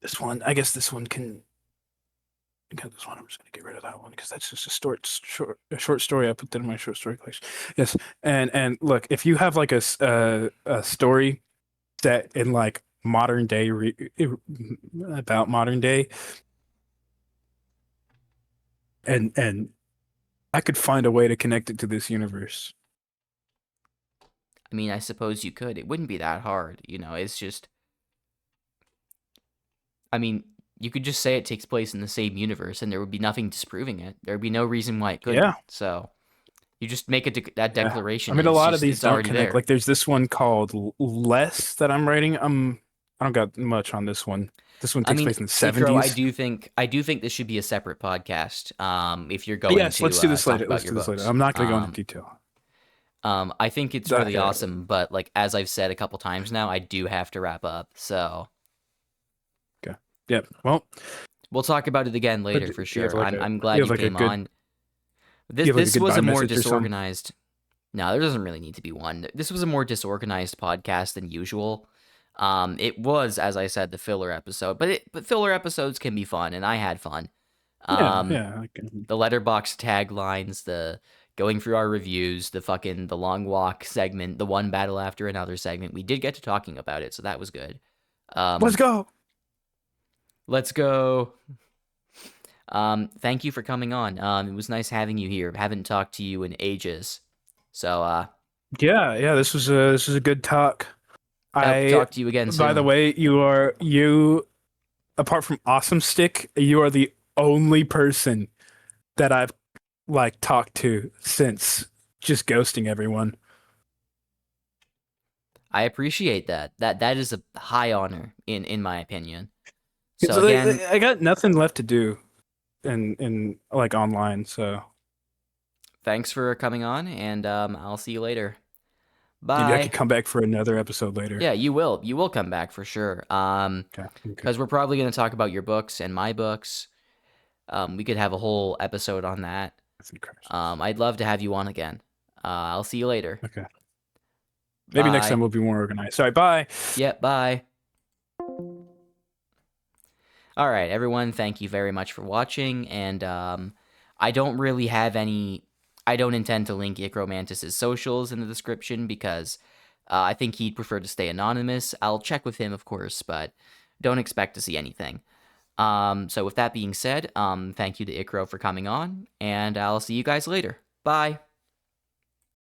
This one, I guess this one can. This one, I'm just gonna get rid of that one because that's just a short story. I put that in my short story collection. Yes, and look, if you have like a story set in like modern day about modern day, and I could find a way to connect it to this universe. I mean, I suppose you could. It wouldn't be that hard, it's just I mean, you could just say it takes place in the same universe and there would be nothing disproving it. There would be no reason why it couldn't. Yeah, So, you just make that yeah. I declaration mean, and a it's lot of just these it's don't already connect. there. Like, there's this one called Less that I'm writing. I don't got much on this one. This one I takes mean, place in the Ikro, I 70s. do think this should be a separate podcast. If you're going Yes, to let's do this talk later. about Let's your do this later. books. I'm not gonna go into detail. I think it's really Okay. awesome, but like as I've said a couple times now, I do have to wrap up. So Okay. Yep. Well, we'll talk about it again but later for you have sure. like I'm you glad have you like a came good on. you have like a This was goodbye a more message or something. disorganized. No, there doesn't really need to be one. This was a more disorganized podcast than usual. It was, as I said, the filler episode, but filler episodes can be fun, and I had fun. Yeah, Um, yeah. I can, the letterbox taglines, the going through our reviews, the long walk segment, the one battle after another segment. We did get to talking about it, so that was good. let's go. Let's go. Thank you for coming on. It was nice having you here. Haven't talked to you in ages. So, Yeah, yeah. This was a good talk. I talk to you again by the soon. way, you apart from Awesome Stick, you are the only person that I've like talked to since just ghosting everyone. I appreciate that. That is a high honor in my opinion. So 'Cause, again, I got nothing left to do in like online, so thanks for coming on, and I'll see you later. maybe I could Bye. come back for another episode later. Yeah, you will. You will come back for sure. Okay. Okay. Because we're probably going to talk about your books and my books. We could have a whole episode on that. Crisis. I'd love to have you on again. I'll see you later. Okay. Maybe next time Bye. we'll be more organized. Sorry, bye. Yep, bye. All right, everyone, thank you very much for watching. And I don't really have any. I don't intend to link Icromantis' socials in the description because I think he'd prefer to stay anonymous. I'll check with him, of course, but don't expect to see anything. So with that being said, thank you to Icro for coming on, and I'll see you guys later. Bye.